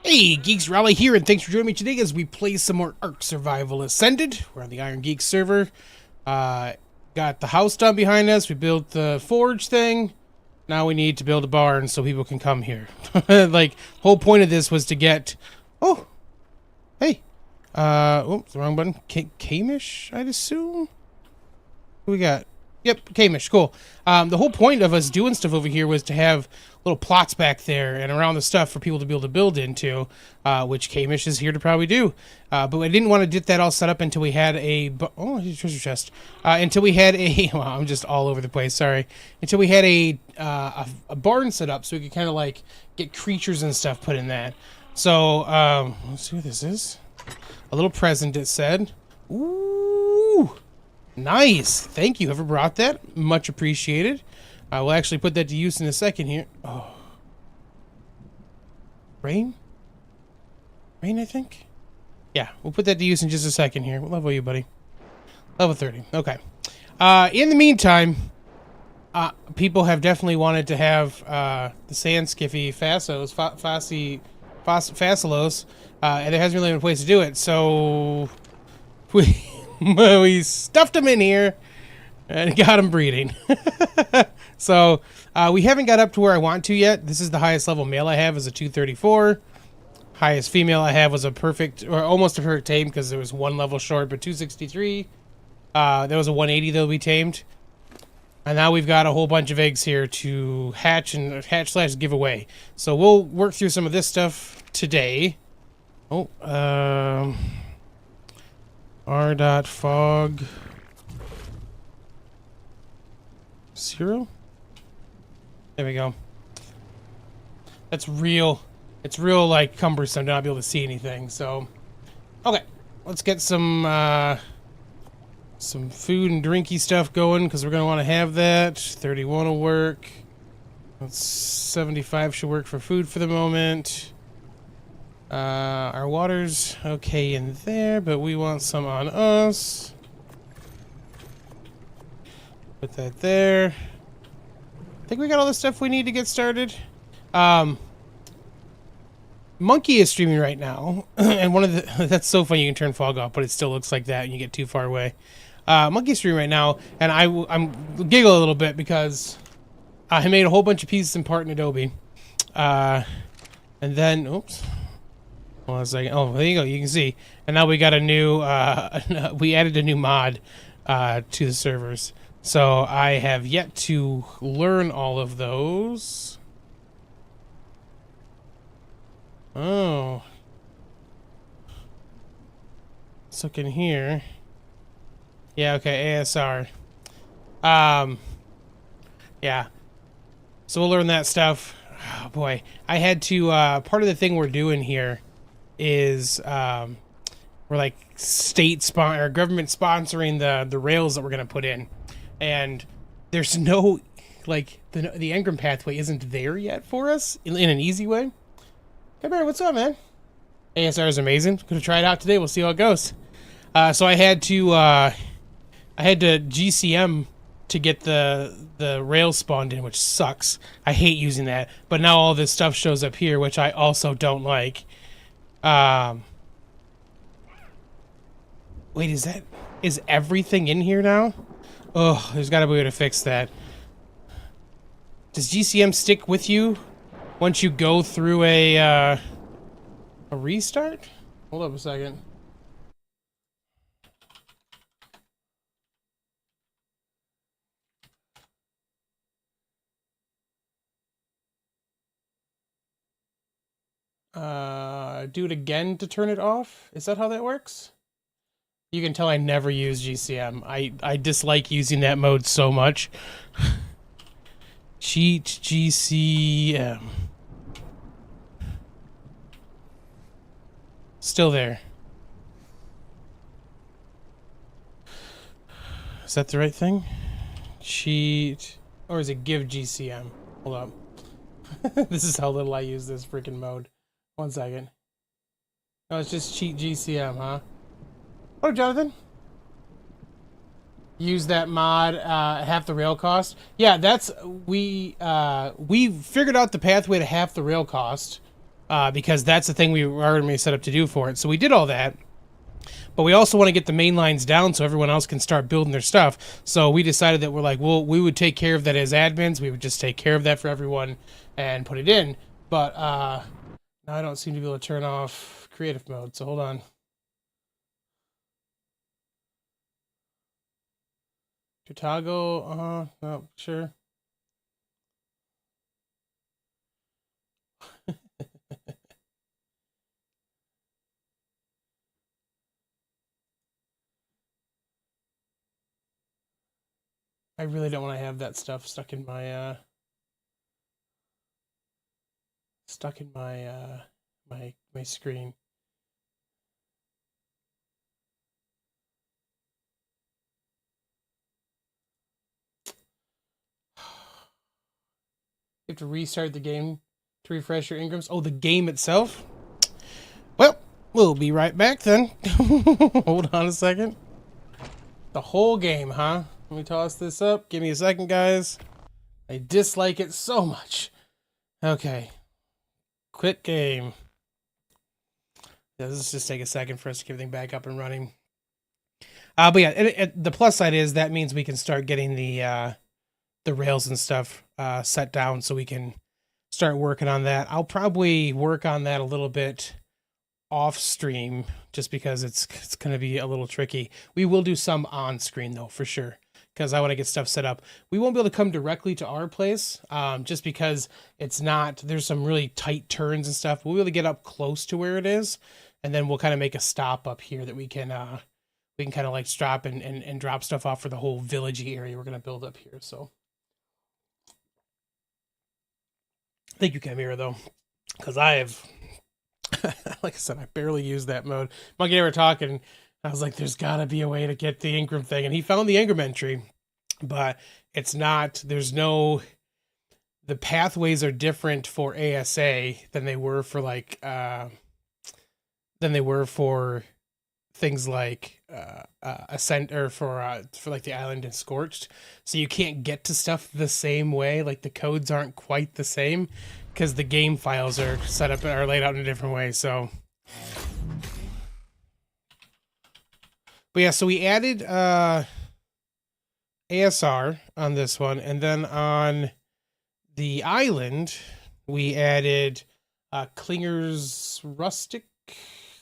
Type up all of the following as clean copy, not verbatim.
Hey, Geeks, Arahli here, and thanks for joining me today as we play some more ARK Survival Ascended. We're on the IronGeeks server. Got the house done behind us. We built the forge thing. Now we need to build a barn so people can come here. Like, whole point of this was to get... Oh! Hey! Oops, the wrong button. Kamish, I'd assume? Who we got? Yep, Kamish, cool. The whole point of us doing stuff over here was to have little plots back there and around the stuff for people to be able to build into, which Kamish is here to probably do. But I didn't want to get that all set up until we had a... Oh, here's a treasure chest. Until we had a... Well, I'm just all over the place, sorry. Until we had a barn set up so we could kind of like get creatures and stuff put in that. So, let's see what this is. A little present, it said. Ooh! Nice! Thank you, whoever brought that. Much appreciated. I will actually put that to use in a second here. Oh. Rain? Rain, I think? Yeah, we'll put that to use in just a second here. What level are you, buddy? Level 30. Okay. In the meantime, people have definitely wanted to have the sand skiffy Facilos, and there hasn't really been a place to do it, so we stuffed them in here and got them breeding. So we haven't got up to where I want to yet. This is the highest level male I have is a 234. Highest female I have was a perfect, or almost a perfect tame because there was one level short, but 263. There was a 180 that'll be tamed. And now we've got a whole bunch of eggs here to hatch slash give away. So we'll work through some of this stuff today. Oh, r.fog 0. There we go. That's real. It's real, like, cumbersome to not be able to see anything, so... Okay, let's get some food and drinky stuff going, because we're going to want to have that. 31 will work. 75 should work for food for the moment. Our water's okay in there, but we want some on us. Put that there. I think we got all the stuff we need to get started. Monkey is streaming right now, and one of the... That's so funny, you can turn fog off, but it still looks like that and you get too far away. Monkey is streaming right now, and I'm giggle a little bit because I made a whole bunch of pieces in part in Adobe. And then... Oops. Hold on a second. Oh, there you go, you can see. And now we got a new... we added a new mod to the servers. So I have yet to learn all of those. Oh. Let's look in here. Yeah, okay, ASR. Yeah. So we'll learn that stuff. Oh, boy. I had to, part of the thing we're doing here is, we're like or government sponsoring the rails that we're going to put in. And there's no, like, the engram pathway isn't there yet for us in an easy way. Hey, Barry, what's up, man? ASR is amazing. Gonna try it out today. We'll see how it goes. So I had to GCM to get the rails spawned in, which sucks. I hate using that. But now all this stuff shows up here, which I also don't like. Wait, is everything in here now? Oh, there's got to be a way to fix that. Does GCM stick with you once you go through a restart? Hold up a second. Do it again to turn it off? Is that how that works? You can tell I never use GCM. I dislike using that mode so much. Cheat GCM. Still there. Is that the right thing? Cheat. Or is it give GCM? Hold up. This is how little I use this freaking mode. 1 second. No, it's just cheat GCM, huh? Oh, Jonathan. Use that mod half the rail cost. Yeah, that's we figured out the pathway to half the rail cost. because that's the thing we were already set up to do for it. So we did all that. But we also want to get the main lines down so everyone else can start building their stuff. So we decided that we're like, well, we would take care of that as admins. We would just take care of that for everyone and put it in. But now I don't seem to be able to turn off creative mode. So hold on. To toggle, no, sure. I really don't want to have that stuff stuck in my my screen. You have to restart the game to refresh your ingrams. Oh, the game itself? Well, we'll be right back then. Hold on a second. The whole game, huh? Let me toss this up. Give me a second, guys. I dislike it so much. Okay. Quit game. Yeah, let's just take a second for us to get everything back up and running. But yeah, the plus side is that means we can start getting the rails and stuff set down so we can start working on that. I'll probably work on that a little bit off stream just because it's going to be a little tricky. We will do some on screen though, for sure, because I want to get stuff set up. We won't be able to come directly to our place just because it's not, there's some really tight turns and stuff. We'll be able to get up close to where it is, and then we'll kind of make a stop up here that we can kind of like stop and drop stuff off for the whole villagey area we're going to build up here. So thank you, Chimera, though, because I have, like I said, I barely use that mode. Monkey and I were talking. I was like, there's got to be a way to get the Ingram thing. And he found the Ingram entry, but it's not, there's no, the pathways are different for ASA than they were for like, than they were for things like Ascend, or for like the island and Scorched. So you can't get to stuff the same way. Like the codes aren't quite the same because the game files are set up, are laid out in a different way. So, but yeah, so we added ASR on this one, and then on the island we added Klinger's Rustic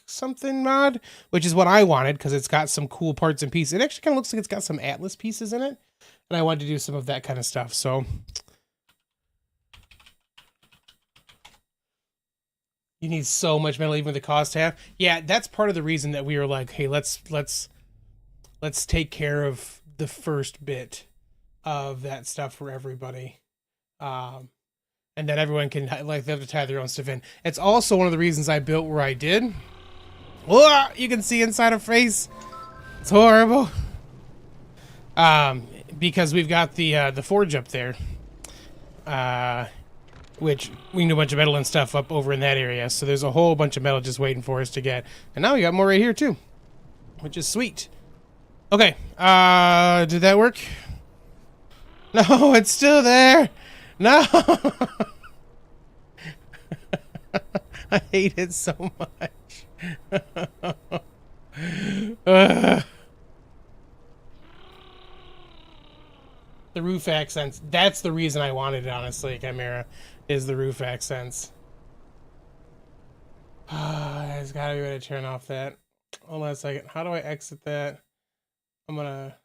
something mod, which is what I wanted because it's got some cool parts and pieces. It actually kind of looks like it's got some Atlas pieces in it, and I wanted to do some of that kind of stuff. So you need so much metal, even with the cost half. Yeah, that's part of the reason that we were like, hey, let's take care of the first bit of that stuff for everybody. And then everyone can, like, they have to tie their own stuff in. It's also one of the reasons I built where I did. Oh, you can see inside her face. It's horrible. Because we've got the forge up there. Which we need a bunch of metal and stuff up over in that area. So there's a whole bunch of metal just waiting for us to get. And now we got more right here too, which is sweet. Okay, did that work? No, it's still there. No. I hate it so much. The roof accents. That's the reason I wanted it, honestly, Chimera, is the roof accents. There's gotta be a way to turn off that. Hold on a second. How do I exit that? I'm gonna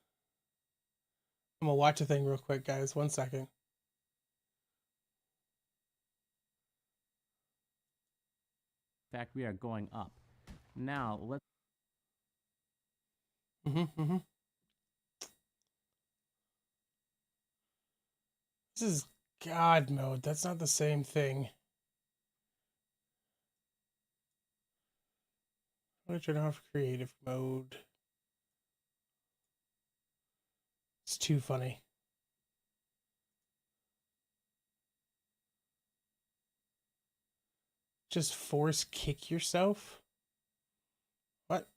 watch a thing real quick, guys. 1 second. In fact, we are going up. Now, let's... This is God mode. That's not the same thing. I'm gonna turn off creative mode. It's too funny. Just force kick yourself? What?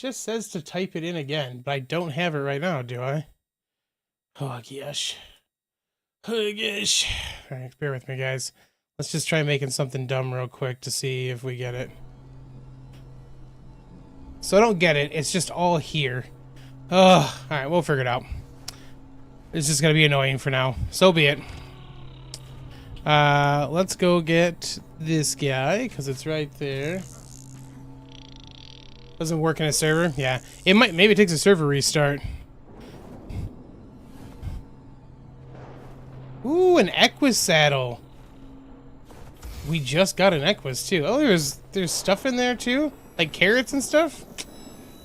just says to type it in again, but I don't have it right now, do I? Oh, gosh. Oh, gosh. All right, bear with me, guys. Let's just try making something dumb real quick to see if we get it. So I don't get it. It's just all here. Ugh. All right, we'll figure it out. It's just going to be annoying for now. So be it. Let's go get this guy, because it's right there. Doesn't work in a server? Yeah. It might. Maybe it takes a server restart. Ooh, an Equus saddle. We just got an Equus, too. Oh, there's stuff in there, too? Like carrots and stuff?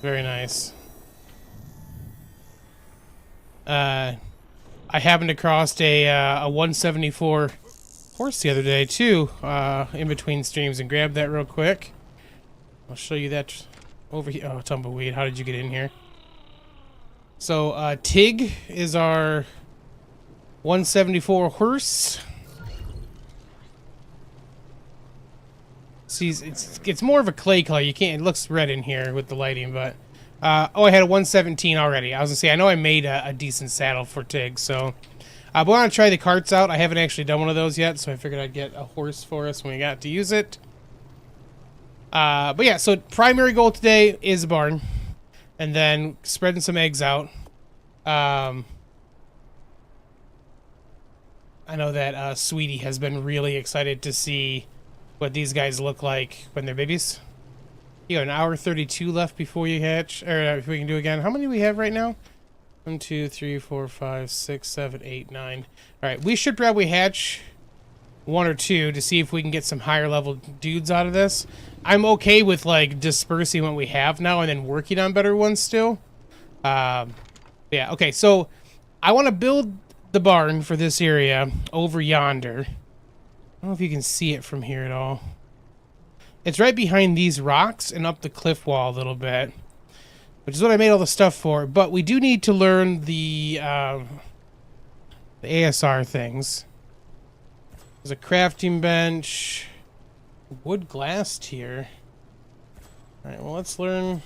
Very nice. I happened across a 174 horse the other day, too, in between streams, and grabbed that real quick. I'll show you that over here. Oh, tumbleweed, how did you get in here? So, Tig is our 174 horse. See, it's more of a clay color. You can't. It looks red in here with the lighting, but oh, I had a 117 already. I was gonna say I know I made a decent saddle for Tig, so but I want to try the carts out. I haven't actually done one of those yet, so I figured I'd get a horse for us when we got to use it. But yeah, so primary goal today is a barn, and then spreading some eggs out. I know that Sweetie has been really excited to see what these guys look like when they're babies. You got an hour 32 left before you hatch, or if we can do again. How many do we have right now? 1, 2, 3, 4, 5, 6, 7, 8, 9. All right, we should probably hatch 1 or 2 to see if we can get some higher level dudes out of this. I'm okay with like dispersing what we have now and then working on better ones still. Yeah, okay, so I want to build the barn for this area over yonder. I don't know if you can see it from here at all. It's right behind these rocks and up the cliff wall a little bit, which is what I made all the stuff for. But we do need to learn the ASR things. There's a crafting bench, wood glass tier. All right, well, let's learn.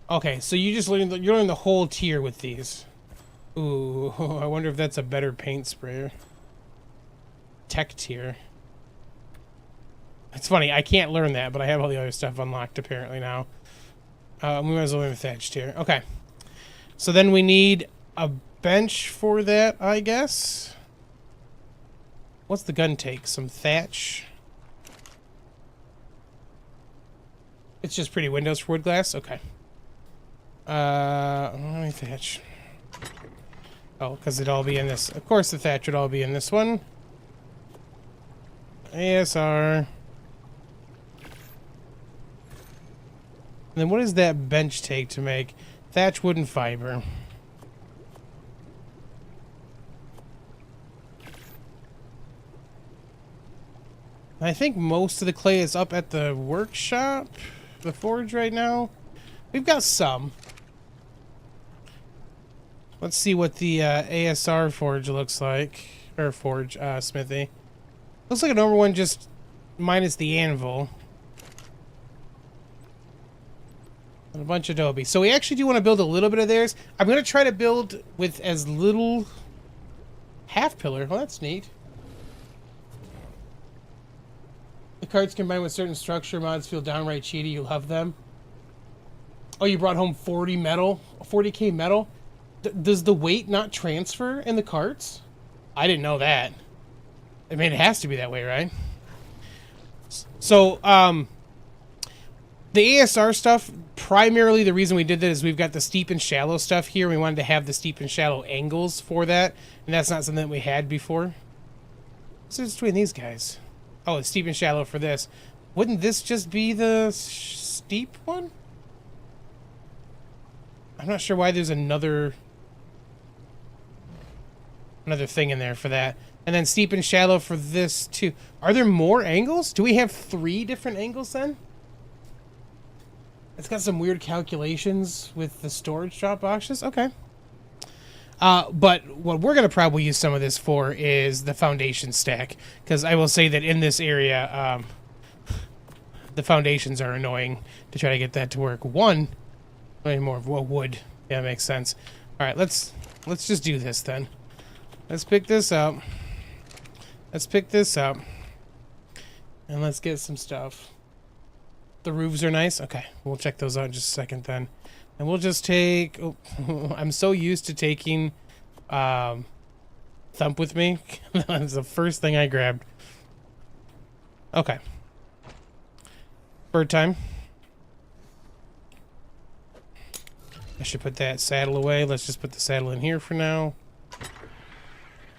Okay, so you just learn the whole tier with these. Ooh, I wonder if that's a better paint sprayer. Tech tier. It's funny, I can't learn that, but I have all the other stuff unlocked apparently now. We might as well learn the thatch tier. Okay. So then we need a bench for that, I guess. What's the gun take? Some thatch? It's just pretty windows for wood glass? Okay. Let me thatch. Oh, because it'd all be in this. Of course the thatch would all be in this one. ASR. And then what does that bench take to make? Thatch, wood, and fiber. I think most of the clay is up at the workshop, the forge right now. We've got some. Let's see what the ASR forge looks like. Or forge, smithy. Looks like a normal one, just minus the anvil. And a bunch of adobe. So we actually do want to build a little bit of theirs. I'm going to try to build with as little half pillar. Well, that's neat. The cards combined with certain structure mods feel downright cheaty. You love them. Oh, you brought home 40 metal? 40k metal? Does the weight not transfer in the carts? I didn't know that. I mean, it has to be that way, right? So, the ASR stuff, primarily the reason we did that is we've got the steep and shallow stuff here. We wanted to have the steep and shallow angles for that, and that's not something that we had before. What's the difference between these guys? Oh, it's steep and shallow for this. Wouldn't this just be the steep one? I'm not sure why there's another thing in there for that. And then steep and shallow for this too. Are there more angles? Do we have 3 different angles then? It's got some weird calculations with the storage drop boxes. Okay. But what we're going to probably use some of this for is the foundation stack. Because I will say that in this area, the foundations are annoying to try to get that to work. One, Any more wood. Yeah, makes sense. All right, let's just do this then. Let's pick this up. Let's pick this up. And let's get some stuff. The roofs are nice. Okay, we'll check those out in just a second then. And we'll just take... Oh, I'm so used to taking Thump with me. That's the first thing I grabbed. Okay. Bird time. I should put that saddle away. Let's just put the saddle in here for now.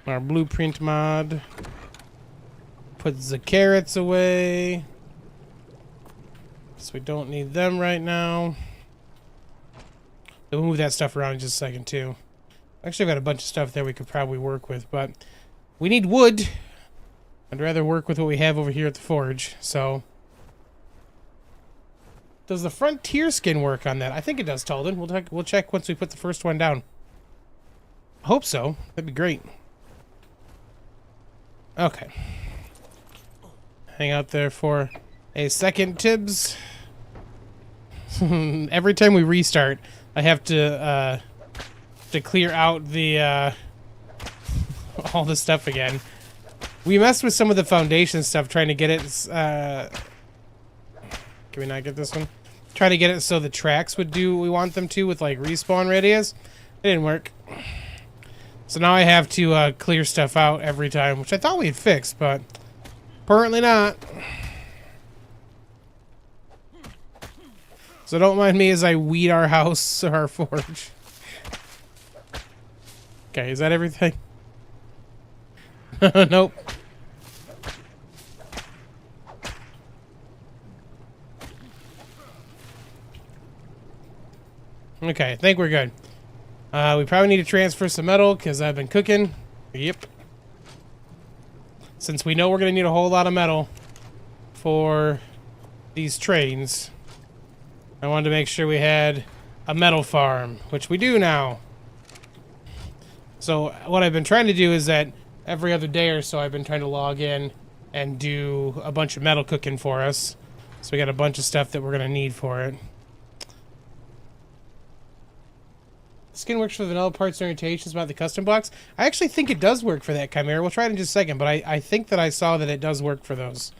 Our blueprint mod. Put the carrots away. So we don't need them right now. We'll move that stuff around in just a second too. Actually, I've got a bunch of stuff there we could probably work with, but we need wood. I'd rather work with what we have over here at the forge, so... Does the frontier skin work on that? I think it does, Talden. We'll check once we put the first one down. I hope so. That'd be great. Okay. Hang out there for a second, Tibbs. Every time we restart, I have to clear out the all the stuff again. We messed with some of the foundation stuff, trying to get it. Can we not get this one? Try to get it so the tracks would do what we want them to with like respawn radius. It didn't work. So now I have to clear stuff out every time, which I thought we had fixed, but apparently not. So don't mind me as I weed our house or our forge. Okay, is that everything? Nope. Okay, I think we're good. We probably need to transfer some metal because I've been cooking. Yep. Since we know we're going to need a whole lot of metal for these trains, I wanted to make sure we had a metal farm, which we do now. So what I've been trying to do is that every other day or so I've been trying to log in and do a bunch of metal cooking for us. So we got a bunch of stuff that we're going to need for it. Skin works for vanilla parts and orientations about the custom blocks. I actually think it does work for that Chimera. We'll try it in just a second, but I think that I saw that it does work for those.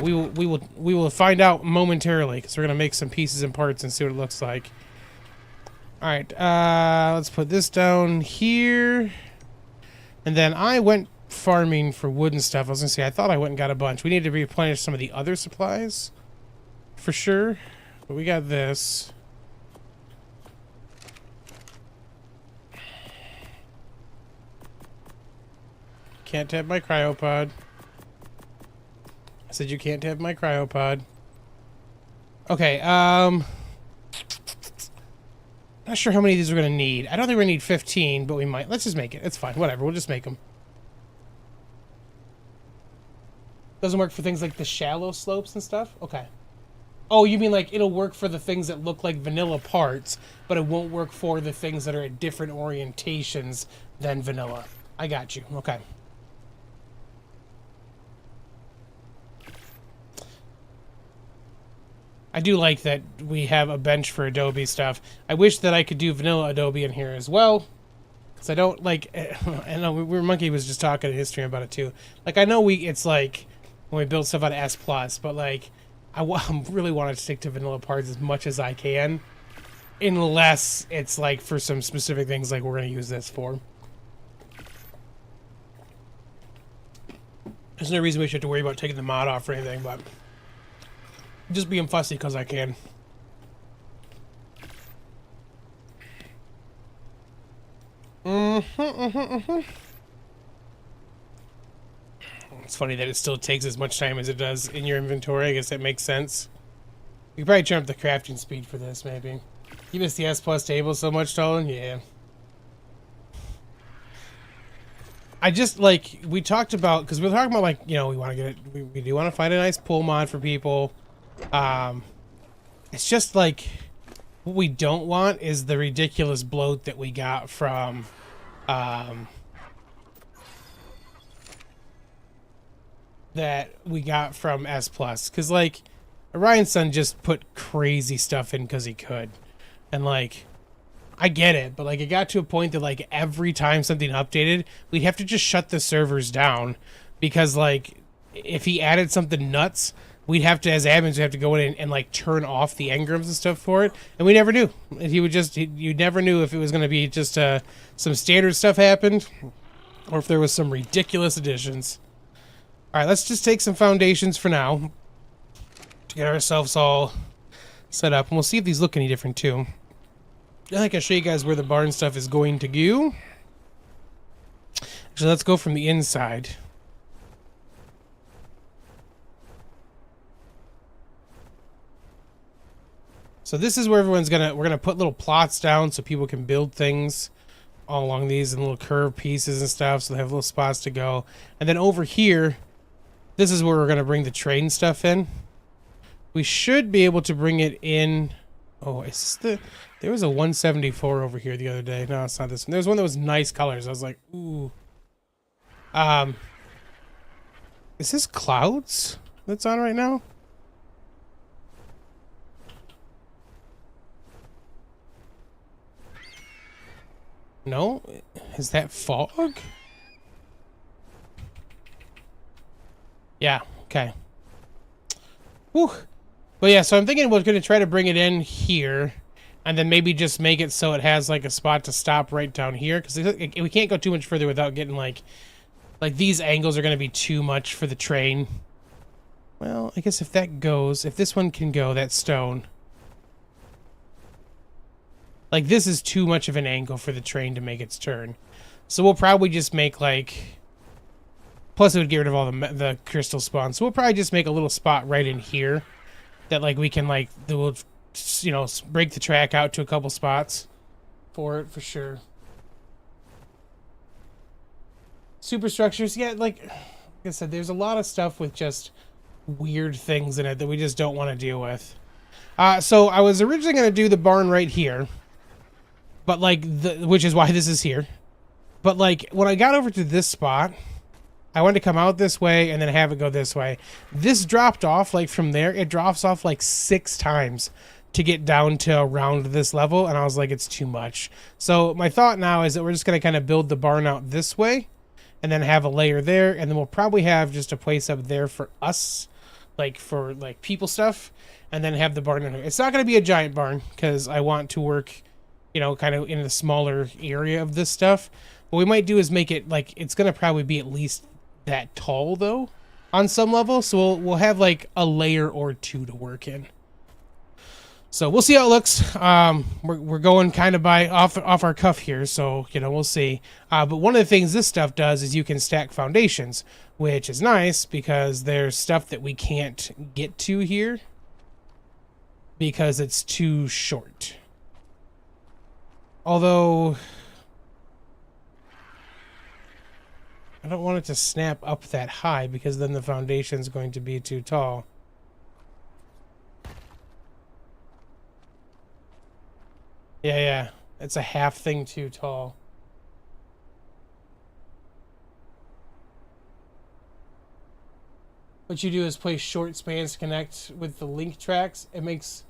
We will find out momentarily because we're gonna make some pieces and parts and see what it looks like. All right, let's put this down here, and then I went farming for wood and stuff. I was gonna say I thought I went and got a bunch. We need to replenish some of the other supplies for sure. But we got this. Can't have my cryopod. I said you can't have my cryopod. Okay, not sure how many of these we're gonna need. I don't think we're gonna need 15, but we might. Let's just make it. It's fine. Whatever. We'll just make them. Doesn't work for things like the shallow slopes and stuff? Okay. Oh, you mean like it'll work for the things that look like vanilla parts, but it won't work for the things that are at different orientations than vanilla. I got you. Okay. I do like that we have a bench for Adobe stuff. I wish that I could do vanilla Adobe in here as well. Because I don't like... I know, Monkey was just talking in history about it too. Like, I know it's like when we build stuff out of S+, but like... I really want to stick to vanilla parts as much as I can, unless it's like for some specific things like we're going to use this for. There's no reason we should have to worry about taking the mod off or anything, but just being fussy because I can. It's funny that it still takes as much time as it does in your inventory. I guess that makes sense. You could probably turn up the crafting speed for this, maybe. You miss the S+ table so much, Tolan? Yeah. I just, like, we talked about, because we were talking about, like, you know, we want to get it, we do want to find a nice pull mod for people. It's just, like, what we don't want is the ridiculous bloat that we got from, S+. Because, like, Orion's son just put crazy stuff in because he could. And, like, I get it, but, like, it got to a point that, like, every time something updated, we'd have to just shut the servers down. Because, like, if he added something nuts, we'd have to, as admins, we'd have to go in and like, turn off the engrams and stuff for it. And we never knew. He would just, you never knew if it was going to be just some standard stuff happened, or if there was some ridiculous additions. Alright, let's just take some foundations for now to get ourselves all set up. And we'll see if these look any different, too. I think I'll show you guys where the barn stuff is going to go. Actually, let's go from the inside. So this is where we're gonna put little plots down so people can build things all along these and little curved pieces and stuff, so they have little spots to go. And then over here, this is where we're gonna bring the train stuff in. We should be able to bring it in. Oh, is this there was a 174 over here the other day. No, it's not this one. There's one that was nice colors. I was like, ooh. Is this clouds that's on right now? No? Is that fog? Yeah, okay. Whew. But yeah, so I'm thinking we're going to try to bring it in here, and then maybe just make it so it has like a spot to stop right down here, because we can't go too much further without getting like these angles are going to be too much for the train. Well, I guess if that goes, if this one can go, that stone. Like, this is too much of an angle for the train to make its turn. So we'll probably just make, like... Plus, it would get rid of all the crystal spawns. So we'll probably just make a little spot right in here. That, like, we can, like... We'll, you know, break the track out to a couple spots. For it, for sure. Superstructures, yeah, like I said, there's a lot of stuff with just weird things in it that we just don't want to deal with. So I was originally going to do the barn right here. But, like, which is why this is here. But, like, when I got over to this spot, I wanted to come out this way and then have it go this way. This dropped off, like, from there. It drops off, like, 6 times to get down to around this level. And I was like, it's too much. So my thought now is that we're just going to kind of build the barn out this way. And then have a layer there. And then we'll probably have just a place up there for us. Like, for, like, people stuff. And then have the barn in here. It's not going to be a giant barn because I want to work... you know, kind of in the smaller area of this stuff. What we might do is make it, like, it's going to probably be at least that tall, though, on some level. So we'll have, like, a layer or 2 to work in. So we'll see how it looks. We're going kind of by off our cuff here, so, you know, we'll see. But one of the things this stuff does is you can stack foundations, which is nice because there's stuff that we can't get to here because it's too short. Although, I don't want it to snap up that high because then the foundation's going to be too tall. Yeah, it's a half thing too tall. What you do is place short spans to connect with the link tracks. It makes...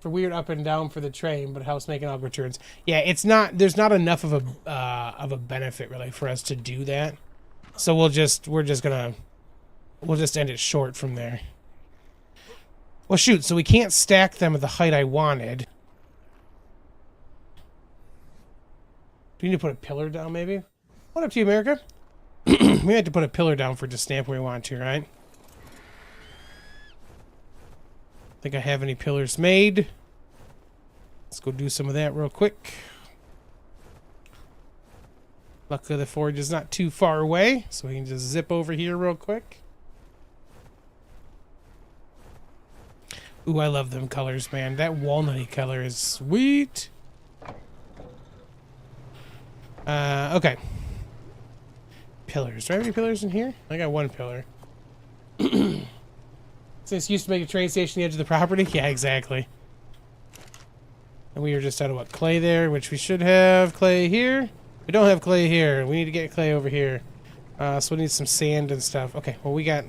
for weird up and down for the train, but helps make awkward turns. Yeah, it's not. There's not enough of a benefit really for us to do that. So we'll just end it short from there. Well, shoot. So we can't stack them at the height I wanted. Do we need to put a pillar down, maybe? What up to you, America? We had to put a pillar down for it to stamp where we want to, right? Think I have any pillars made. Let's go do some of that real quick. Luckily the forge is not too far away, so we can just zip over here real quick. Ooh, I love them colors, man. That walnutty color is sweet. Okay. Pillars. Do I have any pillars in here? I got 1 pillar. Since used to make a train station on the edge of the property? Yeah, exactly. And we are just out of what, clay there, which we should have clay here. We don't have clay here. We need to get clay over here. So we need some sand and stuff. Okay, well we got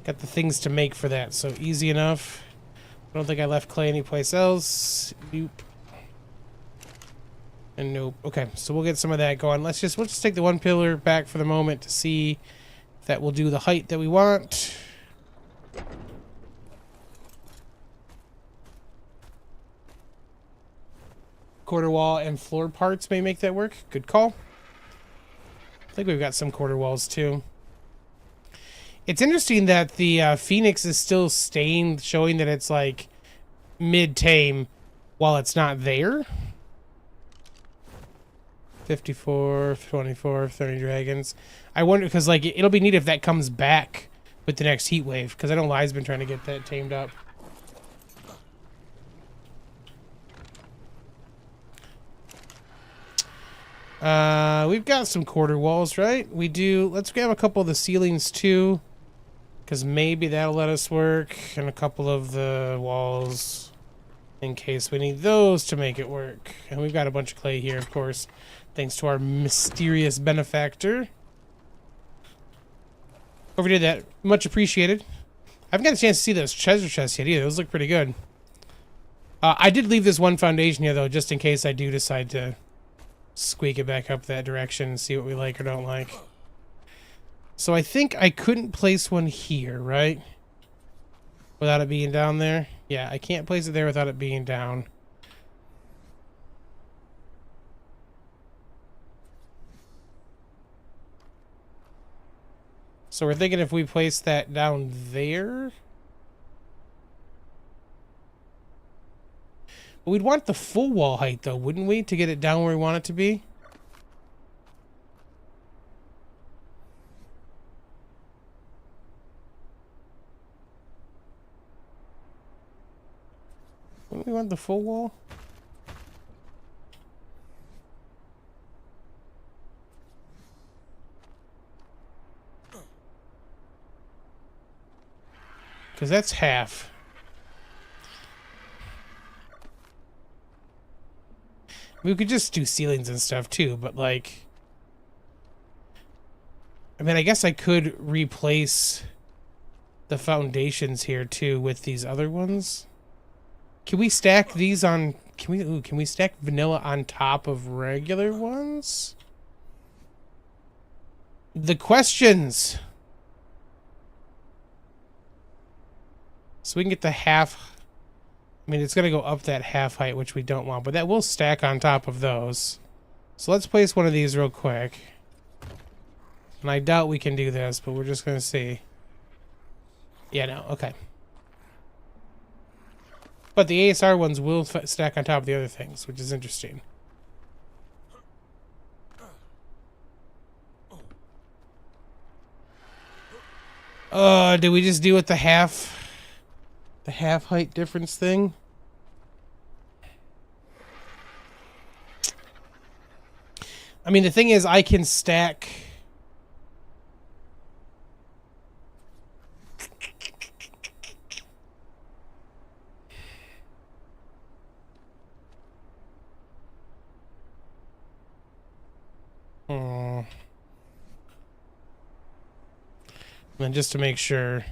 the things to make for that, so easy enough. I don't think I left clay anyplace else. Nope. And nope. Okay, so we'll get some of that going. We'll just take the one pillar back for the moment to see if that will do the height that we want. Quarter wall and floor parts may make that work. Good call. I think we've got some quarter walls too. It's interesting that the Phoenix is still stained, showing that it's like mid-tame while it's not there. 54, 24, 30 dragons. I wonder, because like it'll be neat if that comes back with the next heat wave, because I know Lie's been trying to get that tamed up. We've got some quarter walls, right? We do. Let's grab a couple of the ceilings too, because maybe that'll let us work, and a couple of the walls in case we need those to make it work. And we've got a bunch of clay here, of course, thanks to our mysterious benefactor. Overdid that. Much appreciated. I haven't got a chance to see those treasure chests yet either. Those look pretty good. I did leave this one foundation here, though, just in case I do decide to squeak it back up that direction and see what we like or don't like. So I think I couldn't place one here, right? Without it being down there? Yeah, I can't place it there without it being down. So we're thinking if we place that down there... But we'd want the full wall height, though, wouldn't we? To get it down where we want it to be? Wouldn't we want the full wall? Because that's half. We could just do ceilings and stuff too, but like... I mean, I guess I could replace the foundations here too with these other ones. Can we stack these on... Can we stack vanilla on top of regular ones? The questions! So we can get the half... I mean, it's going to go up that half height, which we don't want, but that will stack on top of those. So let's place one of these real quick. And I doubt we can do this, but we're just going to see. Yeah, no, okay. But the ASR ones will stack on top of the other things, which is interesting. Did we just deal with the half height difference thing? I mean, the thing is, I can stack... And then just to make sure...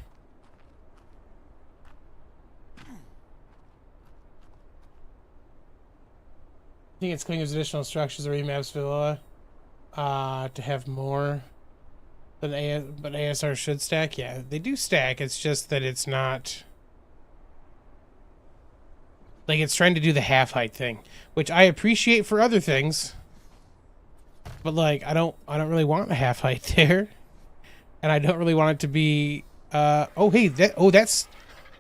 I think it's clean as additional structures or remaps vanilla to have more than but ASR should stack. Yeah, they do stack. It's just that it's not like it's trying to do the half height thing, which I appreciate for other things. But like I don't really want a half height there, and I don't really want it to be. Oh hey that's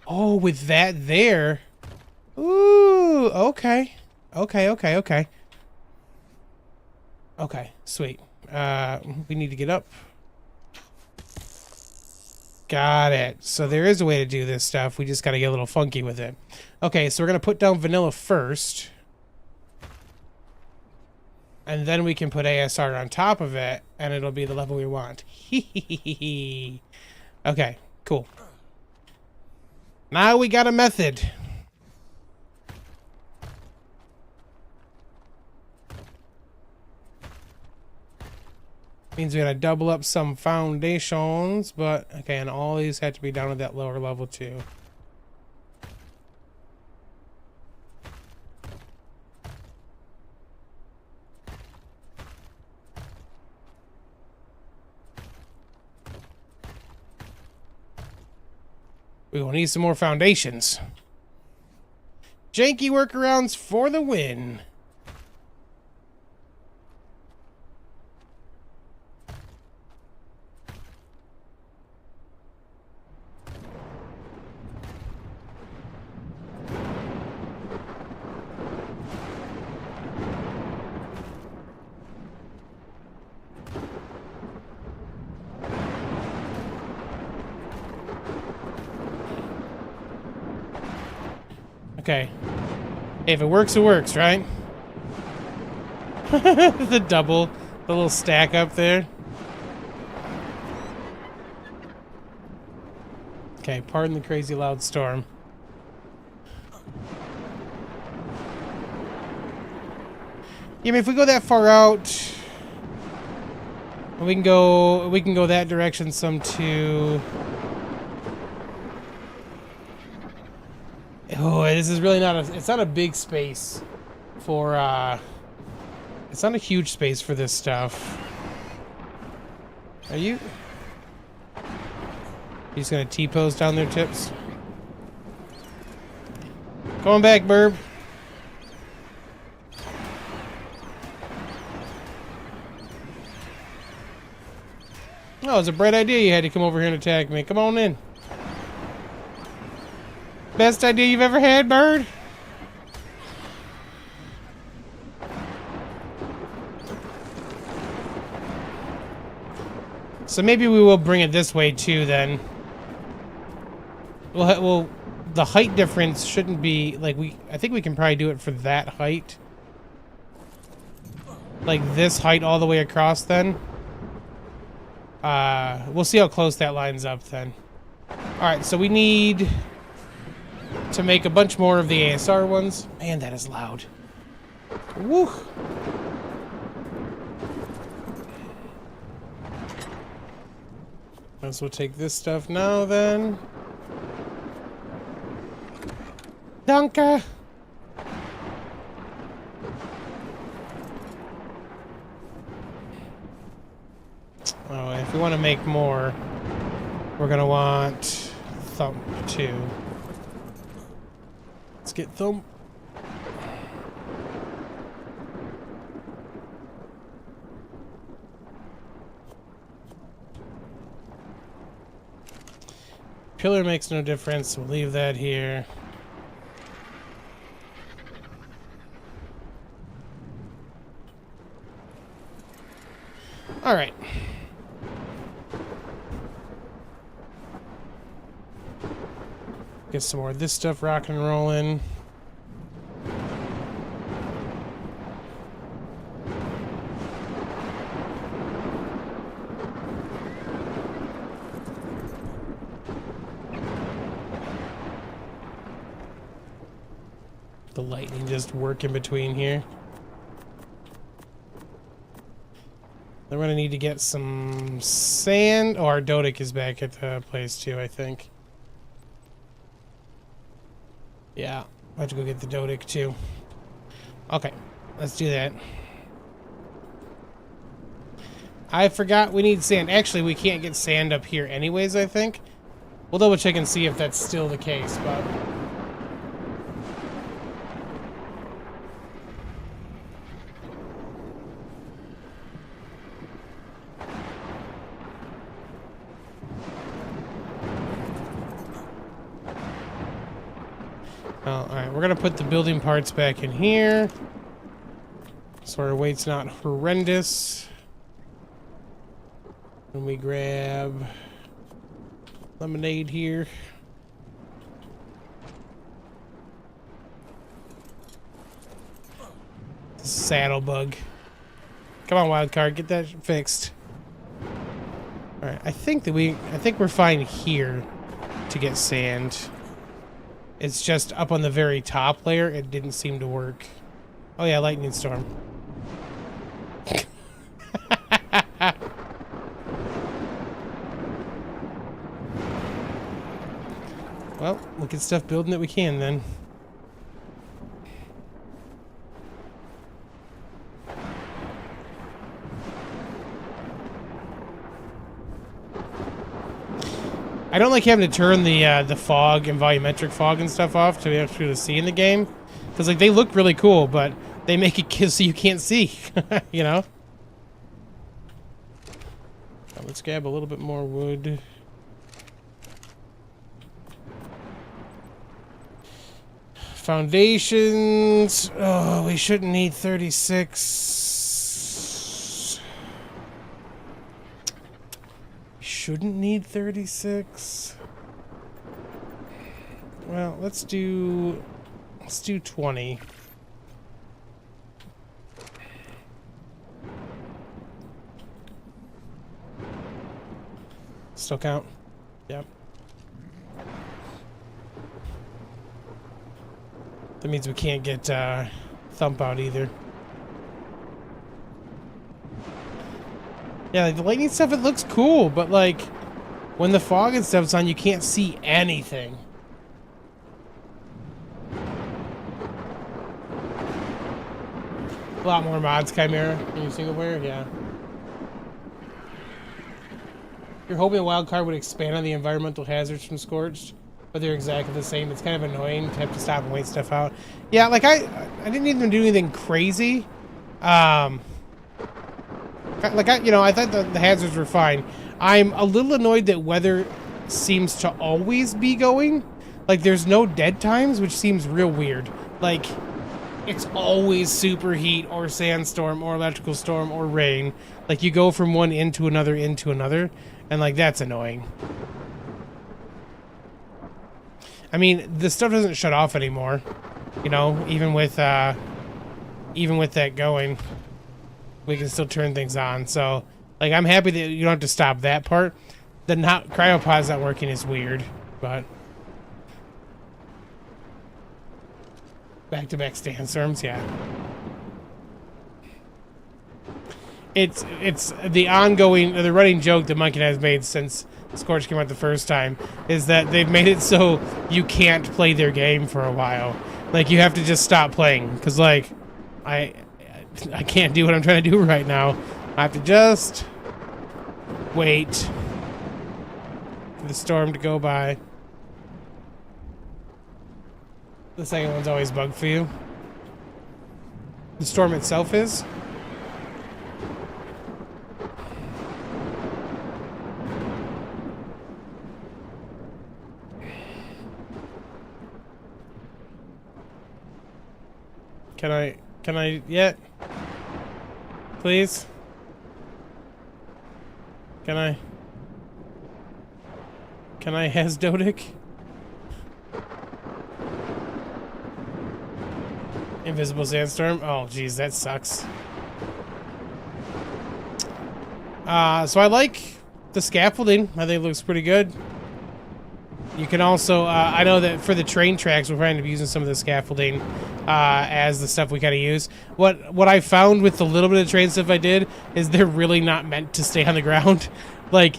with that there. Ooh, okay. Okay, sweet. We need to get up. Got it. So there is a way to do this stuff. We just got to get a little funky with it. Okay, so we're going to put down vanilla first. And then we can put ASR on top of it, and it'll be the level we want. Okay, cool. Now we got a method. Means we gotta double up some foundations, but okay, and all these had to be down at that lower level too. We will need some more foundations. Janky workarounds for the win. Okay. Hey, if it works, right? The little stack up there. Okay, pardon the crazy loud storm. Yeah, I mean, if we go that far out, we can go that direction some too. Oh, this is really it's not a big space for, it's not a huge space for this stuff. Are you? He's gonna T-pose down their tips. Going back, Burb. Oh, it was a bright idea you had to come over here and attack me. Come on in. Best idea you've ever had, bird? So maybe we will bring it this way too then. Well, the height difference shouldn't be like I think we can probably do it for that height. Like this height all the way across then. We'll see how close that lines up then. Alright, so we need to make a bunch more of the ASR ones. Man, that is loud. Woo! Might as well take this stuff now then. Danke! Oh, if we want to make more, we're gonna want thump too. Let's get thump. Pillar makes no difference. We'll leave that here. All right. Get some more of this stuff rocking and rolling. The lightning just working between here. Then we're gonna need to get some sand. Oh, our Dodic is back at the place too, I think. Yeah, I have to go get the Dodic too. Okay, let's do that. I forgot we need sand. Actually, we can't get sand up here anyways, I think. We'll double check and see if that's still the case, but... Oh, alright, we're gonna put the building parts back in here. So our weight's not horrendous. And we grab lemonade here. Saddle bug. Come on, wild card, get that fixed. Alright, I think we're fine here to get sand. It's just up on the very top layer, it didn't seem to work. Oh yeah, lightning storm. Well, we'll get stuff building that we can then. I I don't like having to turn the fog and volumetric fog and stuff off to be able to see in the game, because like they look really cool, but they make it so you can't see, you know. Let's grab a little bit more wood. Foundations. Oh, we shouldn't need 36. We shouldn't need 36. Well, let's do 20. Still count? Yep. That means we can't get Thump out either. Yeah, like the lightning stuff, it looks cool, but like when the fog and stuff's on, you can't see anything. A lot more mods, Chimera, in your single player, yeah. You're hoping the wild card would expand on the environmental hazards from Scorched, but they're exactly the same. It's kind of annoying to have to stop and wait stuff out. Yeah, like I didn't even do anything crazy. I thought the hazards were fine. I'm a little annoyed that weather seems to always be going. Like there's no dead times, which seems real weird. Like it's always super heat or sandstorm or electrical storm or rain. Like you go from one into another, and like that's annoying. I mean, the stuff doesn't shut off anymore, you know. Even with that going, we can still turn things on. So, like, I'm happy that you don't have to stop that part. The cryopod's not working is weird, but back-to-back sandstorms, yeah. It's the running joke that Monkey has made since Scorched came out the first time, is that they've made it so you can't play their game for a while. Like, you have to just stop playing, because, like, I can't do what I'm trying to do right now. I have to just wait for the storm to go by. The second one's always bugged for you. The storm itself is? Can I yet? Please? Can I has Dodic? Invisible sandstorm? Oh geez, that sucks. So I like the scaffolding. I think it looks pretty good. You can also, I know that for the train tracks, we're planning to be using some of the scaffolding as the stuff we kind of use. What I found with the little bit of train stuff I did is they're really not meant to stay on the ground. Like,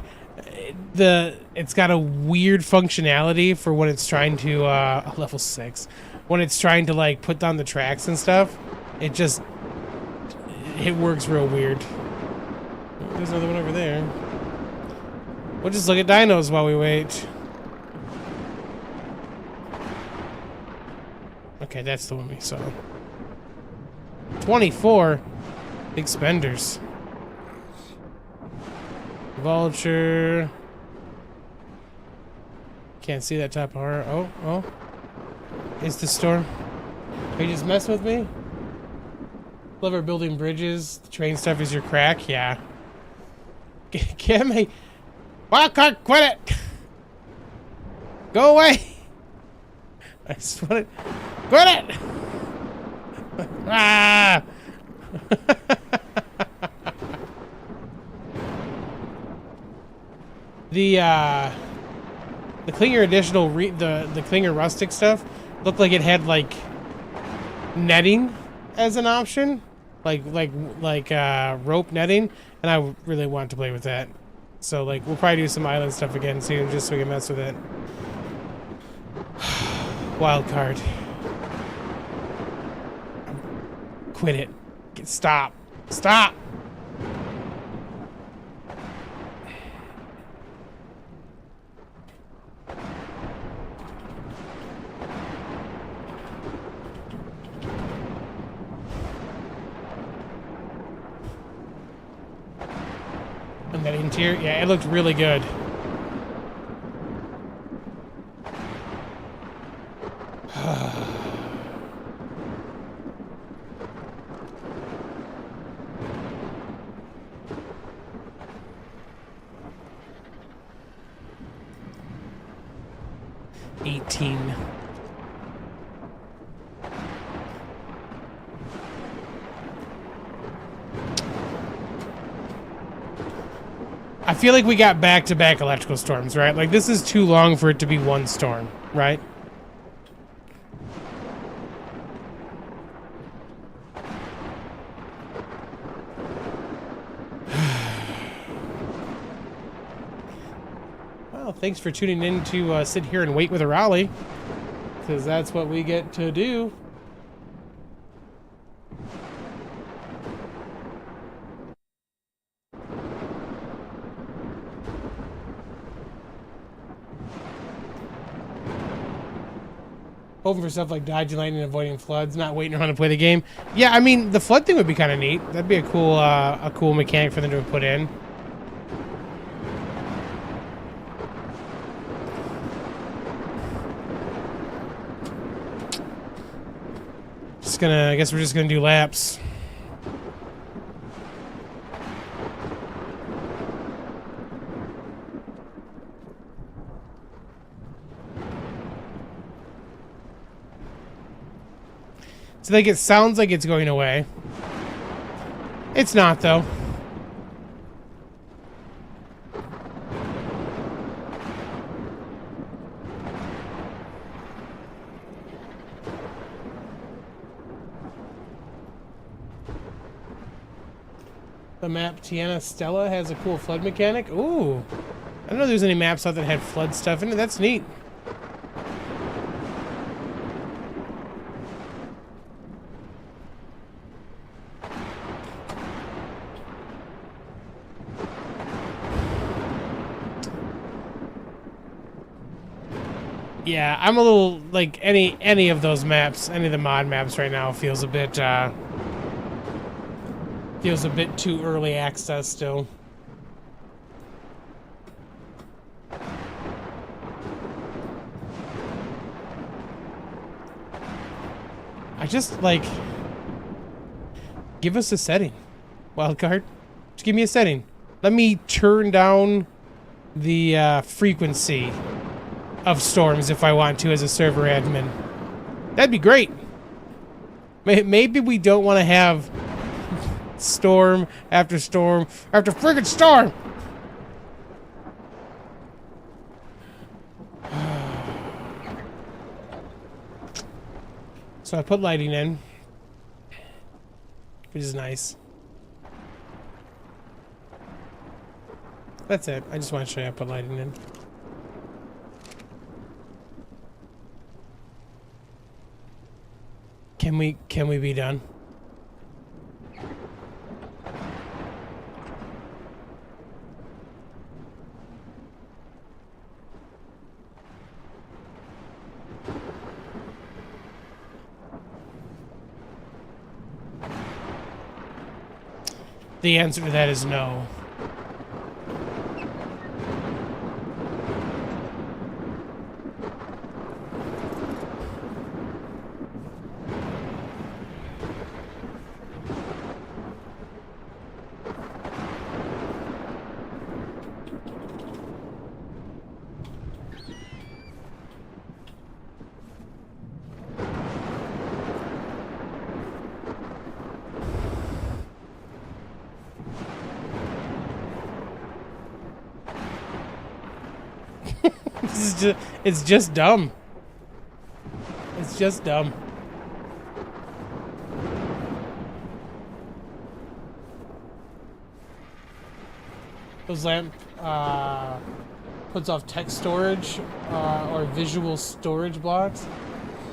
it's got a weird functionality for when it's trying to, level 6. When it's trying to, like, put down the tracks and stuff, it works real weird. There's another one over there. We'll just look at dinos while we wait. Okay, that's the one we saw. 24 big spenders. Vulture. Can't see that top of horror. Oh. It's the storm. Are you just messing with me? Clever building bridges. The train stuff is your crack. Yeah. Get me. Wildcard, quit it. Go away. I just want to quit it. Ah. The Klinger additional the Klinger rustic stuff looked like it had like netting as an option, like rope netting, and I really want to play with that. So like we'll probably do some island stuff again soon, just so we can mess with it. Wild card. Quit it. Stop. Stop. On that interior, yeah, it looked really good. I feel like we got back-to-back electrical storms, right? Like, this is too long for it to be one storm, right? Well, thanks for tuning in to sit here and wait with Arahli, because that's what we get to do. Hoping for stuff like dodging lightning and avoiding floods, not waiting around to play the game. Yeah, I mean, the flood thing would be kind of neat. That'd be a cool mechanic for them to put in. I guess we're just gonna do laps. So like, it sounds like it's going away. It's not, though. The map Tiana Stella has a cool flood mechanic. Ooh. I don't know there's any maps out that had flood stuff in it. That's neat. Yeah, I'm a little, like, any of those maps, any of the mod maps right now feels a bit too early access still. I just, like, give us a setting, Wildcard. Just give me a setting. Let me turn down the frequency of storms if I want to as a server admin. That'd be great. Maybe we don't want to have storm after storm after friggin' storm. So I put lighting in, which is nice. That's it. I just want to show you I put lighting in. Can we be done? The answer to that is no. It's just dumb. It's just dumb. Those lamp puts off text storage or visual storage blocks.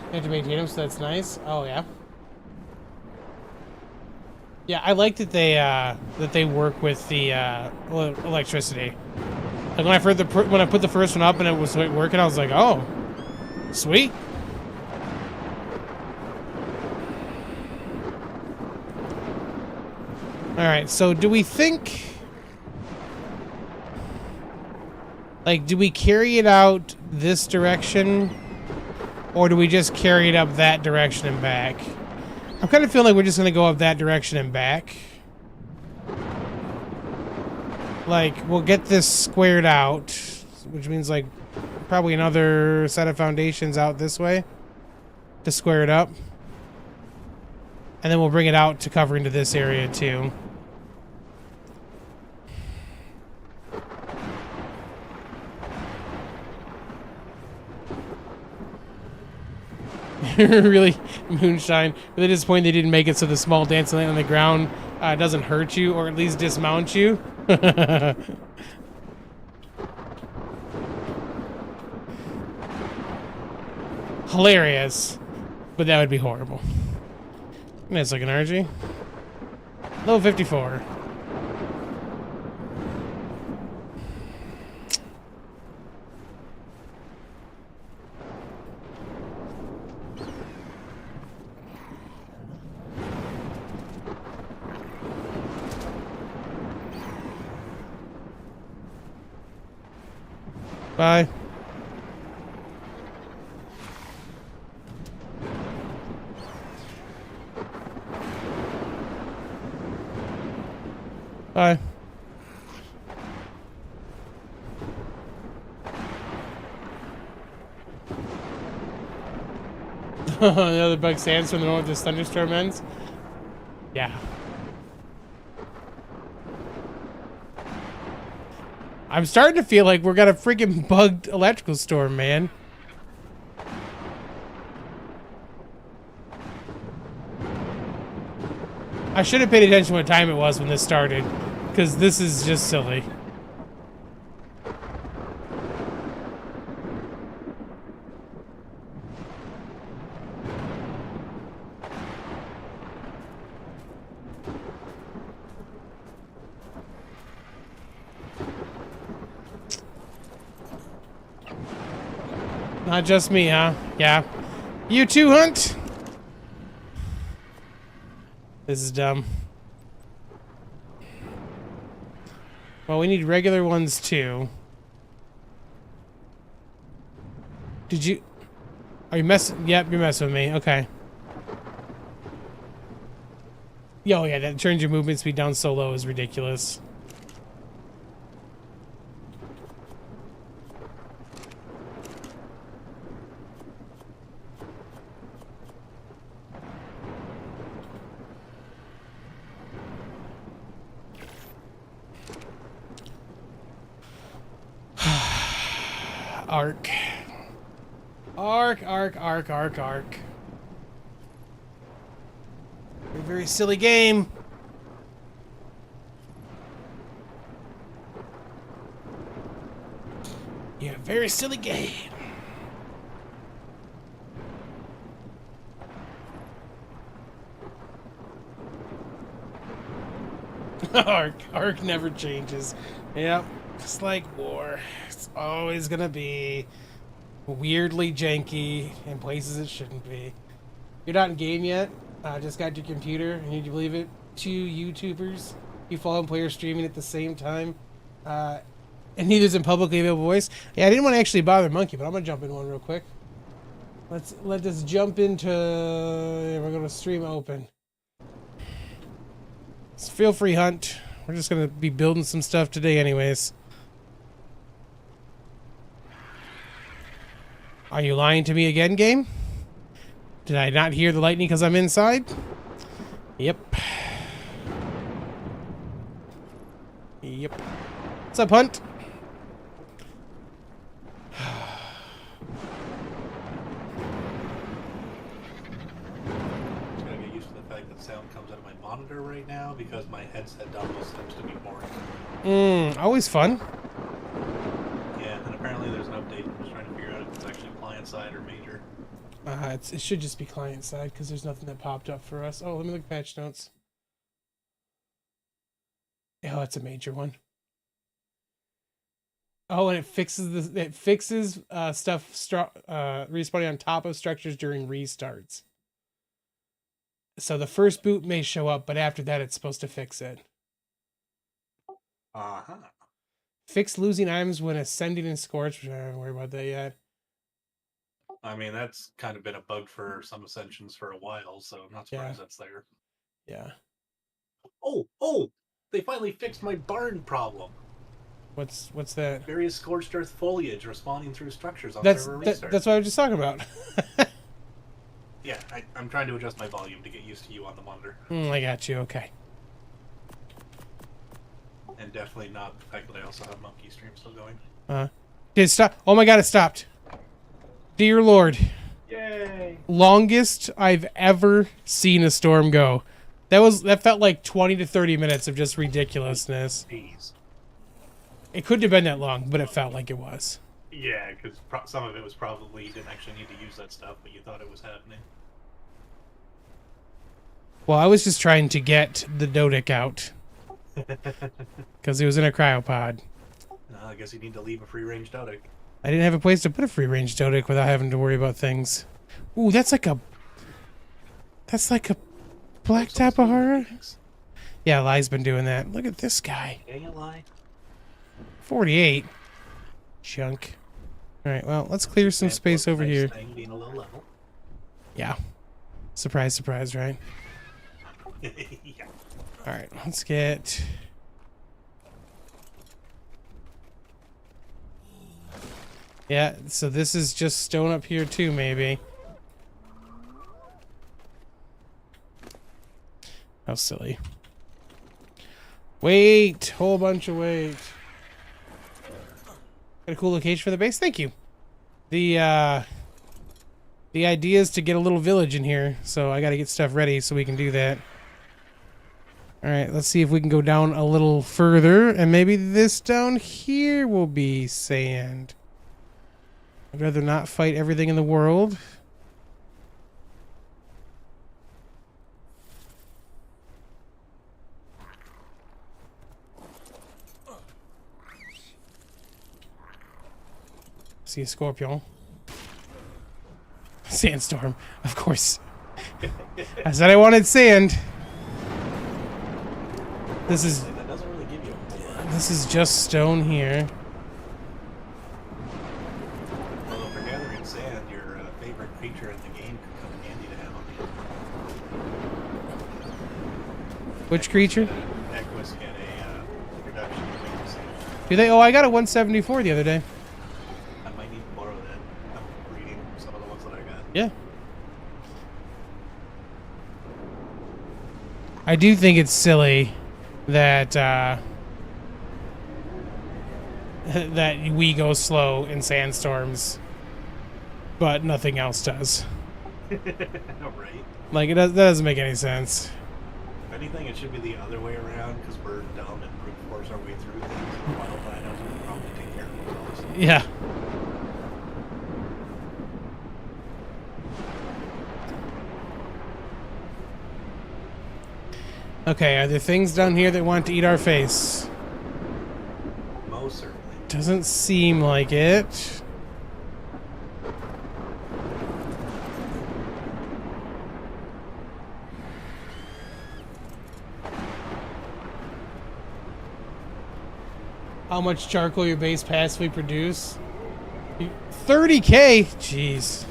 You have to maintain them, so that's nice. Oh yeah. Yeah, I like that they work with the electricity. Like when I put the first one up and it was working, I was like, oh, sweet. All right, so do we think Like, do we carry it out this direction? Or do we just carry it up that direction and back? I'm kind of feeling like we're just going to go up that direction and back. Like, we'll get this squared out, which means, like, probably another set of foundations out this way to square it up. And then we'll bring it out to cover into this area, too. Really, Moonshine. Really disappointed they didn't make it so the small dancing light on the ground doesn't hurt you, or at least dismount you. Hilarious. But that would be horrible. Nice looking RG. Level 54. Bye. Bye. The other bug stands from the moment this thunderstorm ends. Yeah. I'm starting to feel like we're got a freaking bugged electrical storm, man. I should have paid attention what time it was when this started, because this is just silly. Not just me, huh? Yeah. You too, Hunt? This is dumb. Well, we need regular ones, too. Did you... Are you messing... Yep, you're messing with me. Okay. Yo, yeah, that turns your movement speed down so low is ridiculous. ARK. ARK. A very silly game. Yeah, very silly game. ARK never changes. Yep, just like war. It's always gonna be weirdly janky in places it shouldn't be. You're not in game yet. Just got your computer, and you believe it? 2 YouTubers you follow and players streaming at the same time. And neither's in publicly available voice. Yeah, I didn't want to actually bother Monkey, but I'm gonna jump in one real quick. Let us jump into. We're gonna stream open. So feel free, Hunt. We're just gonna be building some stuff today, anyways. Are you lying to me again, game? Did I not hear the lightning because I'm inside? Yep. Yep. What's up, Hunt? Sound comes out of my monitor right now because my headset dongle seems to be boring. Always fun. Yeah, and apparently there's an update. I'm just trying to figure out if it's actually client side or major. It should just be client side because there's nothing that popped up for us. Oh, let me look at patch notes. Oh, it's a major one. Oh, and it fixes the stuff respawning on top of structures during restarts. So the first boot may show up, but after that, it's supposed to fix it. Uh-huh. Fix losing items when ascending in Scorched. I don't worry about that yet. I mean, that's kind of been a bug for some ascensions for a while, so I'm not surprised that's there. Yeah. Oh! They finally fixed my barn problem. What's that? Various scorched earth foliage responding through structures on That's server restart. that's what I was just talking about. Yeah, I'm trying to adjust my volume to get used to you on the monitor. I got you. Okay. And definitely not the fact that I also have Monkey Stream still going. Did it stop? Oh my god, it stopped. Dear Lord. Yay! Longest I've ever seen a storm go. That felt like 20 to 30 minutes of just ridiculousness. Jeez. It couldn't have been that long, but it felt like it was. Yeah, because some of it was probably you didn't actually need to use that stuff, but you thought it was happening. Well, I was just trying to get the Dodic out. Because it was in a cryopod. I guess you need to leave a free-range Dodic. I didn't have a place to put a free-range Dodic without having to worry about things. Ooh, that's like a black Tapahara? Yeah, Lai's been doing that. Look at this guy. Yeah, you lie. 48. Junk. Alright, well, let's clear some space over here. Being a low level. Yeah. Surprise, surprise, right? Yeah. Alright, let's get... Yeah, so this is just stone up here too, maybe. How silly. Wait! Whole bunch of wait. Got a cool location for the base? Thank you. The idea is to get a little village in here, so I gotta get stuff ready so we can do that. Alright, let's see if we can go down a little further, and maybe this down here will be sand. I'd rather not fight everything in the world. See a scorpion. Sandstorm, of course. I said I wanted sand. This is... That doesn't really give you a... This is just stone here. Although for gathering sand, your favorite creature in the game could come in handy to have on you. Which creature? Equus get a reduction in favorite sand. Do they? Oh, I got a 174 the other day. I might need to borrow that. I'm reading some of the ones that I got. Yeah. I do think it's silly that that we go slow in sandstorms, but nothing else does. Right. Like that doesn't make any sense. If anything, it should be the other way around because we're dumb and brute force our way through things. While rhinos will probably take care of themselves. Yeah. Okay, are there things down here that want to eat our face? Most certainly. Doesn't seem like it. How much charcoal your base passively produce? 30k? Jeez.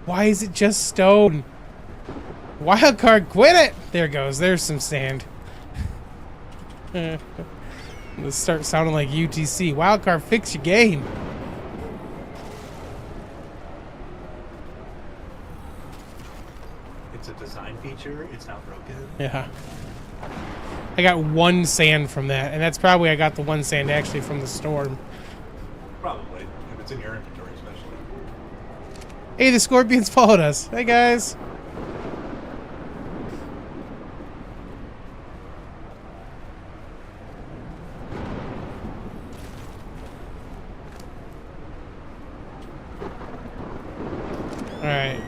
Why is it just stone? Wildcard, quit it! There it goes. There's some sand. Let's start sounding like UTC. Wildcard, fix your game. It's a design feature. It's not broken. Yeah. I got one sand from that, and that's probably I got the one sand actually from the storm. Probably. If it's in your inventory, especially. Hey, the scorpions followed us. Hey, guys. Alright.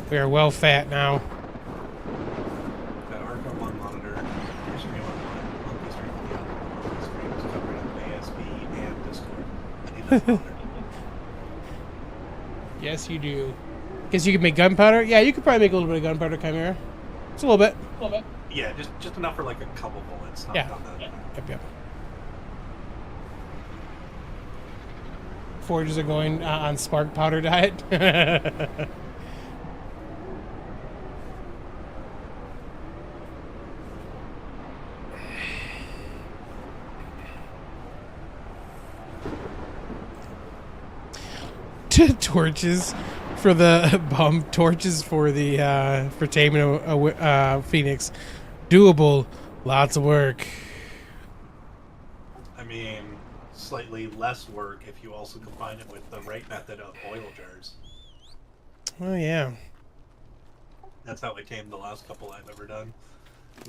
We are well fat now. That ARK monitor, your stream on Monkey Stream on the other stream is covered in ASB and Discord. I need that monitor. Yes, you do. Guess you can make gunpowder? Yeah, you could probably make a little bit of gunpowder, Chimera. It's a little bit. Yeah, just enough for like a couple bullets. Not, Yeah. not that. Yep. Forges are going on spark powder diet. Torches for the bomb. Torches for the for taming a phoenix. Doable. Lots of work. I mean, slightly less work if you also combine it with the right method of oil jars. Oh yeah. That's how I tamed the last couple I've ever done.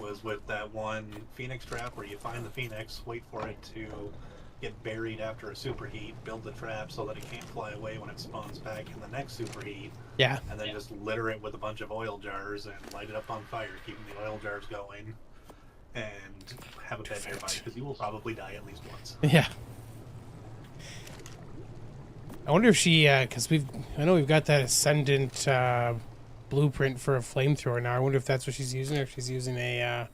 Was with that one phoenix trap where you find the phoenix, wait for it to get buried after a superheat, build the trap so that it can't fly away when it spawns back in the next superheat, Yeah. and then just litter it with a bunch of oil jars and light it up on fire, keeping the oil jars going, and have a bed nearby, because you will probably die at least once. Yeah. I wonder if she, because I know we've got that Ascendant blueprint for a flamethrower now. I wonder if that's what she's using, or if she's using a.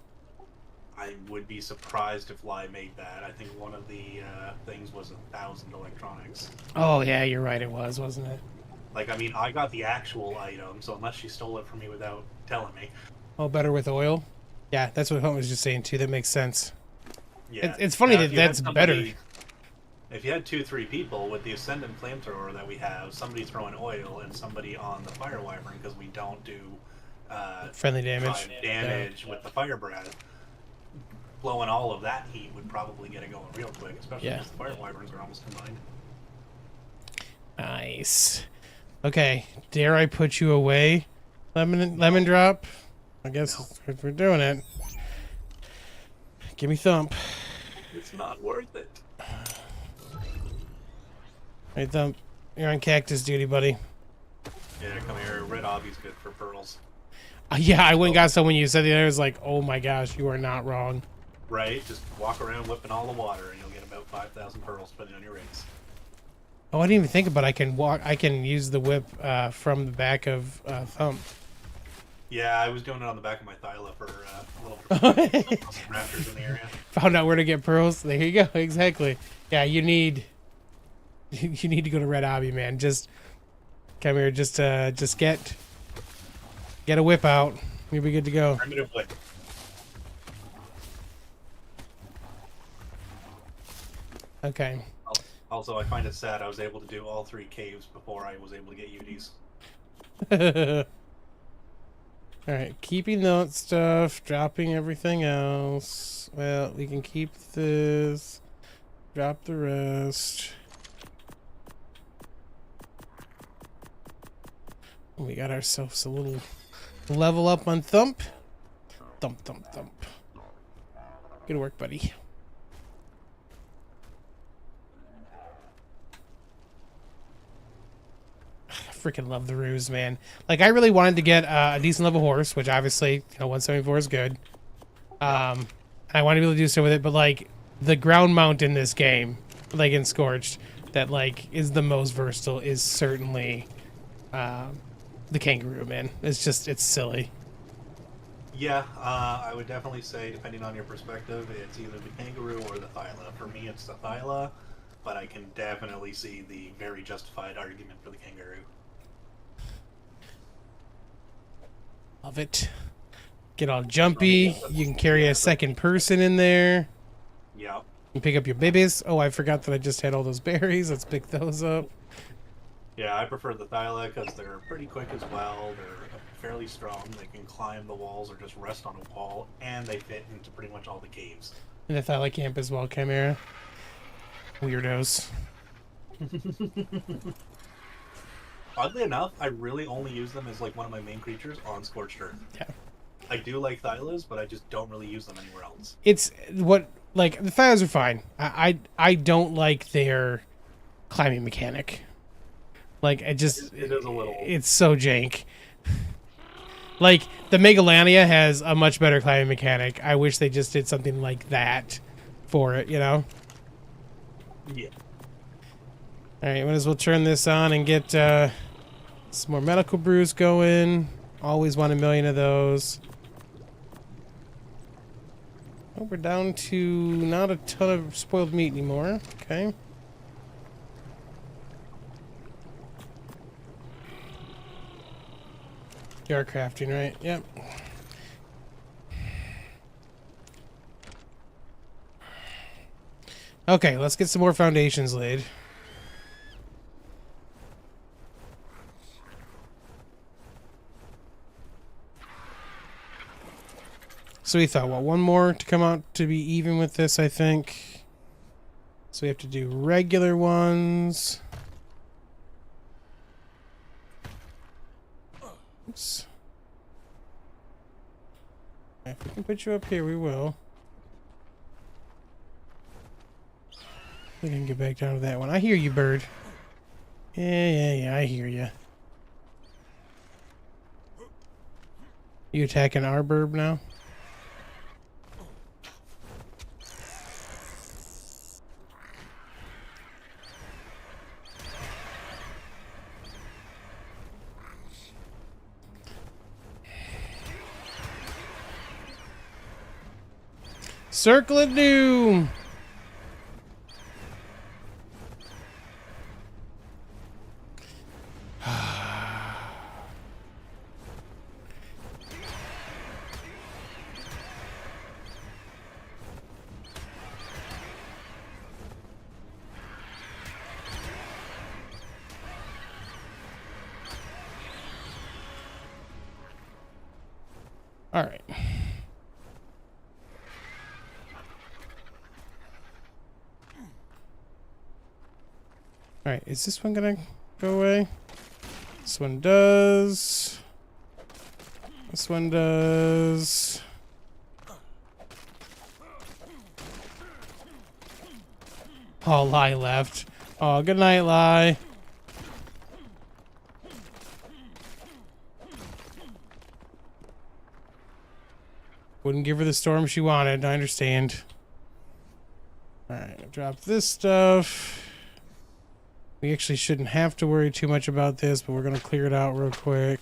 I would be surprised if Lai made that. I think one of the things was 1,000 electronics. Oh yeah, you're right. It was, wasn't it? Like, I mean, I got the actual item, so unless she stole it from me without telling me. Oh, better with oil. Yeah, that's what Hunt was just saying too. That makes sense. Yeah, It's funny now, that if you had that's better. If you had 2-3 people with the Ascendant flamethrower that we have, somebody throwing oil and somebody on the fire wyvern, because we don't do Friendly damage. damage with the fire breath, blowing all of that heat would probably get it going real quick, especially because the fire wyverns are almost combined. Nice. Okay, dare I put you away, lemon drop? I guess if we're doing it. Give me thump. It's not worth it. Hey thump, you're on cactus duty, buddy. Yeah, come here. Red obby's good for pearls. Yeah, I went and got some when you said the other. I was like, oh my gosh, you are not wrong. Right? Just walk around whipping all the water and you'll get about 5,000 pearls depending on your race. Oh, I didn't even think about it. I can use the whip from the back of thump. Yeah, I was doing it on the back of my Thyla for a little bit. Some raptors in the area. Found out where to get pearls. There you go. Exactly. Yeah, you need to go to Red Obby, man. Just come here. Just get a whip out. You'll be good to go. Primitive whip. Okay. Also, I find it sad I was able to do all 3 caves before I was able to get UDs. Alright, keeping that stuff, dropping everything else. Well, we can keep this. Drop the rest. We got ourselves a little level up on thump. Thump, thump, thump. Good work, buddy. Freaking love the ruse, man. Like, I really wanted to get a decent level horse, which obviously, 174 is good. I want to be able to do so with it, but like the ground mount in this game, like in Scorched, that like is the most versatile is certainly the kangaroo, man. It's silly. Yeah, I would definitely say, depending on your perspective, it's either the kangaroo or the Thyla. For me, it's the Thyla, but I can definitely see the very justified argument for the kangaroo. Love it. Get all jumpy. You can carry a second person in there. Yeah. You pick up your babies. Oh, I forgot that I just had all those berries. Let's pick those up. Yeah, I prefer the Thyla because they're pretty quick as well. They're fairly strong. They can climb the walls or just rest on a wall, and they fit into pretty much all the caves. And the Thyla camp as well, Chimera. Weirdos. Oddly enough, I really only use them as like one of my main creatures on Scorched Earth. Yeah. I do like Thylas, but I just don't really use them anywhere else. It's what, like, the Thylas are fine. I don't like their climbing mechanic. Like, it is a little. It's so jank. Like, the Megalania has a much better climbing mechanic. I wish they just did something like that for it, Yeah. Alright, might as well turn this on and get some more medical brews going. Always want a million of those. Oh, we're down to not a ton of spoiled meat anymore. Okay. You are crafting, right? Yep. Okay, let's get some more foundations laid. So we thought, well, one more to come out to be even with this, I think. So we have to do regular ones. Oops. If we can put you up here, we will. We can get back down to that one. I hear you, bird. Yeah, I hear you. You attacking our burb now? Circle of Doom! All right. All right, is this one gonna go away? This one does. This one does. Oh, Lie left. Oh, good night, Lie. Wouldn't give her the storm she wanted, I understand. Alright, drop this stuff. We actually shouldn't have to worry too much about this, but we're going to clear it out real quick.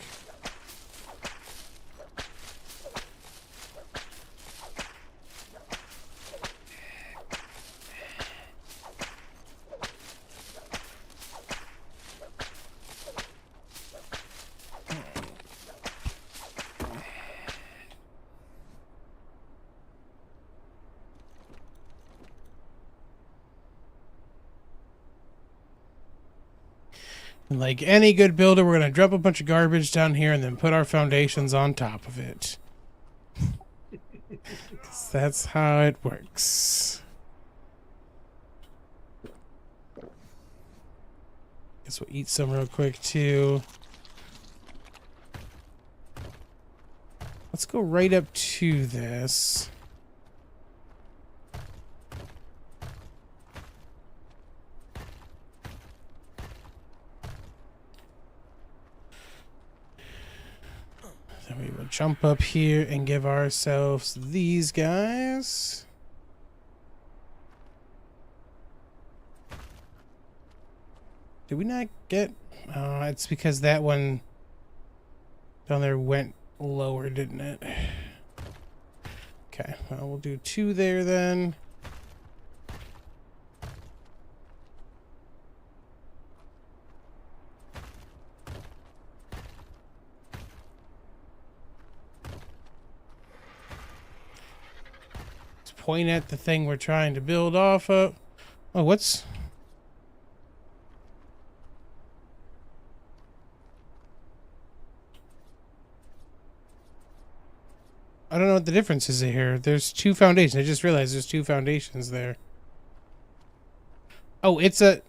And like any good builder, we're going to drop a bunch of garbage down here and then put our foundations on top of it. 'Cause that's how it works. Guess we'll eat some real quick too. Let's go right up to this. Then we will jump up here and give ourselves these guys. Did we not get... it's because that one down there went lower, didn't it? Okay, well, we'll do 2 there then. Let's point at the thing we're trying to build off of. Oh, what's... I don't know what the difference is here. There's 2 foundations. I just realized there's 2 foundations there. Oh, it's a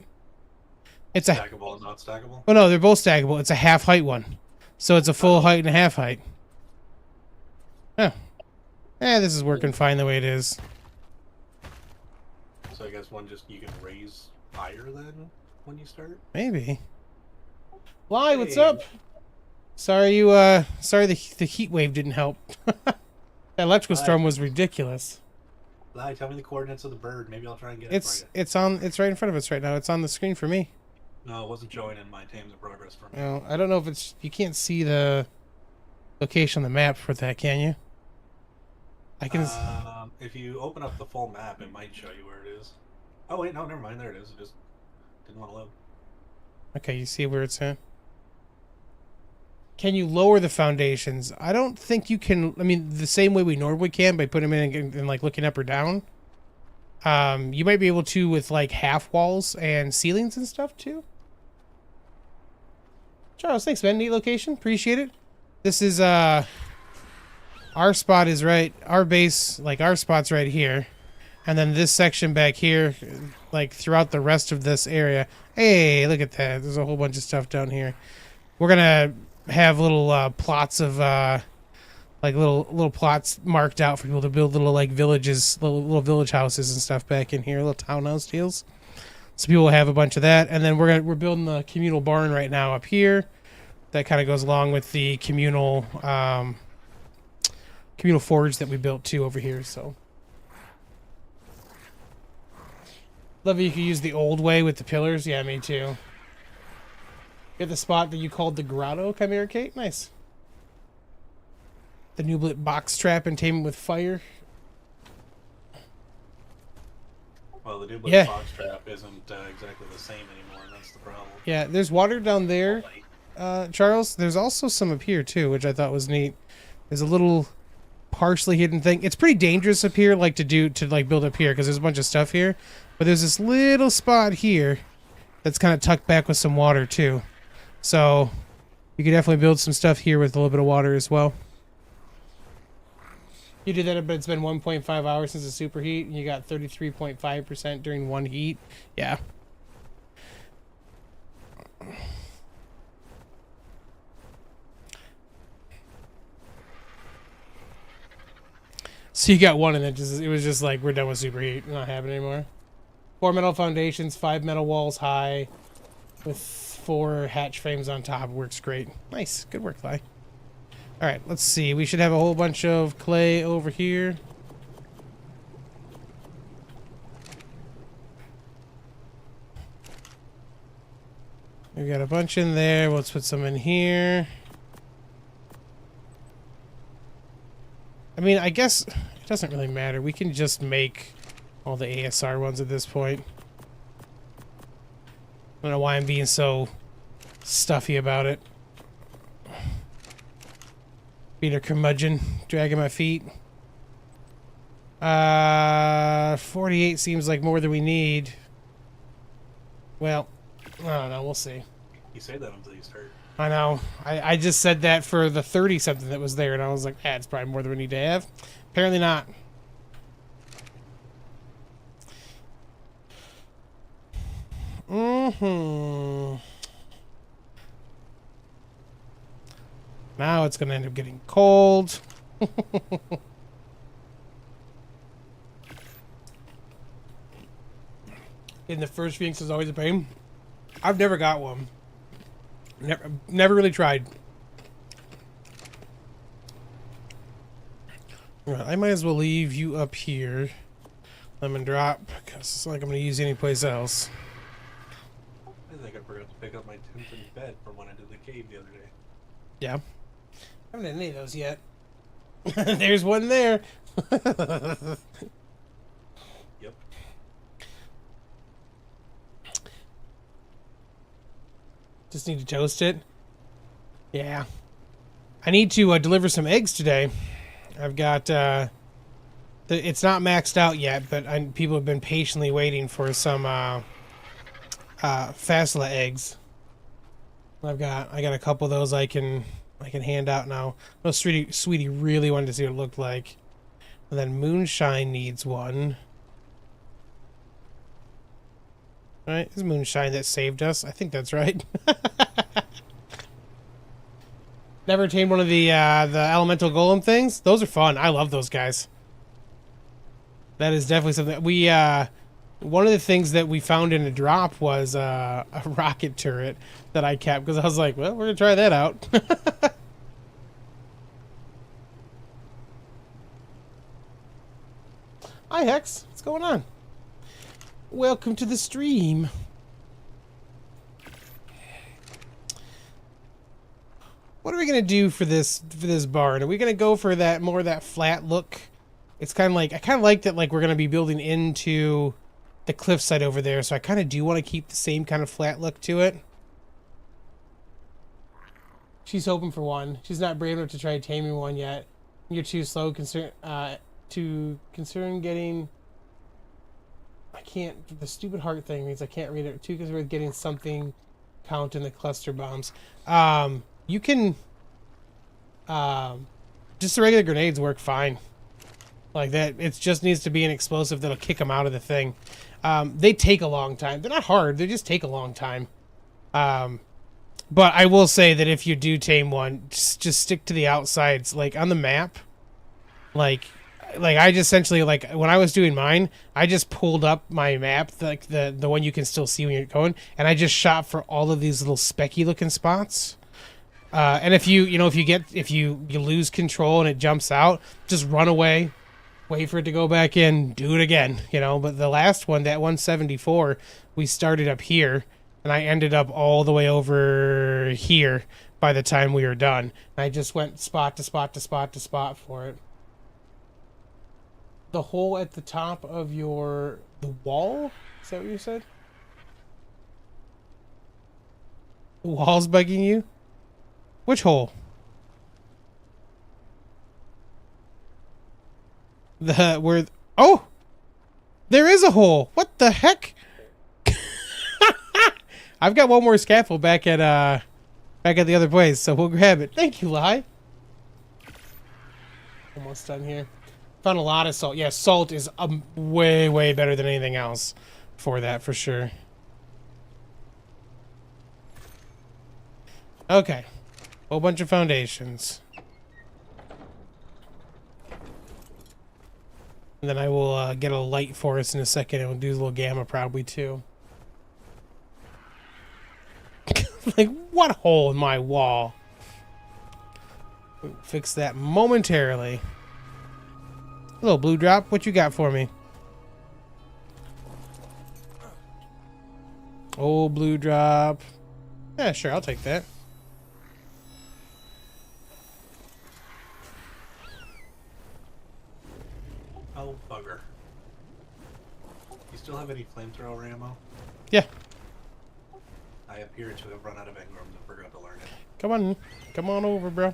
Stackable and not stackable? Oh no, they're both stackable. It's a half height one. So it's a full height and a half height. Oh. This is working fine the way it is. So I guess one just you can raise higher then when you start? Maybe. Lie, what's Hey. up? Sorry sorry the heat wave didn't help. That electrical storm was ridiculous. Lie, tell me the coordinates of the bird. Maybe I'll try and get It's it for it's right in front of us right now. It's on the screen for me. you. No, it wasn't showing in my Tames of Progress for me. No, I don't know if it's... You can't see the location on the map for that, can you? I can. If you open up the full map, it might show you where it is. Oh wait, no, never mind. There it is. It just didn't want to load. Okay, you see where it's at. Can you lower the foundations? I don't think you can. I mean, the same way we normally can by putting them in and like looking up or down. You might be able to with like half walls and ceilings and stuff too. Charles, thanks, man. Neat location. Appreciate it. This is our spot is right. Our base, like our spot's right here, and then this section back here, like throughout the rest of this area. Hey, look at that. There's a whole bunch of stuff down here. We're gonna have little plots of like little plots marked out for people to build little like villages, little village houses and stuff back in here, little townhouse deals. So people will have a bunch of that, and then we're building the communal barn right now up here. That kind of goes along with the communal forge that we built too over here. So love it. You can use the old way with the pillars. Yeah, me too. Get the spot that you called the grotto, Chimera Kate. Nice. The Nublet box trap and tame it with fire. Well, the Nublet box trap isn't exactly the same anymore, and that's the problem. Yeah, there's water down there, Charles. There's also some up here too, which I thought was neat. There's a little partially hidden thing. It's pretty dangerous up here, like to build up here because there's a bunch of stuff here. But there's this little spot here that's kind of tucked back with some water too. So you could definitely build some stuff here with a little bit of water as well. You did that, but it's been 1.5 hours since the superheat, and you got 33.5% during one heat. Yeah. So you got one, and it was just like, we're done with superheat. Not happening anymore. 4 metal foundations, 5 metal walls high, with 4 hatch frames on top. Works great. Nice. Good work, Lai. Alright, let's see. We should have a whole bunch of clay over here. We got a bunch in there. Let's put some in here. I mean, I guess it doesn't really matter. We can just make all the ASR ones at this point. I don't know why I'm being so stuffy about it. Being a curmudgeon, dragging my feet. 48 seems like more than we need. Well, I don't know. We'll see. You say that until you start. I know. I just said that for the 30-something that was there, and I was like, it's probably more than we need to have. Apparently not. Now it's going to end up getting cold. In the first Phoenix is always a pain. I've never got one. Never really tried. Right, I might as well leave you up here. Lemon drop, because it's like I'm going to use any place else. I think I forgot to pick up my tent and bed from when I did the cave the other day. Yeah. I haven't had any of those yet. There's one there. Yep. Just need to toast it. Yeah. I need to deliver some eggs today. I've got... it's not maxed out yet, but people have been patiently waiting for some Fasla eggs. I got a couple of those I can hand out now. No, Sweetie really wanted to see what it looked like. And then Moonshine needs one. Right? It's Moonshine that saved us. I think that's right. Never tamed one of the elemental golem things. Those are fun. I love those guys. That is definitely something. We one of the things that we found in a drop was a rocket turret that I kept because I was like, well, we're gonna try that out. Hi Hex, what's going on? Welcome to the stream. What are we gonna do for this barn? Are we gonna go for that flat look It's kind of like, I kind of like that, like, we're going to be building into the cliffside over there, so I kind of do want to keep the same kind of flat look to it. She's hoping for one. She's not brave enough to try taming one yet. You're too slow considering getting... I can't... The stupid heart thing means I can't read it. Too concerned with getting something count in the cluster bombs. You can... just the regular grenades work fine. Like that. It just needs to be an explosive that'll kick them out of the thing. They take a long time. They're not hard. They just take a long time. But I will say that if you do tame one, just stick to the outsides, like on the map. Like I just essentially, like when I was doing mine, I just pulled up my map, like the one you can still see when you're going, and I just shot for all of these little specky looking spots. And if you lose control and it jumps out, just run away, wait for it to go back in, do it again, you know. But the last one, that 174, we started up here. And I ended up all the way over here by the time we were done. And I just went spot to spot to spot to spot for it. The hole at the top of the wall? Is that what you said? The wall's bugging you? Which hole? Oh! There is a hole! What the heck? I've got one more scaffold back at the other place, so we'll grab it. Thank you, Lai. Almost done here. Found a lot of salt. Yeah, salt is way, way better than anything else for that, for sure. Okay. Whole bunch of foundations. And then I will get a light for us in a second, and we'll do a little gamma probably too. Like, what hole in my wall? Fix that momentarily. Hello, Blue Drop. What you got for me? Oh, Blue Drop. Yeah, sure. I'll take that. Oh, bugger. You still have any flamethrower ammo? Yeah. I appear to have run out of engrams and forgot to learn it. Come on over, bro.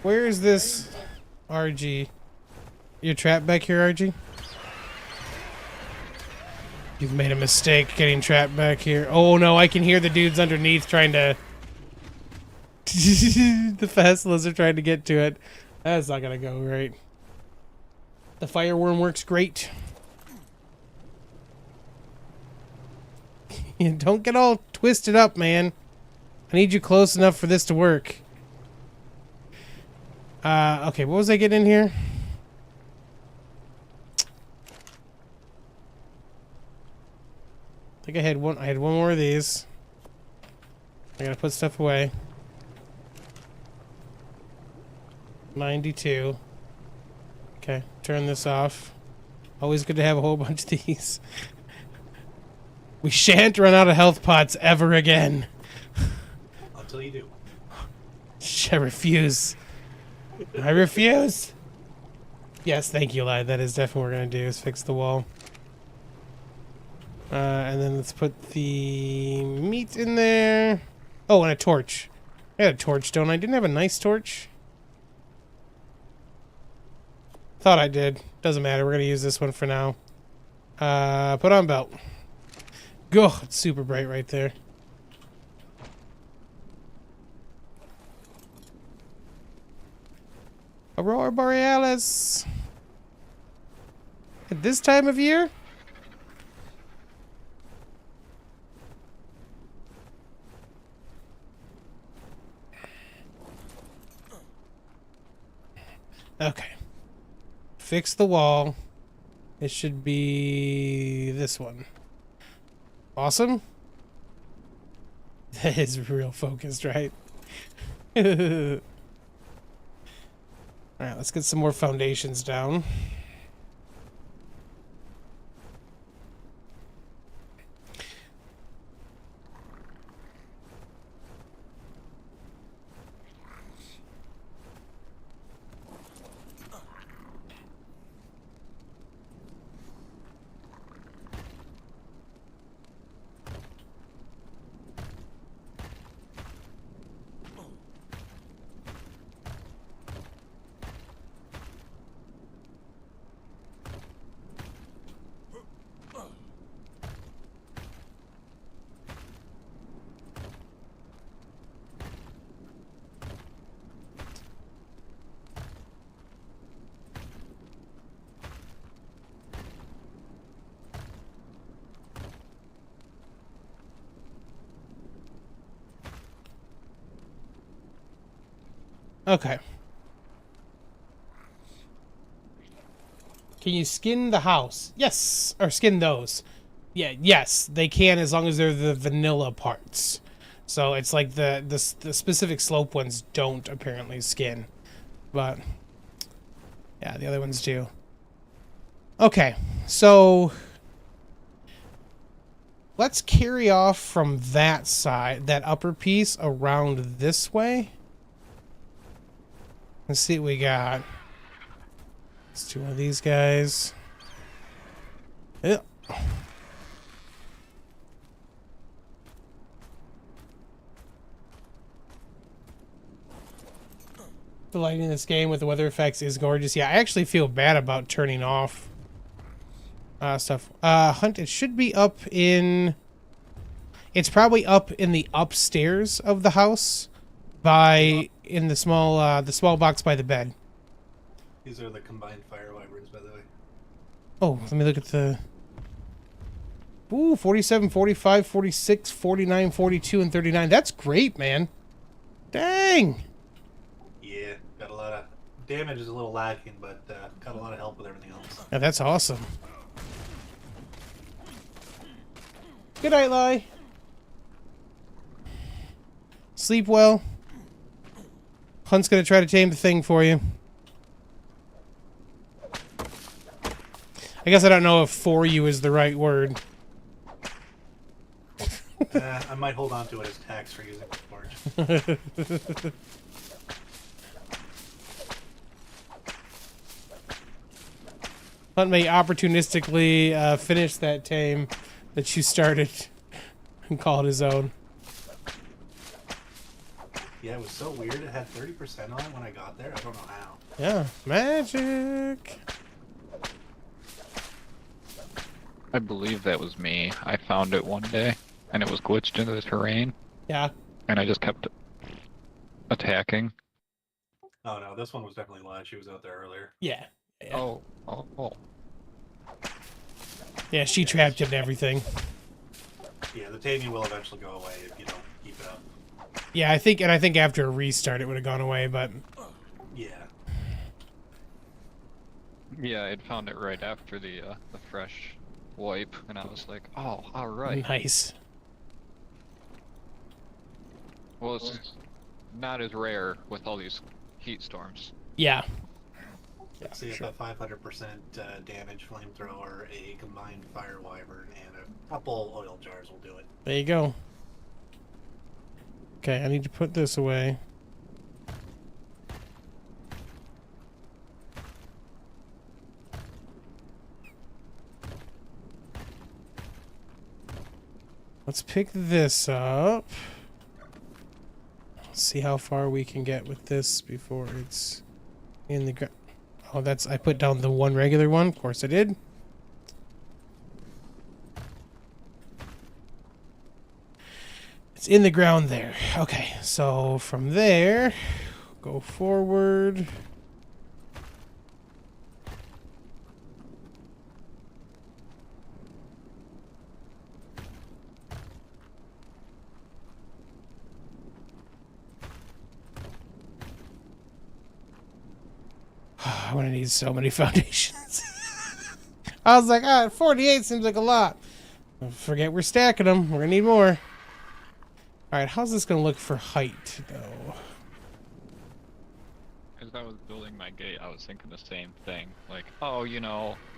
Where is this RG? You're trapped back here, RG? You've made a mistake getting trapped back here. Oh no, I can hear the dudes underneath trying to... The fast lizard are trying to get to it. That's not gonna go right. The fireworm works great. Don't get all twisted up, man. I need you close enough for this to work. Okay, what was I getting in here? I think I had one more of these. I gotta put stuff away. 92. Okay, turn this off. Always good to have a whole bunch of these. We shan't run out of health pots ever again. Until you do. I refuse. I refuse. Yes, thank you, lad. That is definitely what we're going to do, is fix the wall. And then let's put the meat in there. Oh, and a torch. I got a torch, don't I? Didn't I have a nice torch? Thought I did. Doesn't matter. We're going to use this one for now. Put on belt. Go. It's super bright right there. Aurora Borealis. At this time of year? Okay. Fix the wall. It should be this one. Awesome. That is real focused, right? Alright, let's get some more foundations down. Okay. Can you skin the house? Yes. Or skin those. Yeah, yes, they can as long as they're the vanilla parts. So it's like the specific slope ones don't apparently skin. But yeah, the other ones do. Okay, so let's carry off from that side, that upper piece, around this way. Let's see what we got. Let's do one of these guys. Yeah. The lighting in this game with the weather effects is gorgeous. Yeah, I actually feel bad about turning off stuff. Hunt, it should be up in... It's probably up in the upstairs of the house by... in the small box by the bed. These are the combined fire wyverns, by the way. Oh, let me look at the... Ooh, 47, 45, 46, 49, 42, and 39. That's great, man. Dang! Yeah, got a lot of... Damage is a little lacking, but got a lot of help with everything else. Yeah, that's awesome. Good night, Lai. Sleep well. Hunt's gonna try to tame the thing for you. I guess I don't know if "for you" is the right word. I might hold on to it as tax for using the forge. Hunt may opportunistically finish that tame that you started and call it his own. Yeah, it was so weird. It had 30% on it when I got there. I don't know how. Yeah, magic. I believe that was me. I found it one day, and it was glitched into the terrain, Yeah. and I just kept attacking. Oh no, this one was definitely live. She was out there earlier. Yeah. Yeah. Oh. Yeah, she trapped him and everything. Yeah, the taming will eventually go away if you don't keep it up. Yeah, I think after a restart it would have gone away, but Yeah. Yeah, I'd found it right after the fresh wipe, and I was like, oh, all right. nice. Well, it's not as rare with all these heat storms. Yeah. Let's see if a 500% damage flamethrower, a combined fire wyvern, and a couple oil jars will do it. There you go. Okay, I need to put this away. Let's pick this up. Let's see how far we can get with this before it's in the ground. Oh, that's... I put down the one regular one. Of course I did. It's in the ground there. Okay, so from there, go forward. I'm gonna need so many foundations. I was like, 48 seems like a lot. Forget we're stacking them. We're gonna need more. Alright, how's this gonna look for height, though? As I was building my gate, I was thinking the same thing. Like, oh,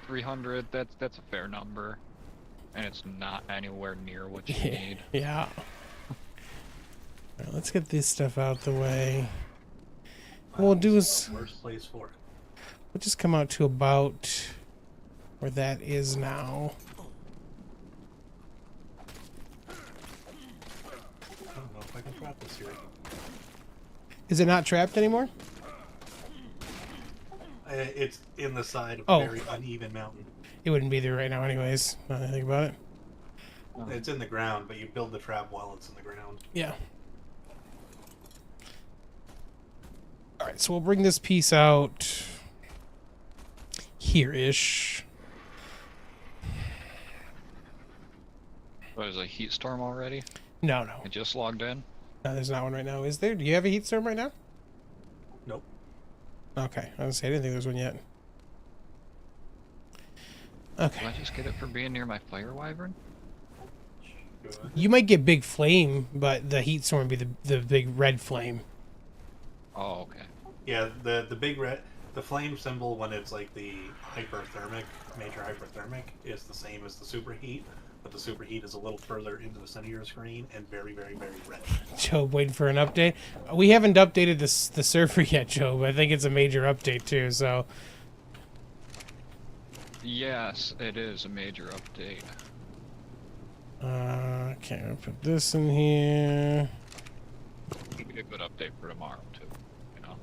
300, that's a fair number. And it's not anywhere near what you need. Yeah. Alright, let's get this stuff out the way. What we'll do is... Worst place for it. We'll just come out to about where that is now. I don't know if I can trap this here. Is it not trapped anymore? It's in the side of Oh. a very uneven mountain. It wouldn't be there right now anyways, now that I think about it. It's in the ground, but you build the trap while it's in the ground. Yeah. Alright, so we'll bring this piece out here-ish. What is a heat storm already? No. I just logged in. No, there's not one right now. Is there? Do you have a heat storm right now? Nope. Okay, I was gonna say I didn't think there was one yet. Okay. Did I just get it for being near my fire wyvern? Good. You might get big flame, but the heat storm would be the big red flame. Oh, okay. Yeah, the big red, the flame symbol when it's like the hyperthermic, major hyperthermic, is the same as the superheat, but the superheat is a little further into the center of your screen and very, very, very red. Job waiting for an update. We haven't updated the server yet, Job. I think it's a major update too. So Yes, it is a major update. okay, I'll put this in here. It'll be a good update for tomorrow too. You know,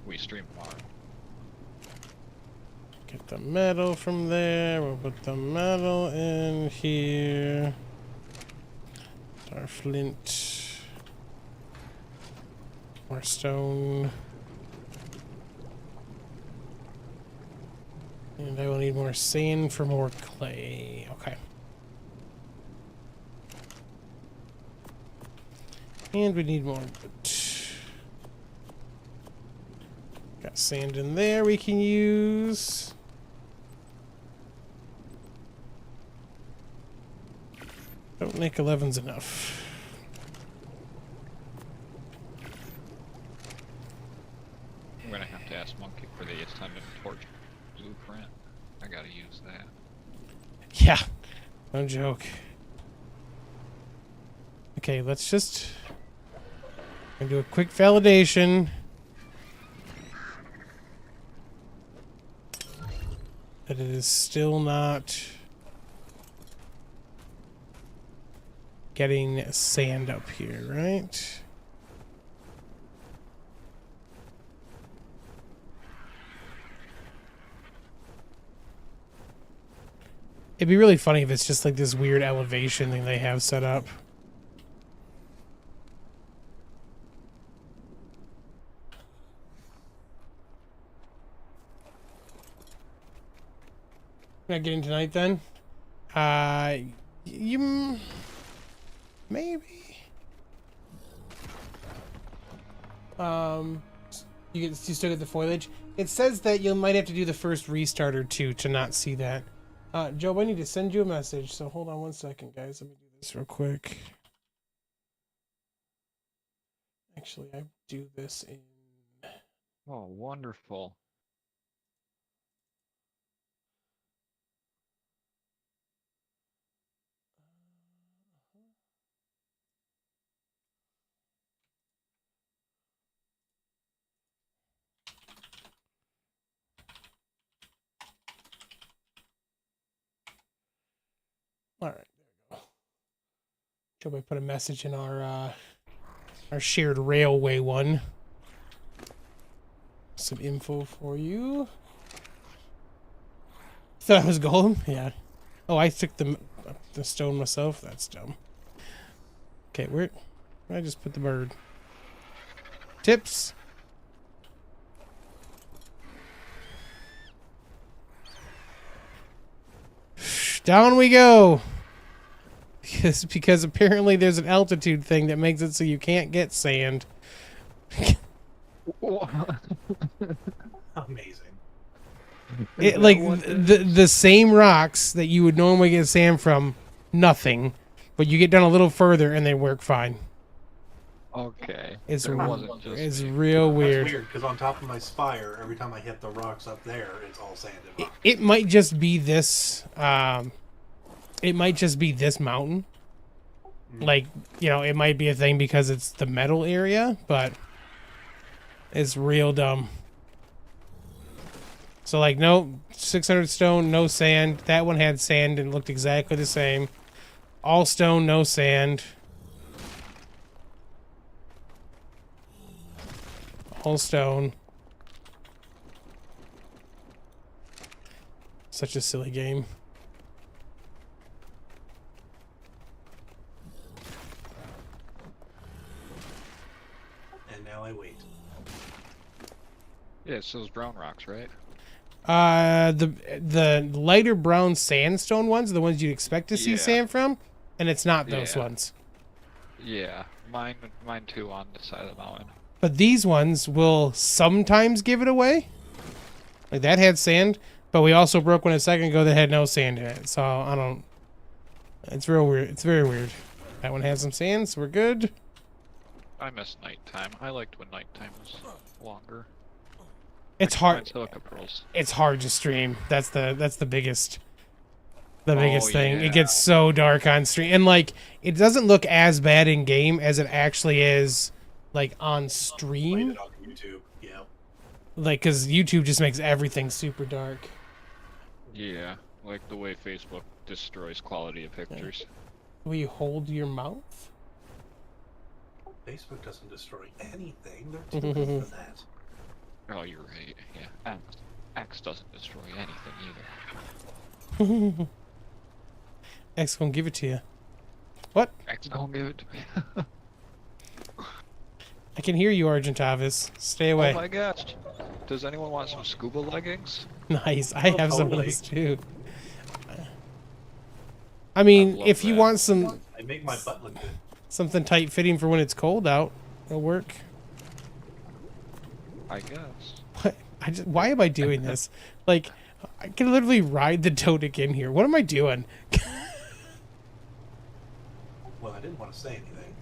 we stream tomorrow. Get the metal from there. We'll put the metal in here. Our flint. More stone. And I will need more sand for more clay. Okay. And we need more wood. Got sand in there we can use. Don't think 11's enough. I'm gonna have to ask Monkey for the Ascended torch blueprint. I gotta use that. Yeah, no joke. Okay, let's just do a quick validation. That it is still not getting sand up here, right? It'd be really funny if it's just like this weird elevation thing they have set up. Not getting tonight then? You maybe. You still get the foliage. It says that you might have to do the first restart or two to not see that. Joe, I need to send you a message, so hold on one second, guys. Let me do this real quick. Actually, I do this in. Oh, wonderful. All right, there we go. Joe, I put a message in our shared railway one. Some info for you. Thought I was golem? Yeah. Oh, I took the stone myself. That's dumb. Okay, where I just put the bird. Tips. Down we go. Because apparently there's an altitude thing that makes it so you can't get sand. Amazing. It, like the same rocks that you would normally get sand from, nothing, but you get down a little further and they work fine. Okay. It's There wasn't just it's me. real weird. That's weird, because on top of my spire, every time I hit the rocks up there, it's all sanded rock. It might just be this. It might just be this mountain. Like, you know, it might be a thing because it's the metal area, but it's real dumb. So, like, no 600 stone, no sand. That one had sand and looked exactly the same. All stone, no sand. All stone. Such a silly game. And now I wait. Yeah, it's those brown rocks, right? The lighter brown sandstone ones are the ones you'd expect to see Yeah. sand from, and it's not those Yeah. ones. Yeah, mine too on the side of the mountain. But these ones will sometimes give it away. Like that had sand, but we also broke one a second ago that had no sand in it. So I don't. It's real weird. It's very weird. That one has some sand, so we're good. I miss nighttime. I liked when nighttime was longer. It's I hard. find silica pearls. It's hard to stream. That's the biggest. The biggest thing. Yeah. It gets so dark on stream, and like it doesn't look as bad in game as it actually is, like on Played stream. it on YouTube. Yeah. Like, cause YouTube just makes everything super dark. Yeah, like the way Facebook destroys quality of pictures. Will you hold your mouth? Facebook doesn't destroy anything. They're too good for that. Oh, you're right. Yeah, X doesn't destroy anything either. X gonna give it to you. What? X don't give it to me. I can hear you, Argentavis. Stay away. Oh my gosh. Does anyone want some scuba leggings? Nice. I have some of totally. those too. I mean, love if you that. want some I make my butt look good. something tight fitting for when it's cold out, it'll work. I guess. What? Why am I doing this? Like, I can literally ride the Todic in here. What am I doing? Well, I didn't want to say anything.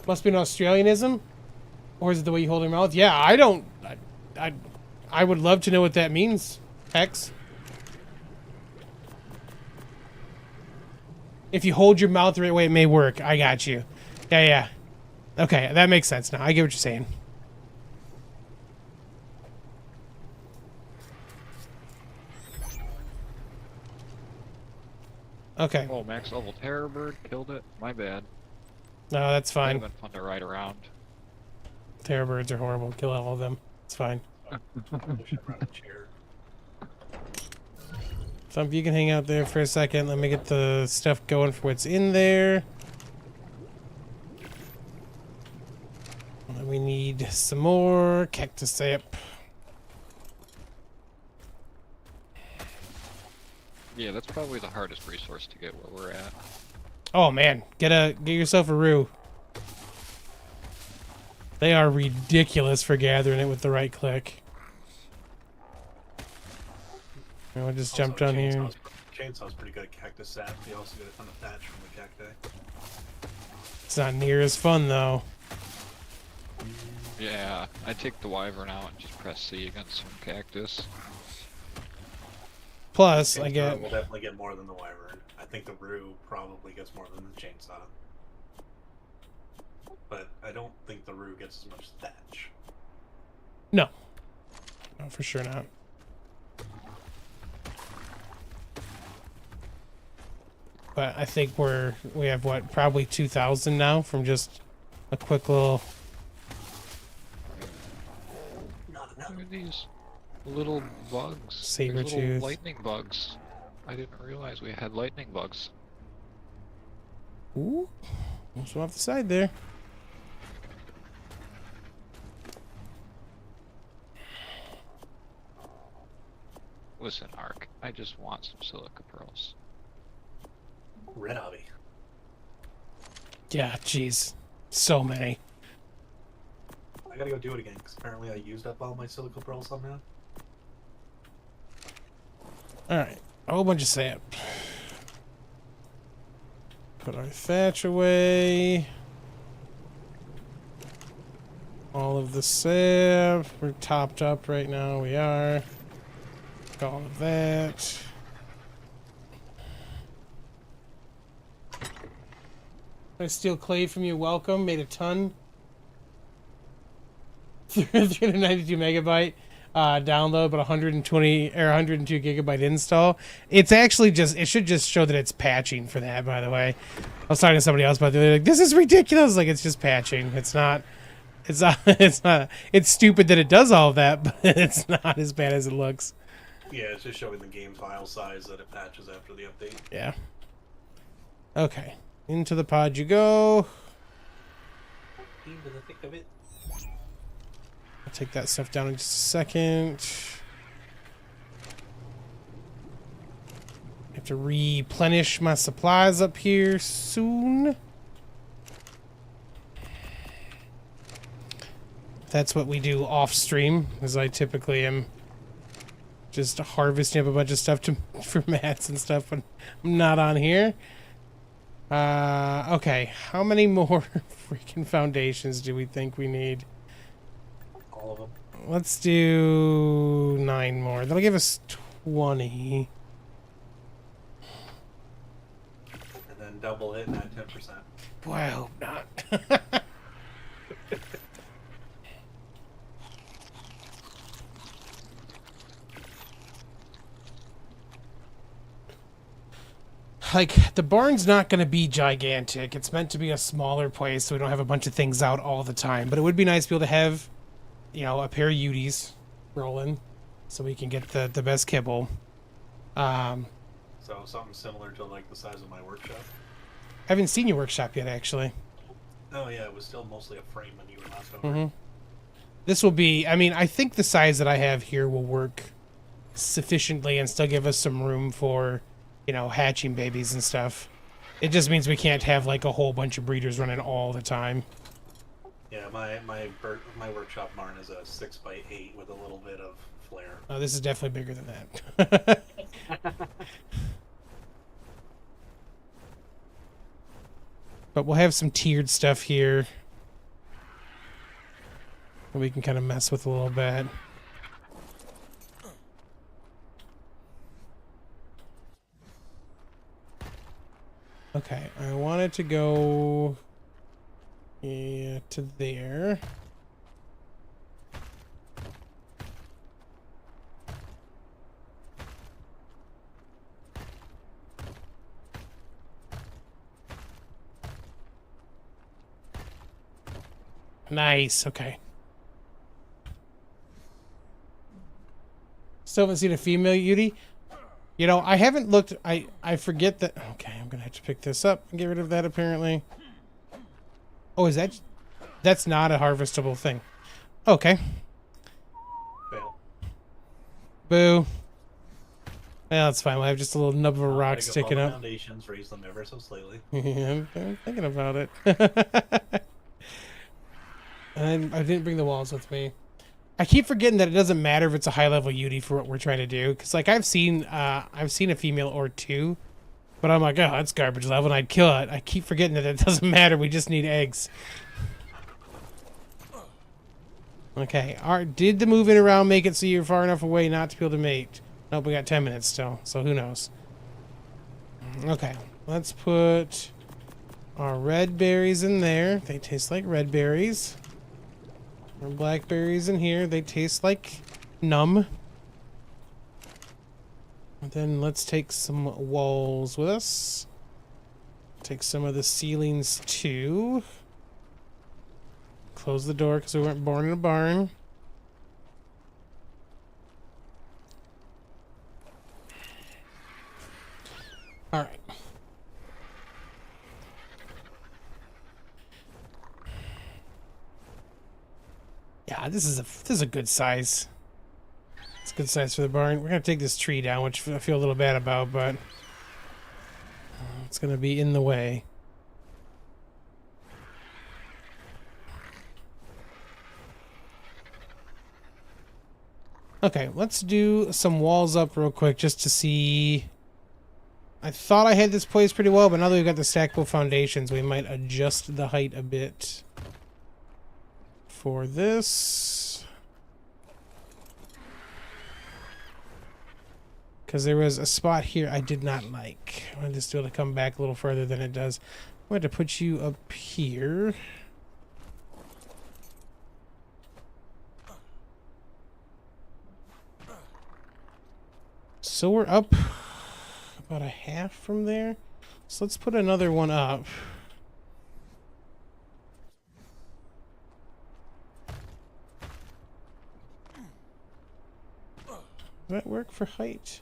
Must be an Australianism, or is it the way you hold your mouth? Yeah, I don't. I would love to know what that means. Hex. If you hold your mouth the right way, it may work. I got you. Yeah. Okay, that makes sense now. I get what you're saying. Okay. Oh, max level terror bird killed it. My bad. No, that's Would have fine. been fun to ride around. Terror birds are horrible. Kill all of them. It's fine. I wish I brought a chair. So if you can hang out there for a second, let me get the stuff going for what's in there. And then we need some more cactus sap. Yeah, that's probably the hardest resource to get where we're at. Oh man, get yourself a rue. They are ridiculous for gathering it with the right click. I just jumped on here. Chainsaw's pretty good at cactus sap. You also get a ton of thatch from the cacti. It's not near as fun though. Yeah, I take the wyvern out and just press C against some cactus. Plus, I Chainsaw get will definitely get more than the wyvern. I think the rue probably gets more than the chainsaw. But I don't think the rue gets as much thatch. no, for sure not. But I think we have what, probably 2,000 now from just a quick little. Not enough. Look at these little bugs. Saber These little tooth. lightning bugs. I didn't realize we had lightning bugs. Ooh, there's one off the side there. Listen, Ark, I just want some silica pearls. Red hobby. Yeah, jeez, so many. I gotta go do it again because apparently I used up all my silica pearls somehow. All right, a whole bunch of sap. Put our thatch away. All of the sap. We're topped up right now. We are. All of that. I steal clay from you. Welcome. Made a ton. 392 megabyte download, but 120 or 102 gigabyte install. It's actually just, it should just show that it's patching for that, by the way. I was talking to somebody else about it. They're like, this is ridiculous. Like, it's just patching. It's not, it's stupid that it does all of that, but it's not as bad as it looks. Yeah, it's just showing the game file size that it patches after the update. Yeah. Okay. Into the pod you go. Into the thick of it. I'll take that stuff down in just a second. I have to replenish my supplies up here soon. That's what we do off stream, as I typically am just harvesting up a bunch of stuff for mats and stuff when I'm not on here. Okay, how many more freaking foundations do we think we need? All of them. Let's do 9 more. That'll give us 20. And then double it and add 10%. Boy, I hope not. Like, the barn's not going to be gigantic. It's meant to be a smaller place so we don't have a bunch of things out all the time. But it would be nice to be able to have, you know, a pair of Uties rolling so we can get the best kibble. So something similar to like the size of my workshop. I haven't seen your workshop yet, actually. Oh yeah, it was still mostly a frame when you were last over. This will be, I mean, I think the size that I have here will work sufficiently and still give us some room for, you know, hatching babies and stuff. It just means we can't have like a whole bunch of breeders running all the time. Yeah, my workshop barn is a 6x8 with a little bit of flair. Oh, this is definitely bigger than that. But we'll have some tiered stuff here that we can kind of mess with a little bit. Okay, I wanted to go to there. Nice, okay. Still haven't seen a female Yeti. You know, I haven't looked. I forget that. Okay, I'm gonna have to pick this up and get rid of that. Apparently. Oh, is that? That's not a harvestable thing. Okay. Fail. Boo. Well, that's fine. We'll have just a little nub of a rock Pick sticking all the up. Foundations, raise them ever so slightly. Yeah, I'm thinking about it. And I didn't bring the walls with me. I keep forgetting that it doesn't matter if it's a high level Yeti for what we're trying to do, because like I've seen a female or two, but I'm like, oh, that's garbage level, and I'd kill it. I keep forgetting that it doesn't matter. We just need eggs. Okay, did the moving around make it so you're far enough away not to be able to mate? Nope, we got 10 minutes still, so who knows? Okay, let's put our red berries in there. They taste like red berries. Our blackberries in here. They taste like numb. And then let's take some walls with us. Take some of the ceilings too. Close the door because we weren't born in a barn. All right. Yeah, this is a good size. It's a good size for the barn. We're gonna take this tree down, which I feel a little bad about, but it's gonna be in the way. Okay, let's do some walls up real quick just to see. I thought I had this place pretty well, but now that we've got the stackable foundations, we might adjust the height a bit. For this, because there was a spot here I did not like. I wanted this to be able to come back a little further than it does. I'm going to put you up here. So we're up about a half from there. So let's put another one up. Does that work for height?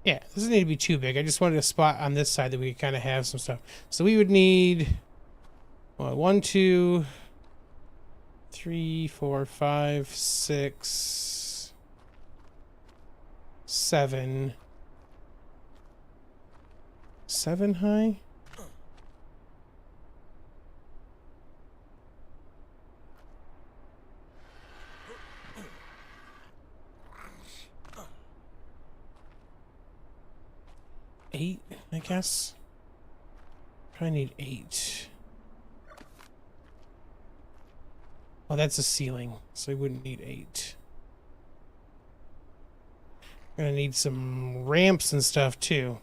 Yeah, doesn't need to be too big. I just wanted a spot on this side that we could kind of have some stuff. So we would need 1, 2, 3, 4, 5, 6, 7. 7 high? Eight, I guess. Probably need 8. Oh, that's a ceiling, so we wouldn't need 8. Gonna need some ramps and stuff too.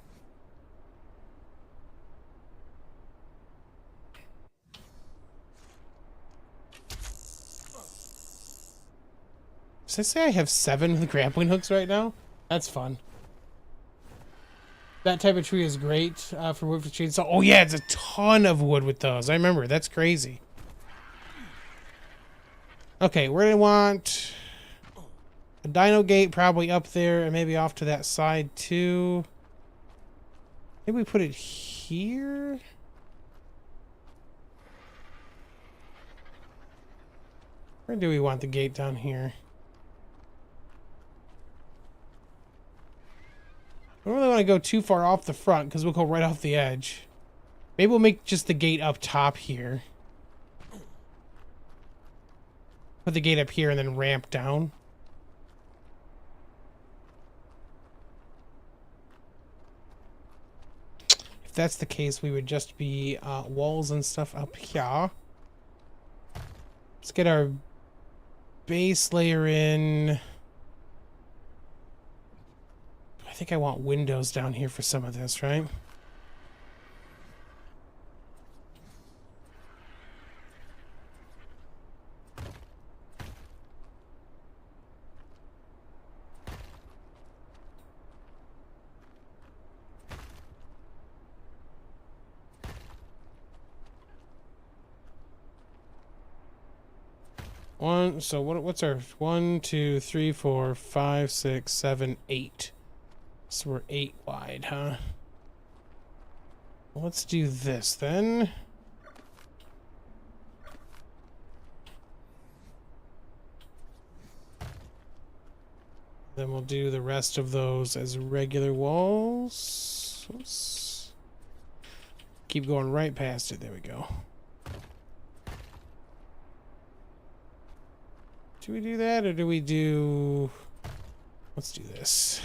Does it say I have 7 grappling hooks right now? That's fun. That type of tree is great for wood for chainsaw. Oh yeah, it's a ton of wood with those. I remember. That's crazy. Okay, we're gonna want a dino gate probably up there and maybe off to that side too. Maybe we put it here. Where do we want the gate down here? I don't really want to go too far off the front because we'll go right off the edge. Maybe we'll make just the gate up top here. Put the gate up here and then ramp down. If that's the case, we would just be walls and stuff up here. Let's get our base layer in. I think I want windows down here for some of this, right? So what's our 1, 2, 3, 4, 5, 6, 7, 8. So we're 8 wide, huh? Well, let's do this then. Then we'll do the rest of those as regular walls. Oops. Keep going right past it. There we go. Do we do that or do we do... Let's do this.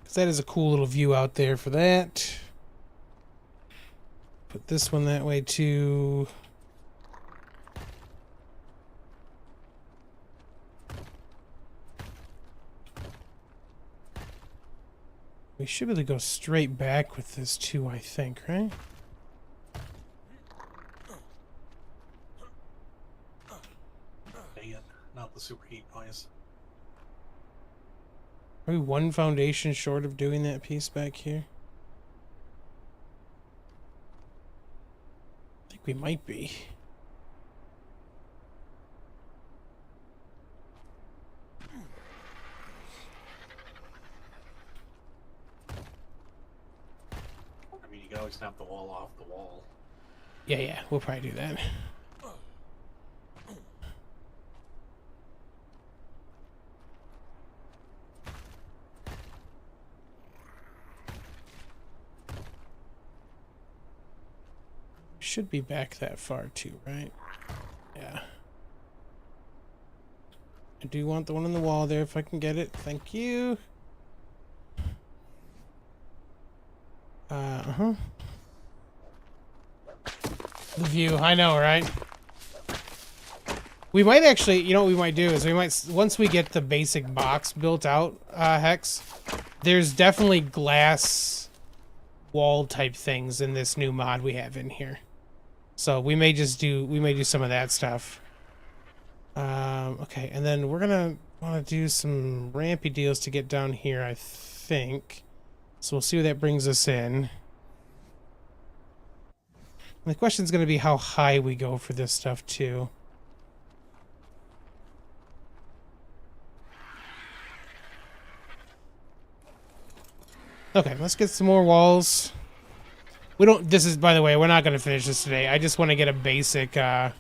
Because that is a cool little view out there for that. Put this one that way too. We should be able to go straight back with this too, I think, right? Dang it, not the superheat noise. Are we one foundation short of doing that piece back here? I think we might be. I mean, you can always snap the wall off the wall. Yeah, we'll probably do that. Should be back that far too, right? Yeah. I do want the one on the wall there if I can get it. Thank you. The view, I know, right? We might actually, you know what we might do is we might, once we get the basic box built out, Hex, there's definitely glass wall type things in this new mod we have in here. So we may just do, some of that stuff. Okay, and then we're gonna want to do some rampy deals to get down here, I think. So we'll see where that brings us in. And the question's gonna be how high we go for this stuff too. Okay, let's get some more walls. We don't, this is, by the way, we're not going to finish this today. I just want to get a basic, I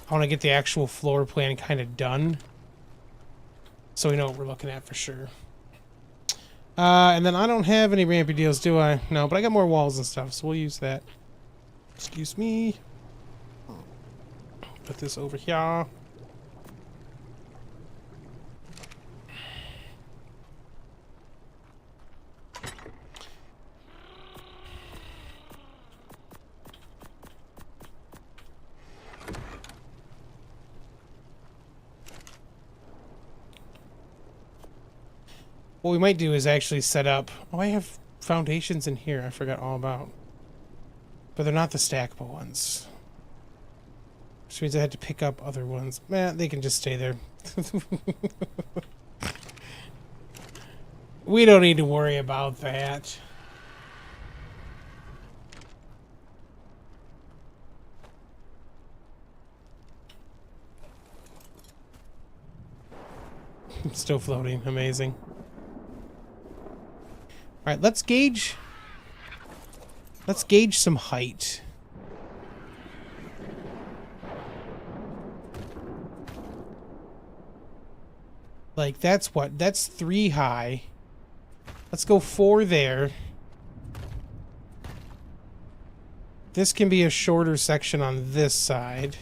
want to get the actual floor plan kind of done. So we know what we're looking at for sure. And then I don't have any rampy deals, do I? No, but I got more walls and stuff, so we'll use that. Excuse me. Put this over here. What we might do is actually set up... Oh, I have foundations in here I forgot all about. But they're not the stackable ones. Which means I had to pick up other ones. Man, they can just stay there. We don't need to worry about that. Still floating. Amazing. Alright, let's gauge some height. Like, that's what? That's 3 high. Let's go 4 there. This can be a shorter section on this side.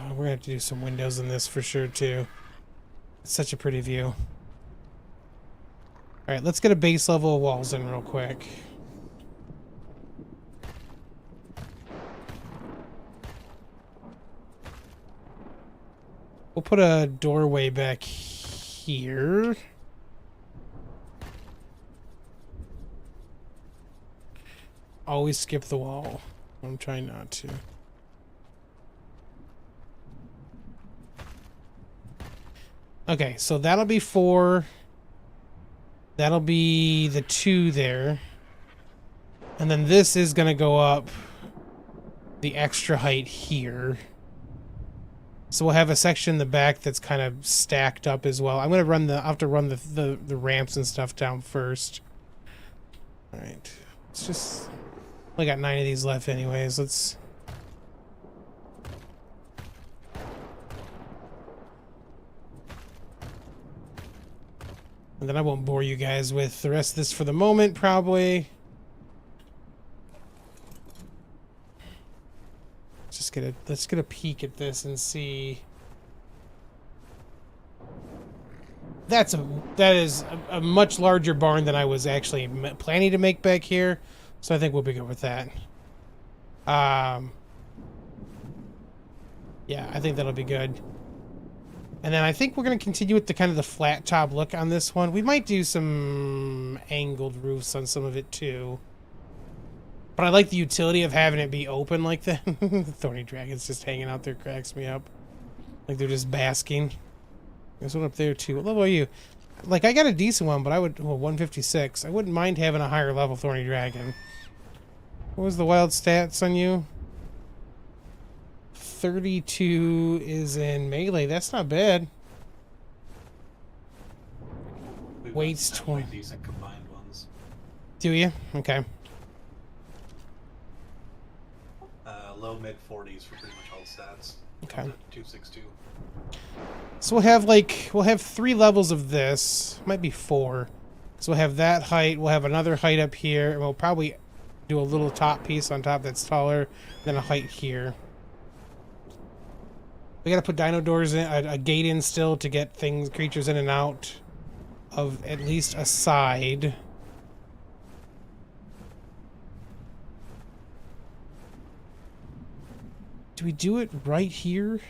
We're gonna have to do some windows in this for sure too. It's such a pretty view. Alright, let's get a base level of walls in real quick. We'll put a doorway back here. Always skip the wall. I'm trying not to. Okay, so that'll be 4. That'll be the 2 there. And then this is going to go up the extra height here. So we'll have a section in the back that's kind of stacked up as well. I'm going to run I'll have to run the ramps and stuff down first. All right. Let's just... Only got 9 of these left anyways. Let's... And then I won't bore you guys with the rest of this for the moment, probably. Let's get a peek at this and see. That is a much larger barn than I was actually planning to make back here, so I think we'll be good with that. Yeah, I think that'll be good. And then I think we're going to continue with the kind of the flat top look on this one. We might do some angled roofs on some of it too. But I like the utility of having it be open like that. The thorny dragons just hanging out there cracks me up. Like they're just basking. There's one up there too. What level are you? Like I got a decent one, but I would... Well, 156. I wouldn't mind having a higher level thorny dragon. What was the wild stats on you? 32 is in melee. That's not bad. Weight's 20. Decent combined ones. Do you? Okay. Low mid 40s for pretty much all stats. Okay. 262. So we'll have 3 levels of this. Might be 4. So we'll have that height. We'll have another height up here, and we'll probably do a little top piece on top that's taller than a height here. We gotta put dino doors in, a gate in still to get creatures in and out of at least a side. Do we do it right here?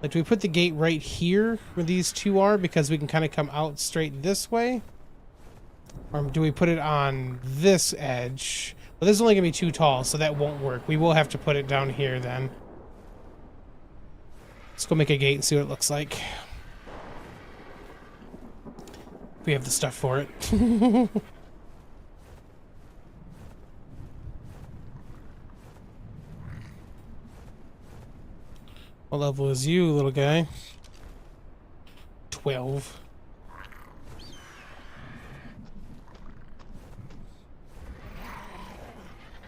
Like, do we put the gate right here where these 2 are because we can kind of come out straight this way? Or do we put it on this edge? Well, this is only gonna be too tall, so that won't work. We will have to put it down here then. Let's go make a gate and see what it looks like. We have the stuff for it. What level is you, little guy? 12.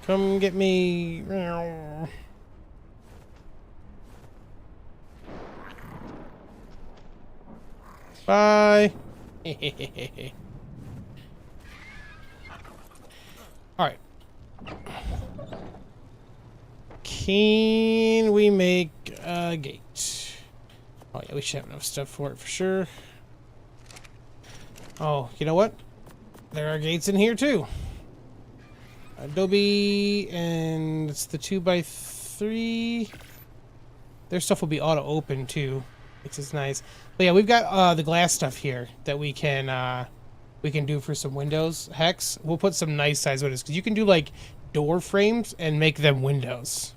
Come get me. Bye. Alright. Can we make a gate? Oh yeah, we should have enough stuff for it for sure. Oh, you know what? There are gates in here too. Adobe, and it's the 2x3. Their stuff will be auto open too, which is nice. But yeah, we've got the glass stuff here that we can do for some windows. Hex, we'll put some nice size windows because you can do like door frames and make them windows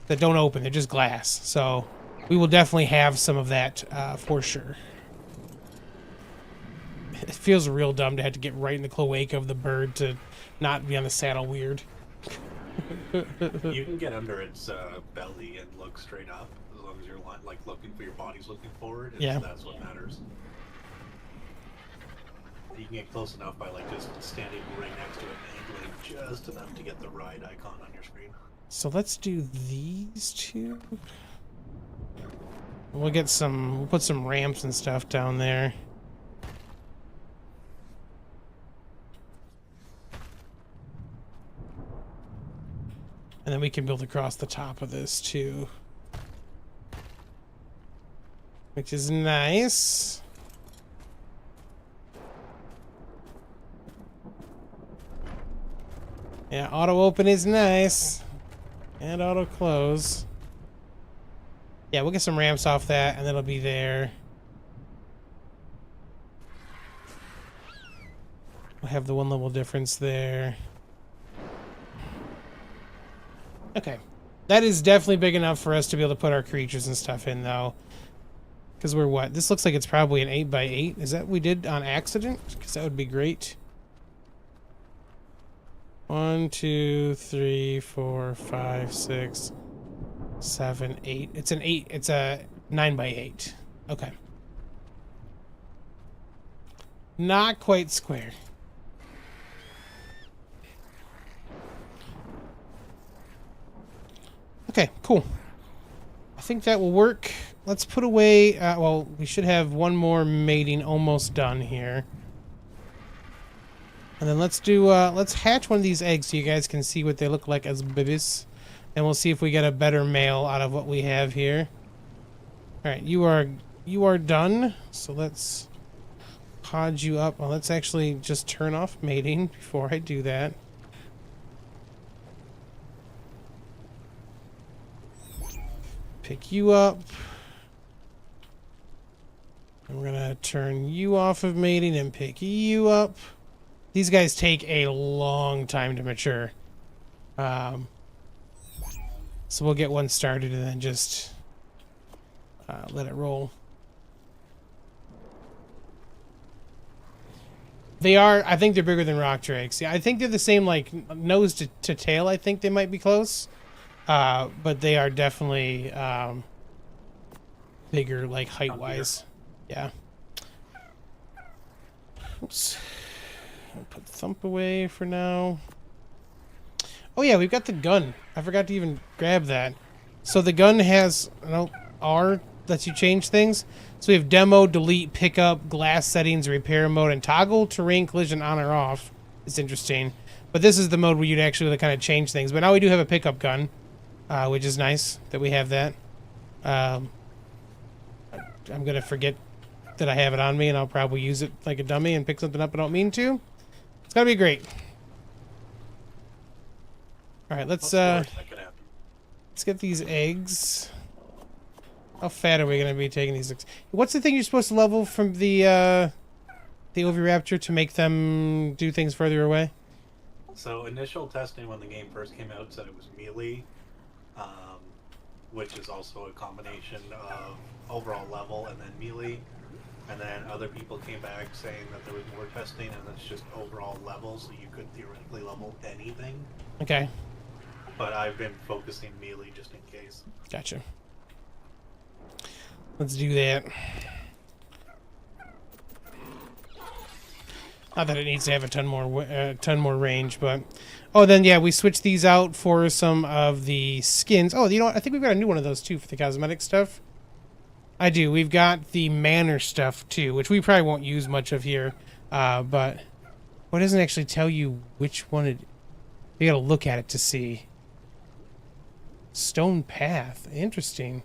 that don't open. They're just glass. So we will definitely have some of that for sure. It feels real dumb to have to get right in the cloaca of the bird to not be on the saddle weird. You can get under its belly and look straight up as long as you're like looking for your body's looking forward. Yeah. That's what matters. You can get close enough by like just standing right next to it and angling just enough to get the ride icon on your screen. So let's do these two. We'll get some. We'll put some ramps and stuff down there. And then we can build across the top of this too. Which is nice. Yeah, auto open is nice. And auto close. Yeah, we'll get some ramps off that and that'll be there. We'll have the 1 level difference there. Okay. That is definitely big enough for us to be able to put our creatures and stuff in, though. Because we're what? This looks like it's probably an 8x8. Is that what we did on accident? Because that would be great. 1, 2, 3, 4, 5, 6, 7, 8. It's an 8. It's a 9x8. Okay. Not quite square. Okay, cool. I think that will work. Let's put away, well, we should have one more mating almost done here. And then let's do, let's hatch one of these eggs so you guys can see what they look like as babies. And we'll see if we get a better male out of what we have here. Alright, you are done. So let's pod you up. Well, let's actually just turn off mating before I do that. Pick you up. And we're gonna turn you off of mating and pick you up. These guys take a long time to mature. So we'll get one started and then just let it roll. They are, I think they're bigger than rock drakes. Yeah, I think they're the same, like, nose to tail. I think they might be close. But they are definitely bigger, like height-wise. Yeah. Oops. I'll put Thump away for now. Oh yeah, we've got the gun. I forgot to even grab that. So the gun has, R lets you change things. So we have demo, delete, pickup, glass settings, repair mode, and toggle terrain collision on or off. It's interesting. But this is the mode where you'd actually kind of change things. But now we do have a pickup gun. Which is nice that we have that. I'm going to forget that I have it on me, and I'll probably use it like a dummy and pick something up I don't mean to. It's going to be great. All right, let's get these eggs. How fat are we going to be taking these eggs? What's the thing you're supposed to level from the Oviraptor to make them do things further away? So initial testing when the game first came out said it was melee. Which is also a combination of overall level and then melee. And then other people came back saying that there was more testing and it's just overall level, so you could theoretically level anything. Okay. But I've been focusing melee just in case. Gotcha. Let's do that. Not that it needs to have a ton more range, but then yeah, we switched these out for some of the skins. Oh, you know what? I think we've got a new one of those too for the cosmetic stuff. I do. We've got the manor stuff too, which we probably won't use much of here. But it doesn't actually tell you which one it. You gotta look at it to see. Stone path. Interesting.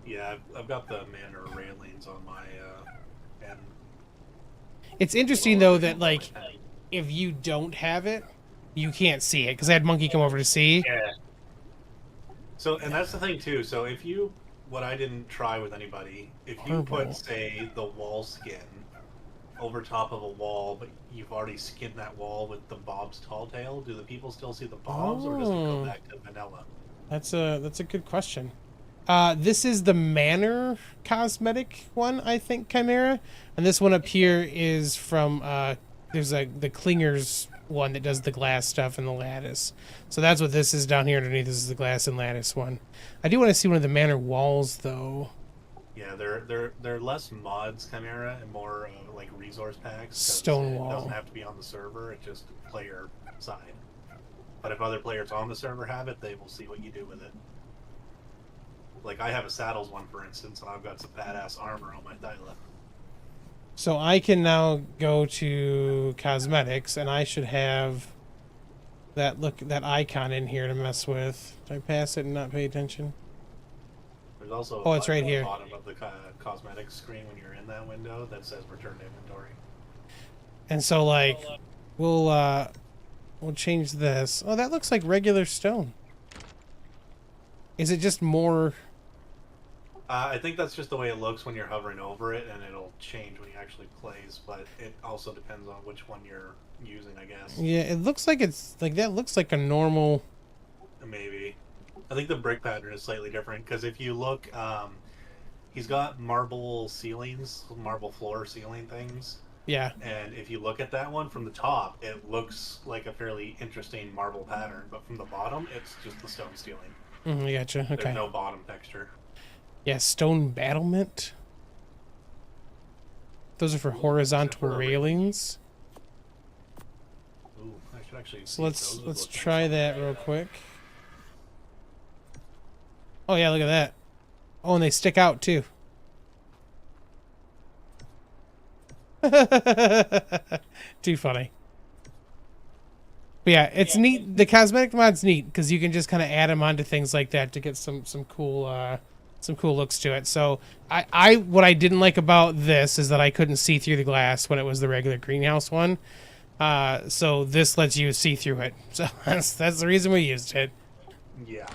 Yeah, I've got the manor railings on my end. It's interesting though that like if you don't have it, you can't see it because I had Monkey come over to see. Yeah. So, and that's the thing too. So if you, what I didn't try with anybody, if you put, say, the wall skin over top of a wall, but you've already skinned that wall with the Bob's tall tail, do the people still see the Bobs, or does it go back to vanilla? That's a good question. This is the Manor cosmetic one, I think, Chimera, and this one up here is from there's the Clingers one that does the glass stuff and the lattice. So that's what this is down here underneath. This is the glass and lattice one. I do want to see one of the Manor walls though. Yeah, they're less mods, Chimera, and more like resource packs. Stone wall. It doesn't have to be on the server. It's just player side. But if other players on the server have it, they will see what you do with it. Like I have a saddles one, for instance, and I've got some badass armor on my Thyla. So I can now go to cosmetics, and I should have that icon in here to mess with. Did I pass it and not pay attention? There's also Oh, it's right here. at the bottom of the cosmetics screen when you're in that window that says return to inventory. And so like we'll change this. Oh, that looks like regular stone. Is it just more? I think that's just the way it looks when you're hovering over it, and it'll change when you actually plays, but it also depends on which one you're using, I guess. Yeah, it looks like it's like that looks like a normal. Maybe. I think the brick pattern is slightly different, because if you look, he's got marble ceilings, marble floor ceiling things. Yeah. And if you look at that one from the top, it looks like a fairly interesting marble pattern, but from the bottom, it's just the stone ceiling. I gotcha. Okay. There's no bottom texture. Yeah, stone battlement. Those are for horizontal railings. Ooh, I should actually. So let's try that real quick. Oh yeah, look at that. Oh, and they stick out too. Too funny. But yeah, it's neat. The cosmetic mod's neat because you can just kind of add them onto things like that to get some cool looks to it. So what I didn't like about this is that I couldn't see through the glass when it was the regular greenhouse one. So this lets you see through it. So that's the reason we used it. Yeah.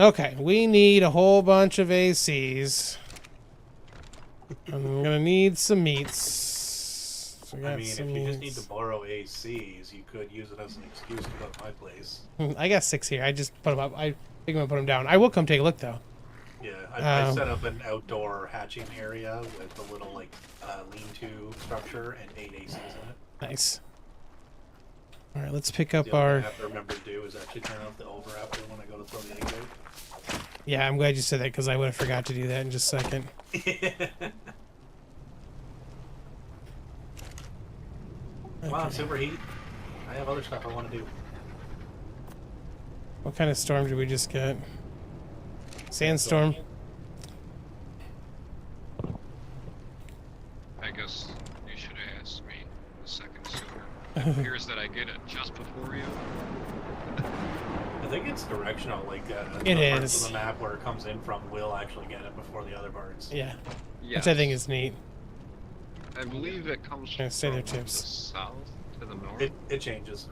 Okay, we need a whole bunch of ACs. I'm gonna need some meats. So I mean, if you just need to borrow ACs, you could use it as an excuse to go to my place. I got 6 here. I just put them up. I think I'm gonna put them down. I will come take a look though. Yeah, I set up an outdoor hatching area with a little like lean-to structure and 8 ACs in it. Nice. All right, let's pick up The other our. thing I have to remember to do is actually turn off the overwrapper when I go to throw the egg out. Yeah, I'm glad you said that because I would have forgot to do that in just a second. Come on, superheat. I have other stuff I want to do. What kind of storm did we just get? Sandstorm. I guess you should have asked me a second sooner. It appears that I get it just before you. I think it's directional, like It the parts is. of the map where it comes in from will actually get it before the other parts. Yeah, Yes. which I think is neat. I believe it comes Yeah, from stay there, the Tips. south to the north. It changes.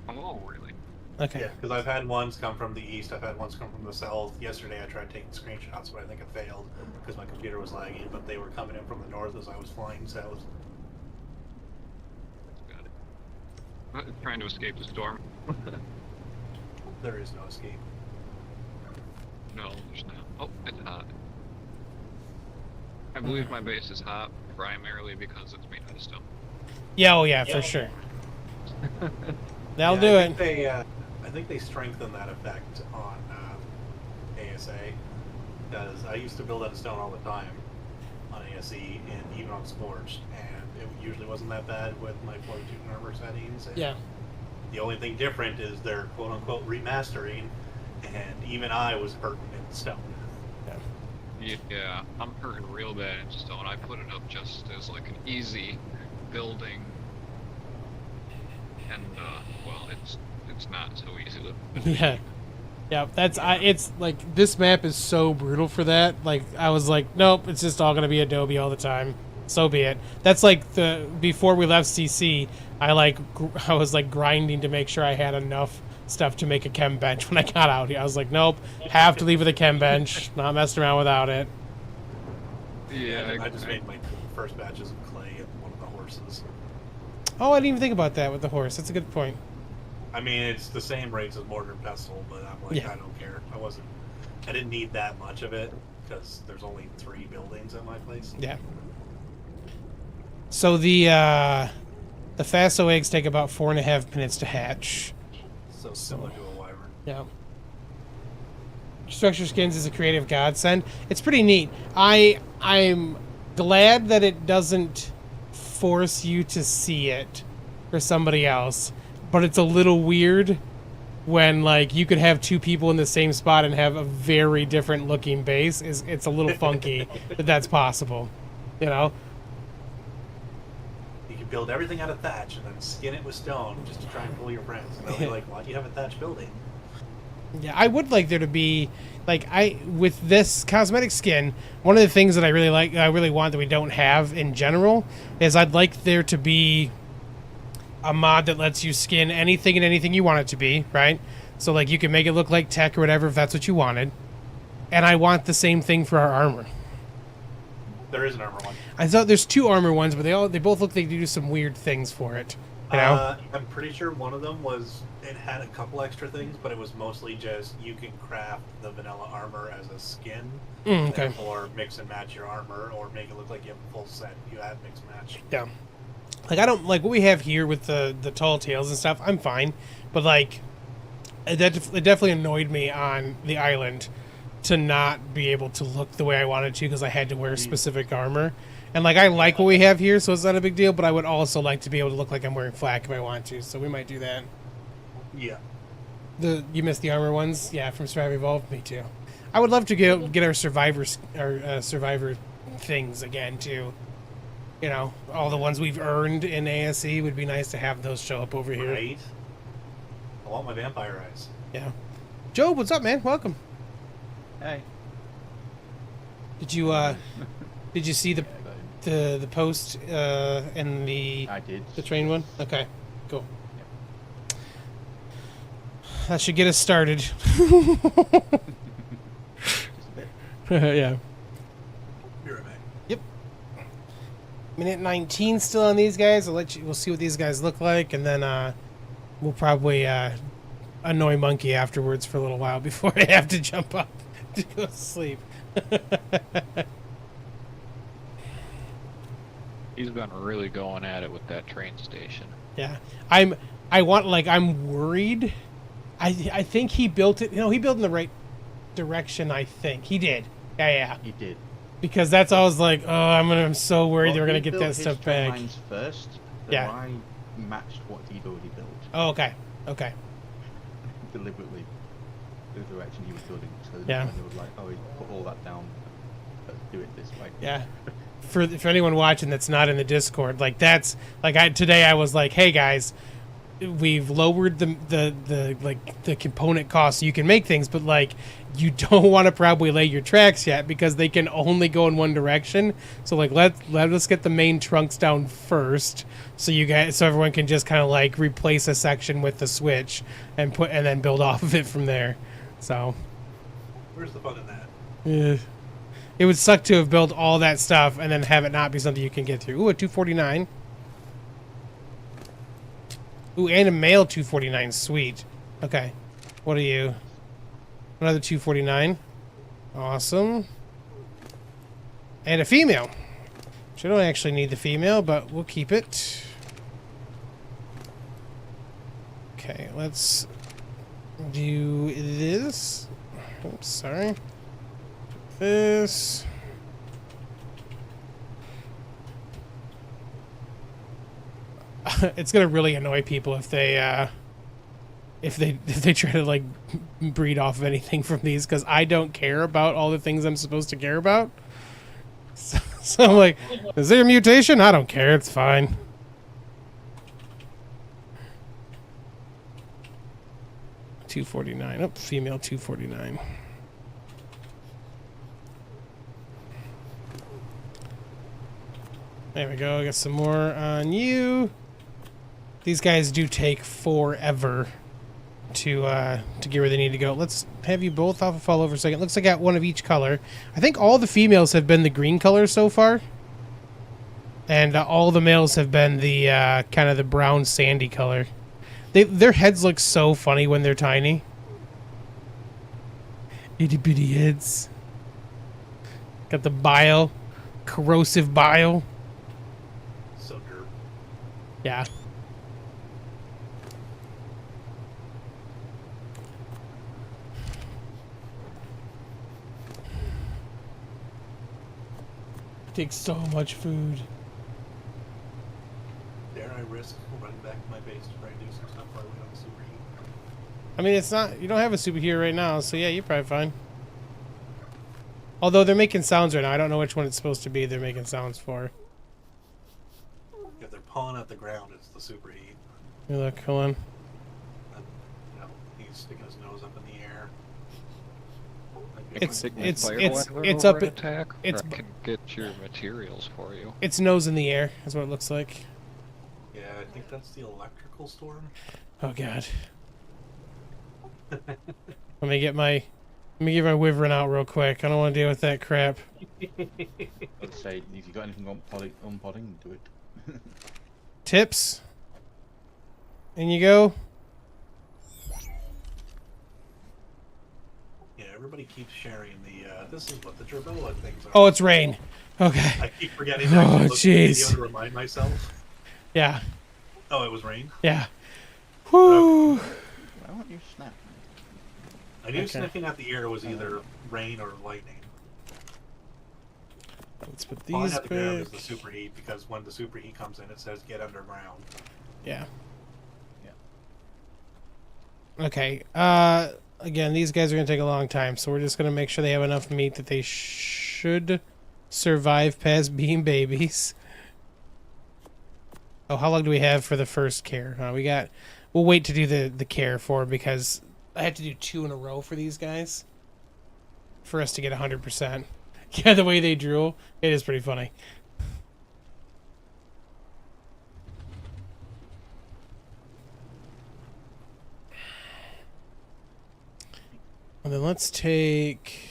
Oh, really? Okay. Yeah, because I've had ones come from the east, I've had ones come from the south. Yesterday I tried taking screenshots, but I think it failed because my computer was lagging, but they were coming in from the north as I was flying south. Got it. Trying to escape the storm. There is no escape. No, there's not. Oh, it's hot. I believe my base is hot primarily because it's made out of stone. Yeah, oh yeah, for sure. That'll Yeah, do I it. think I think they strengthen that effect on ASA, because I used to build out of stone all the time on ASE and even on Scorched, and it usually wasn't that bad with my fortitude and armor settings. And Yeah. the only thing different is they're quote-unquote remastering, and even I was hurting in stone. Yeah, I'm hurting real bad in stone. I put it up just as like an easy building, and well, it's not so easy to. Yeah. Yeah, it's like, this map is so brutal for that. Like, I was like, nope, it's just all gonna be Adobe all the time. So be it. That's like before we left CC, I was like grinding to make sure I had enough stuff to make a chem bench when I got out here. I was like, nope, have to leave with a chem bench, not messing around without it. Yeah, I just made my first batches of clay and one of the horses. Oh, I didn't even think about that with the horse. That's a good point. I mean, it's the same rates as mortar and pestle, but I'm like, Yeah. I don't care. I didn't need that much of it because there's only 3 buildings at my place. Yeah. So the Faso eggs take about 4.5 minutes to hatch. So similar to a wyvern. Yeah. Structure skins is a creative godsend. It's pretty neat. I'm glad that it doesn't force you to see it for somebody else, but it's a little weird when like you could have 2 people in the same spot and have a very different looking base. It's a little funky that that's possible, you know. You can build everything out of thatch and then skin it with stone just to try and fool your friends. And they'll be like, why do you have a thatch building? Yeah, I would like there to be, like, with this cosmetic skin, one of the things that I really want that we don't have in general is I'd like there to be a mod that lets you skin anything and anything you want it to be, right? So, like, you can make it look like tech or whatever if that's what you wanted. And I want the same thing for our armor. There is an armor one. I thought there's 2 armor ones, but they both look like they do some weird things for it. You know? I'm pretty sure one of them it had a couple extra things, but it was mostly just you can craft the vanilla armor as a skin, Okay. or mix and match your armor, or make it look like you have a full set. You add mix and match. Yeah. Like, I don't like what we have here with the tall tales and stuff. I'm fine, but like, it definitely annoyed me on the island to not be able to look the way I wanted to because I had to wear specific armor. And like, I like what we have here, so it's not a big deal. But I would also like to be able to look like I'm wearing flak if I want to. So we might do that. Yeah. You missed the armor ones, yeah, from Survivor Evolved. Me too. I would love to get our survivor things again too. You know, all the ones we've earned in ASE would be nice to have those show up over here. Right. I want my vampire eyes. Yeah. Job, what's up, man? Welcome. Hey. Did you see the post and I did. the train one? Okay, cool. That should get us started. Just a bit. Yeah. Be right back. Yep. Minute 19 still on these guys. We'll see what these guys look like, and then we'll probably annoy Monkey afterwards for a little while before I have to jump up to go to sleep. He's been really going at it with that train station. Yeah, I'm worried. I think he built it. He built in the right direction. I think he did. Yeah. He did. Because that's all I was like, oh, I'm so worried that we're gonna he get built that his stuff train back. lines first, so Yeah. I matched what he'd already built Oh, okay. deliberately. The direction he was building, so Yeah. when they were like, oh, he put all that down. Let's do it this way. Yeah. For anyone watching that's not in the Discord, like that's like today I was like, hey guys, we've lowered the component cost so you can make things, but like you don't want to probably lay your tracks yet because they can only go in one direction. So like let us get the main trunks down first, so everyone can just kind of like replace a section with the switch and then build off of it from there. So Where's the fun in that? it would suck to have built all that stuff and then have it not be something you can get through. Ooh, a 249. Ooh, and a male 249. Sweet. Okay. What are you? Another 249. Awesome. And a female. Which I don't actually need the female, but we'll keep it. Okay, let's do this. Oops. Sorry. This. It's gonna really annoy people if they try to like breed off of anything from these, because I don't care about all the things I'm supposed to care about. So I'm like, is there a mutation? I don't care. It's fine. $249. Oh, female 249. There we go. I got some more on you. These guys do take forever to get where they need to go. Let's have you both off and fall over a second. Looks like I got one of each color. I think all the females have been the green color so far. And all the males have been the kind of the brown sandy color. Their heads look so funny when they're tiny. Itty bitty heads. Got the bile. Corrosive bile. So derp. Yeah. Takes so much food. Dare I risk running back to my base to try and do some stuff while we don't superheat? I mean, it's not... You don't have a superhero right now, so yeah, you're probably fine. Although they're making sounds right now. I don't know which one it's supposed to be they're making sounds for. If they're pawing at the ground, it's the superheat. Hey, look, hold on. And, you know, he's sticking his nose up in the air. It's up... Attack, It's... or I can get your materials for you. Its nose in the air is what it looks like. Yeah, I think that's the electrical storm. Oh, God. Let me get my wyvern out real quick. I don't want to deal with that crap. Let's say, if you got anything on podding, do it. Tips. In you go. Yeah, everybody keeps sharing the, this is what the Gerboa things are. Oh, it's rain. Okay. I keep forgetting Oh, to actually look at the jeez. video to remind myself. Yeah. Oh, it was rain? Yeah. Whoo. Why won't you snap? I knew Okay. sniffing at the ear was either rain or lightning. Let's put Falling these at the ground is back. the superheat, because when the superheat comes in, it says get underground. Yeah. Yeah. Okay. Again, these guys are going to take a long time, so we're just going to make sure they have enough meat that they should survive past being babies. Oh, how long do we have for the first care? We'll wait to do the care for, because I have to do 2 in a row for these guys for us to get 100%. Yeah, the way they drool, it is pretty funny. And then let's take...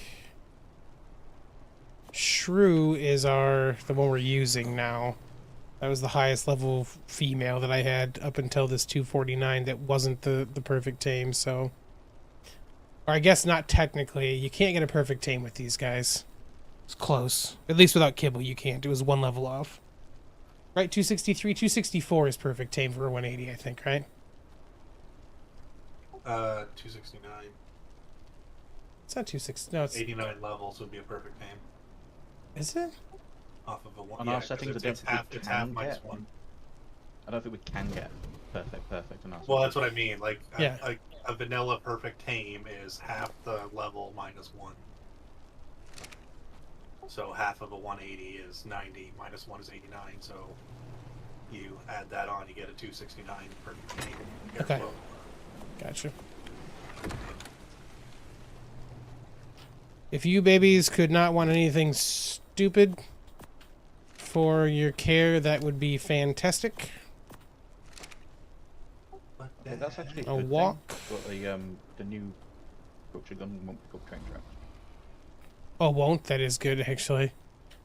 Shrew is the one we're using now. That was the highest level female that I had up until this 249 that wasn't the perfect tame, so... Or I guess not technically. You can't get a perfect tame with these guys. It's close. At least without kibble, you can't. It was 1 level off. Right, 263? 264 is perfect tame for a 180, I think, right? 269. It's not 260. No, it's... 89 levels would be a perfect name. Is it? Off of a 1. On Yeah, our 'cause settings, it's half minus get 1. I don't think we can get perfect on our Well, that's what I mean. Like, Yeah. a vanilla perfect tame is half the level minus 1. So half of a 180 is 90, minus 1 is 89, so you add that on, you get a 269 perfect tame. Okay. Gotcha. If you babies could not want anything stupid for your care, that would be fantastic. Yeah, that's actually A good walk. thing, but the new butcher gun won't pick up train traps. Oh, won't? That is good, actually.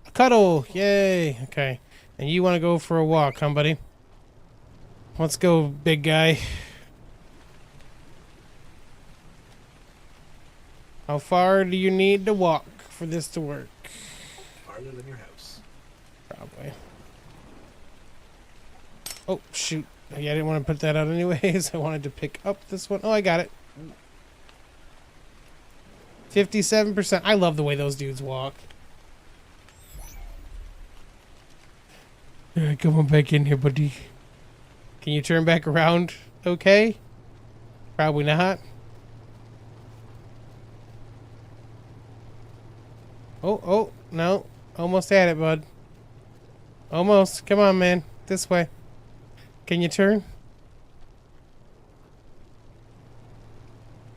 A cuddle! Yay! Okay. And you want to go for a walk, huh, buddy? Let's go, big guy. How far do you need to walk for this to work? Farther than your house. Probably. Oh, shoot. Yeah, I didn't want to put that out anyways. I wanted to pick up this one. Oh, I got it. 57%. I love the way those dudes walk. Alright, come on back in here, buddy. Can you turn back around? Okay? Probably not. Oh, no. Almost had it, bud. Almost. Come on, man. This way. Can you turn?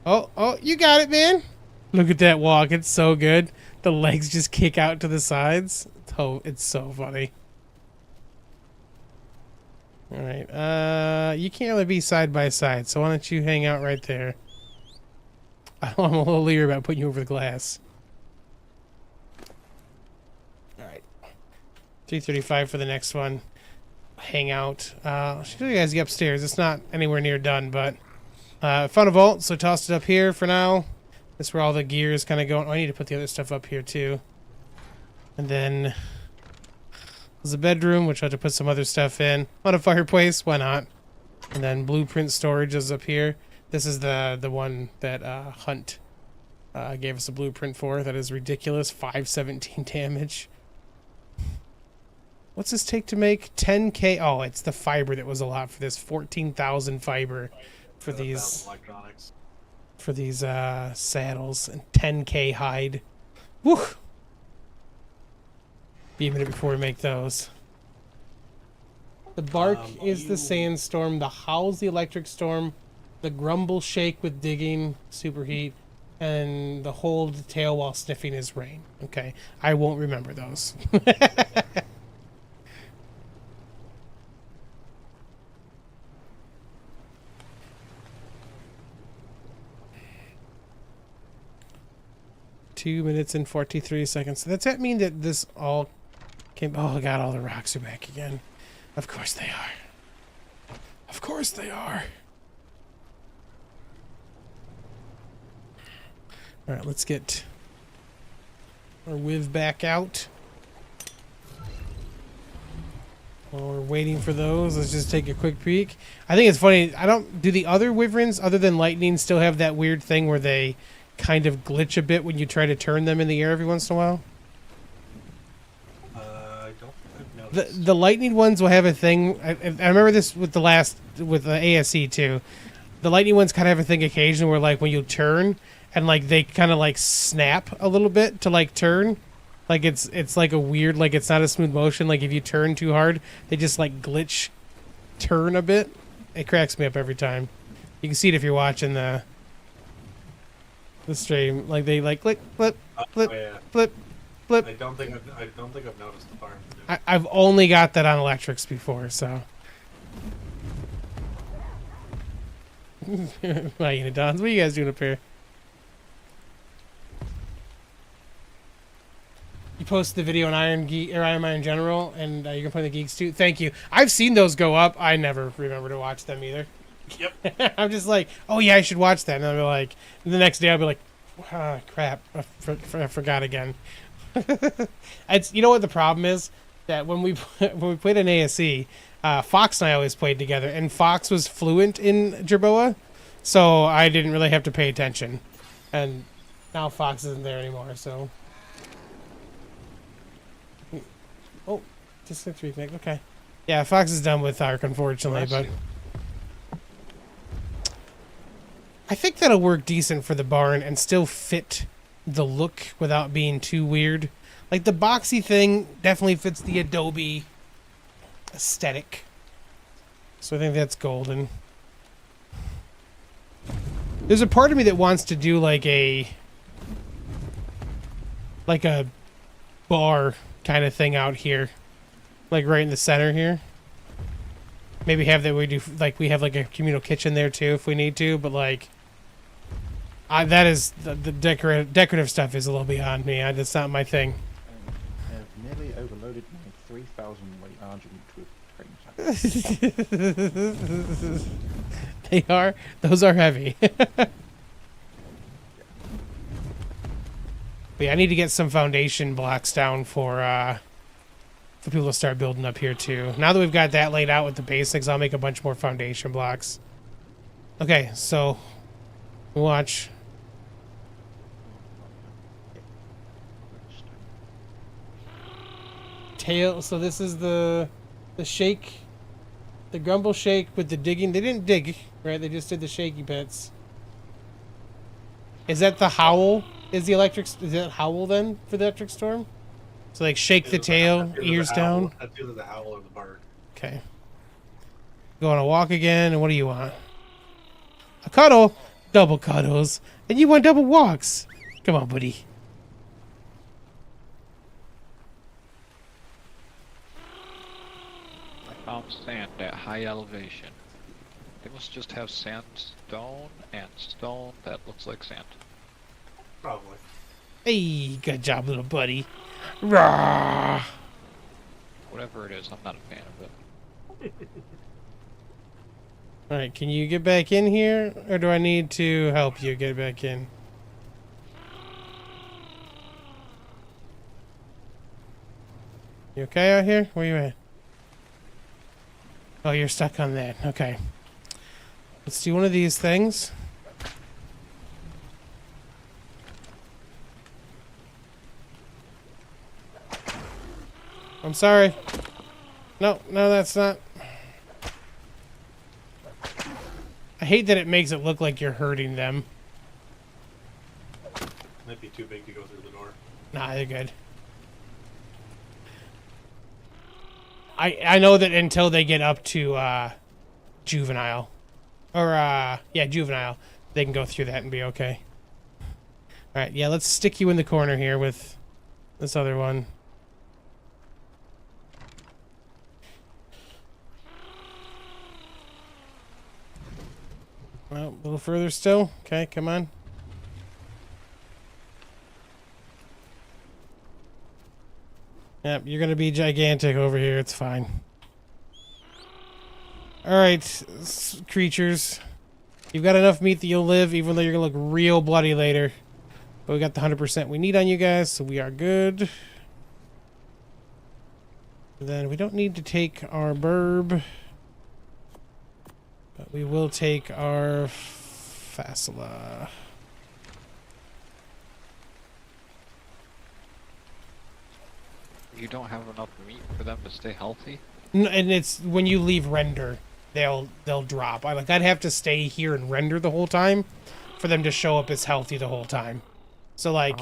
Oh, you got it, man. Look at that walk. It's so good. The legs just kick out to the sides. Oh, it's so funny. All right. You can't really be side by side, so why don't you hang out right there? I'm a little leery about putting you over the glass. All right. 3:35 for the next one. Hang out. I'll show you guys the upstairs. It's not anywhere near done, but found a vault, so tossed it up here for now. That's where all the gear is kind of going. Oh, I need to put the other stuff up here too. And then there's a bedroom, which I have to put some other stuff in. On a fireplace, why not? And then blueprint storage is up here. This is the one that Hunt gave us a blueprint for. That is ridiculous. 517 damage. What's this take to make? 10k. Oh, it's the fiber that was a lot for this. 14,000 fiber for these electronics. For these saddles, and 10k hide. Woo! Be a minute before we make those. The bark is the sandstorm. The howl's the electric storm. The grumble shake with digging, superheat, and the hold the tail while sniffing is rain. Okay, I won't remember those. 2 minutes and 43 seconds. Does that mean that this all came... Oh, God, all the rocks are back again. Of course they are. Of course they are. All right, let's get our Wiv back out. While we're waiting for those, let's just take a quick peek. I think it's funny. Do the other Wyverns, other than Lightning, still have that weird thing where they kind of glitch a bit when you try to turn them in the air every once in a while? I don't think I've noticed. The Lightning ones will have a thing. I remember this with the ASE too. The Lightning ones kind of have a thing occasionally where, like, when you turn and, like, they kind of, like, snap a little bit to, like, turn. Like, it's like a weird, like, it's not a smooth motion. Like, if you turn too hard, they just, like, glitch turn a bit. It cracks me up every time. You can see it if you're watching the stream. Like, they, like, click, flip, flip, Oh, yeah. flip, flip. I don't think I've noticed the farm. I've only got that on electrics before, so. My Unidons, what are you guys doing up here? You posted the video on Iron Man General, and you can play the Geeks too. Thank you. I've seen those go up. I never remember to watch them either. Yep. I'm just like, oh yeah, I should watch that. And I'll be like, the next day I'll be like, ah, crap, I forgot again. You know what the problem is? That when we played an ASE, Fox and I always played together, and Fox was fluent in Jerboa, so I didn't really have to pay attention. And now Fox isn't there anymore, so. Oh, just 3 meg. Okay. Yeah, Fox is done with ARK, unfortunately, but I think that'll work decent for the barn and still fit the look without being too weird. Like, the boxy thing definitely fits the Adobe aesthetic. So I think that's golden. There's a part of me that wants to do like a bar kind of thing out here. Like right in the center here. Maybe have that we have like a communal kitchen there too if we need to, but like that is the decorative stuff is a little beyond me. That's not my thing. I've nearly overloaded my 3,000 weight ARK with train. Those are heavy. But yeah, I need to get some foundation blocks down for people to start building up here too. Now that we've got that laid out with the basics, I'll make a bunch more foundation blocks. Okay, so watch. tail. So this is the shake, the grumble shake with the digging. They didn't dig, right? They just did the shaky bits. Is that the howl? Is that howl then for the electric storm? So like shake the tail, ears down. That's either the howl or the bark. Okay. Go on a walk again, and what do you want? A cuddle? Double cuddles. And you want double walks. Come on, buddy. I found sand at high elevation. They must just have sandstone and stone that looks like sand. Probably. Hey, good job, little buddy. Rawr. Whatever it is, I'm not a fan of it. Alright, can you get back in here? Or do I need to help you get back in? You okay out here? Where you at? Oh, you're stuck on that. Okay. Let's do one of these things. I'm sorry. No, that's not. I hate that it makes it look like you're hurting them. Might be too big to go through the door. Nah, they're good. I know that until they get up to juvenile. Or yeah, juvenile, they can go through that and be okay. Alright, yeah, let's stick you in the corner here with this other one. Well, a little further still. Okay, come on. Yep, you're gonna be gigantic over here. It's fine. Alright, creatures. You've got enough meat that you'll live, even though you're gonna look real bloody later. But we got the 100% we need on you guys, so we are good. And then we don't need to take our burb. But we will take our facila. You don't have enough meat for them to stay healthy? No, and it's when you leave render, they'll drop. I'd have to stay here and render the whole time for them to show up as healthy the whole time. So like,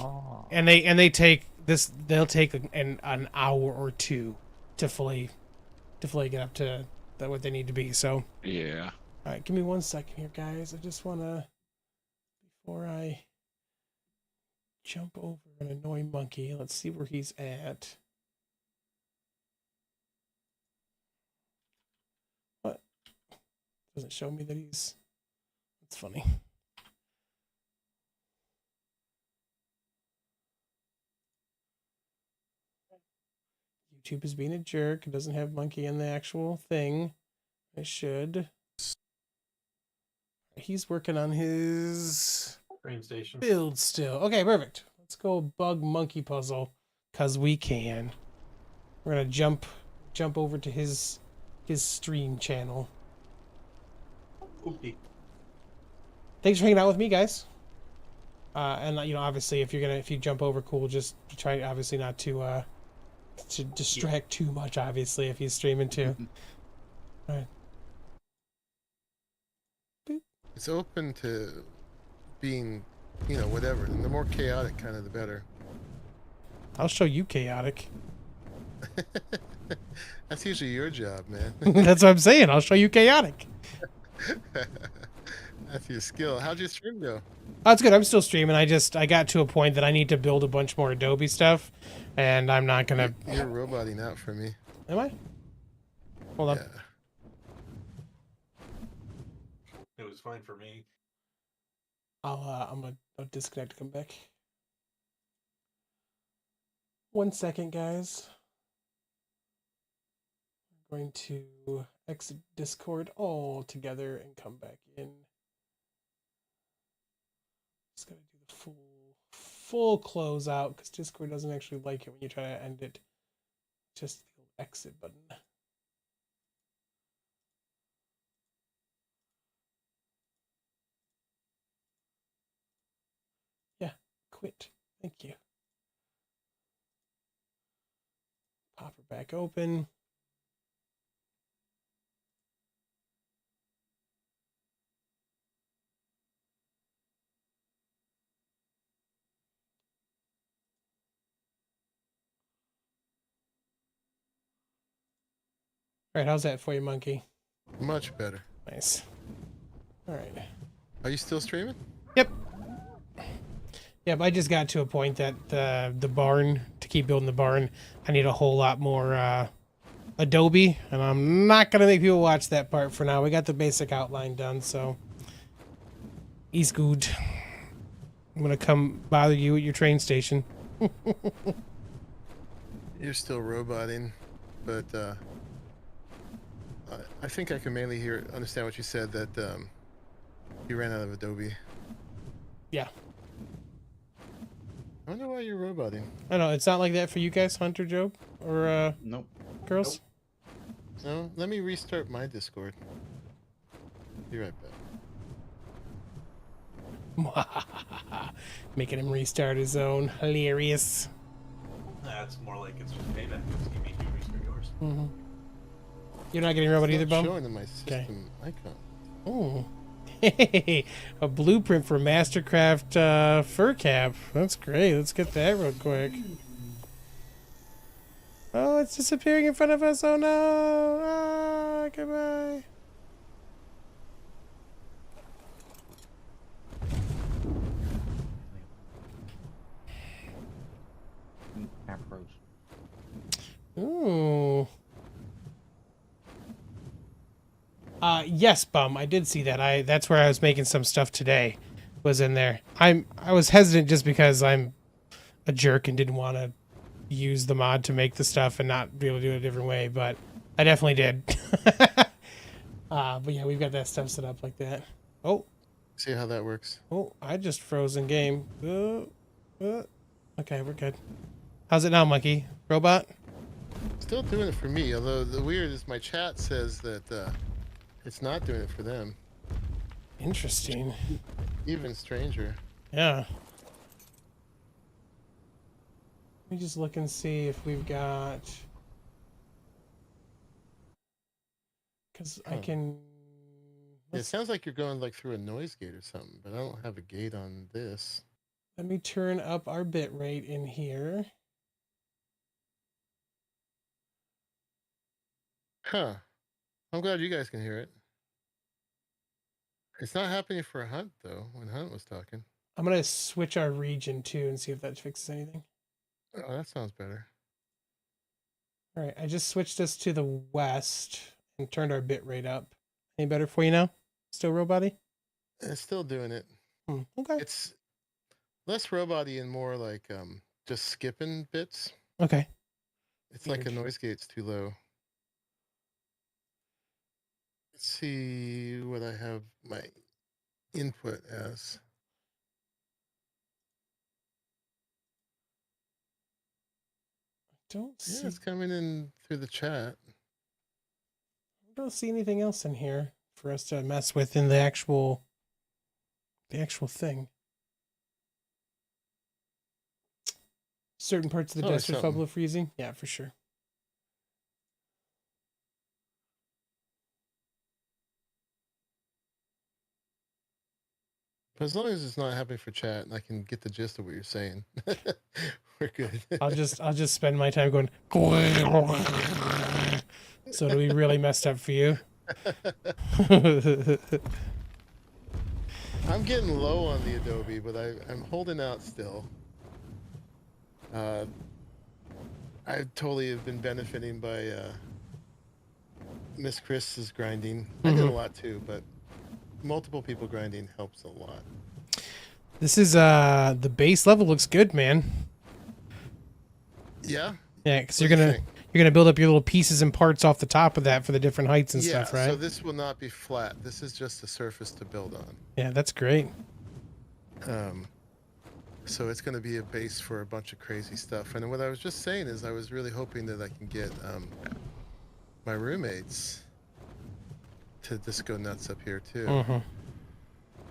and they take this. They'll take an hour or two to fully get up to what they need to be. So Yeah. all right, give me 1 second here, guys. I just wanna, before I jump over an annoying monkey, let's see where he's at. What? Doesn't show me that he's. That's funny. YouTube is being a jerk. It doesn't have monkey in the actual thing. It should. He's working on his Train station. build still. Okay, perfect. Let's go bug monkey puzzle, cause we can. We're gonna jump over to his stream channel. Oopie. Thanks for hanging out with me, guys. And you know, obviously, if you jump over, cool. Just try, obviously, not to distract too much. Obviously, if he's streaming too. All right. It's open to being, you know, whatever. And the more chaotic, kind of, the better. I'll show you chaotic. That's usually your job, man. That's what I'm saying. I'll show you chaotic. That's your skill. How'd your stream go? Oh, it's good. I'm still streaming. I got to a point that I need to build a bunch more Adobe stuff, and I'm not gonna. You're roboting out for me. Am I? Hold on. Yeah. It was fine for me. I'm gonna disconnect and come back. 1 second, guys. I'm going to exit Discord altogether and come back in. Just gotta do the full close out because Discord doesn't actually like it when you try to end it. Just the exit button. Quit. Thank you. Pop her back. back open. All right, how's that for you, Monkey? Much better. Nice. All right. Are you still streaming? Yep. Yep, I just got to a point that the barn, to keep building the barn, I need a whole lot more Adobe, and I'm not going to make people watch that part for now. We got the basic outline done, so he's good. I'm going to come bother you at your train station. You're still roboting, but I think I can mainly understand what you said, that you ran out of Adobe. Yeah. I wonder why you're roboting. I know, it's not like that for you guys, Hunter, Job, or Nope. girls? No, let me restart my Discord. Be right back. Making him restart his own. Hilarious. That's more like it's just payback. It's give me to restart yours. Mm-hmm. You're not getting robot It's either, not Bum? showing in my system icon. Oh. Hey, a blueprint for Mastercraft fur cap. That's great. Let's get that real quick. Oh, it's disappearing in front of us. Oh no. Ah, goodbye. Afros. Ooh. Yes, Bum. I did see that. That's where I was making some stuff today. Was in there. I was hesitant just because I'm a jerk and didn't want to use the mod to make the stuff and not be able to do it a different way, but I definitely did. But yeah, we've got that stuff set up like that. Oh, See how that works. oh, I just froze in game. Okay, we're good. How's it now, Monkey? Robot? Still doing it for me, although the weird is my chat says that it's not doing it for them. Interesting. Even stranger. Yeah. Let me just look and see if we've got... Because I Huh. can... It sounds like you're going like through a noise gate or something, but I don't have a gate on this. Let me turn up our bit rate in here. Huh. I'm glad you guys can hear it. It's not happening for Hunt, though, when Hunt was talking. I'm going to switch our region, too, and see if that fixes anything. Oh, that sounds better. All right, I just switched us to the west and turned our bit rate up. Any better for you now? Still robot-y? It's still doing it. Okay. It's less robot-y and more like just skipping bits. Okay. It's like a Weird. noise gate's too low. Let's see what I have my input as. Don't see, Yeah, it's coming in through the chat. I don't see anything else in here for us to mess with in the actual thing. Certain parts of the Oh, there's desert something. bubble freezing? Yeah, for sure. But as long as it's not happening for chat and I can get the gist of what you're saying, we're good. I'll just spend my time going. So it'll be really messed up for you. I'm getting low on the Adobe, but I'm holding out still. I totally have been benefiting by Miss Chris's grinding. I did a lot too, but multiple people grinding helps a lot. This is the base level looks good, man. Yeah. Yeah, because What you're do you gonna think? you're gonna build up your little pieces and parts off the top of that for the different heights and Yeah, stuff, right? so this will not be flat. This is just a surface to build on. Yeah, that's great. So it's going to be a base for a bunch of crazy stuff. And what I was just saying is I was really hoping that I can get my roommates to just go nuts up here too. Mm-hmm.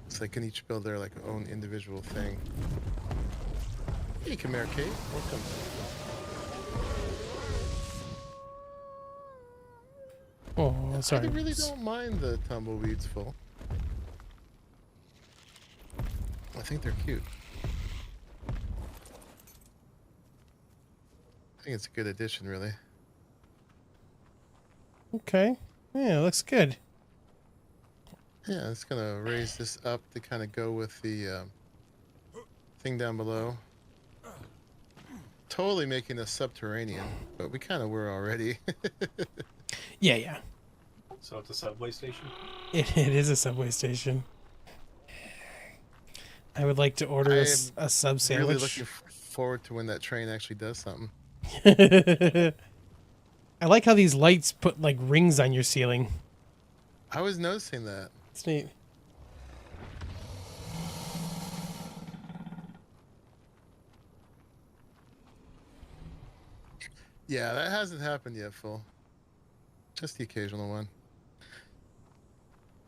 So they can each build their like own individual thing. Hey, Khmer Kate, welcome. Oh, sorry. I really don't mind the tumbleweeds full. I think they're cute. I think it's a good addition, really. Okay. Yeah, looks good. Yeah, it's gonna raise this up to kind of go with the thing down below. Totally making us subterranean, but we kind of were already. Yeah, yeah. So it's a subway station? It is a subway station. I would like to order I a sub sandwich. Really looking forward to when that train actually does something. I like how these lights put like rings on your ceiling. I was noticing that. It's neat. Yeah, that hasn't happened yet, Phil. Just the occasional one.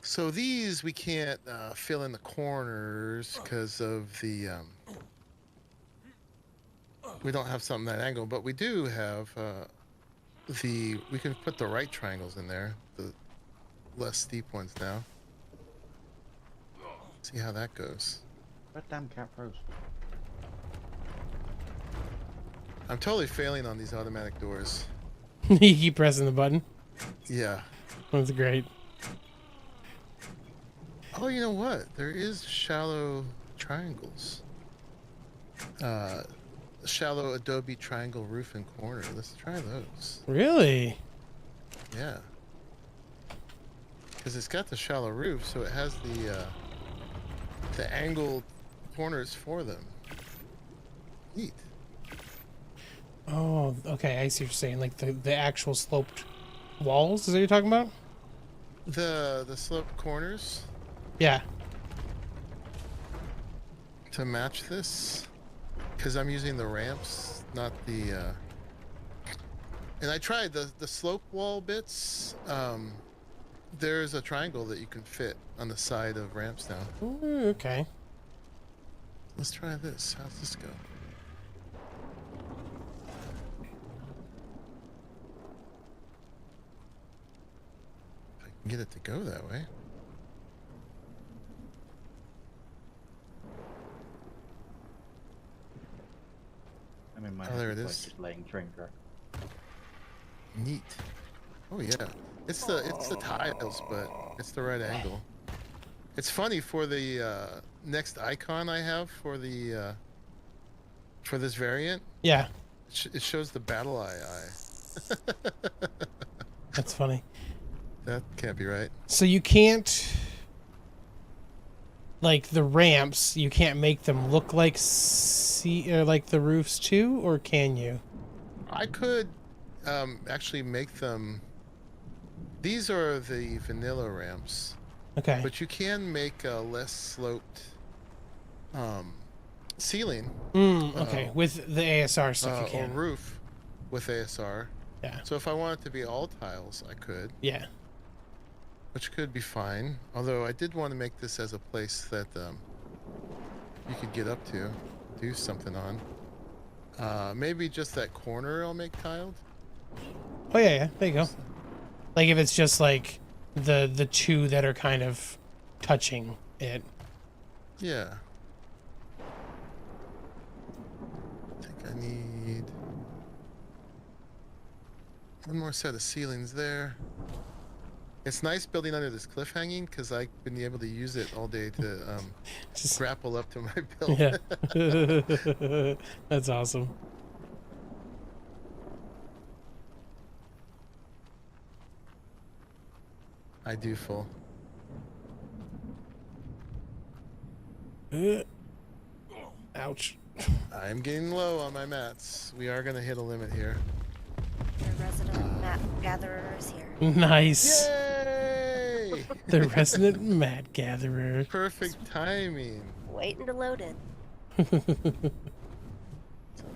So these we can't fill in the corners because of the we don't have something that angle, but we do have we can put the right triangles in there, the less steep ones now. See how that goes. That damn cat froze. I'm totally failing on these automatic doors. You keep pressing the button. Yeah. That's great. Oh, you know what? There is shallow triangles. Shallow adobe triangle roof and corner. Let's try those. Really? Yeah. Because it's got the shallow roof, so it has the angled corners for them. Neat. Oh, okay. I see what you're saying. Like the actual sloped walls. Is that what you're talking about? The sloped corners Yeah. to match this. Because I'm using the ramps, not the... And I tried the slope wall bits. There's a triangle that you can fit on the side of ramps now. Ooh, okay. Let's try this. How's this go? If I can get it to go that way. I mean, my Oh, there it like is. just laying train track. Neat. Oh yeah. It's the tiles, but it's the right angle. It's funny for the next icon I have for the for this variant. Yeah. It shows the battle eye. That's funny. That can't be right. So you can't, like the ramps, you can't make them look like like the roofs too, or can you? I could actually make them. These are the vanilla ramps, Okay. but you can make a less sloped ceiling. Okay. With the ASR stuff, you Or can. roof with ASR. Yeah. So if I want it to be all tiles, I could, Yeah. which could be fine. Although I did want to make this as a place that you could get up to, do something on. Maybe just that corner I'll make tiled. Oh yeah, yeah. There you go. Like if it's just like the two that are kind of touching it. Yeah. I think I need one more set of ceilings there. It's nice building under this cliff hanging because I've been able to use it all day to Just, grapple up to my build. yeah. That's awesome. I do full. Ouch. I'm getting low on my mats. We are going to hit a limit here. Your resident map gatherer is here. Nice. Yay! The resident mat gatherer. Perfect timing. Waiting to load in.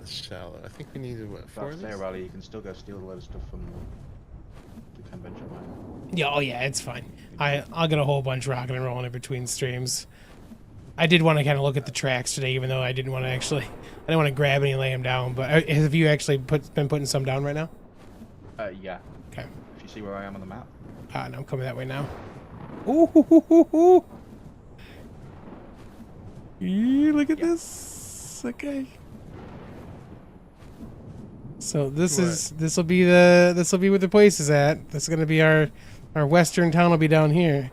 It's shallow. I think we needed, what, four That's of there, these? Raleigh. You can still go steal a load of stuff from the convention line. Yeah, oh yeah, it's fine. I'll get a whole bunch rocking and rolling in between streams. I did want to kind of look at the tracks today, even though I didn't want to actually, I didn't want to grab any and lay them down. But have you actually been putting some down right now? Yeah. Okay. If you see where I am on the map? Ah, no, I'm coming that way now. Ooh, hoo, hoo, hoo, hoo. Look at this. Okay. So this will be where the place is at. This is gonna be our western town will be down here.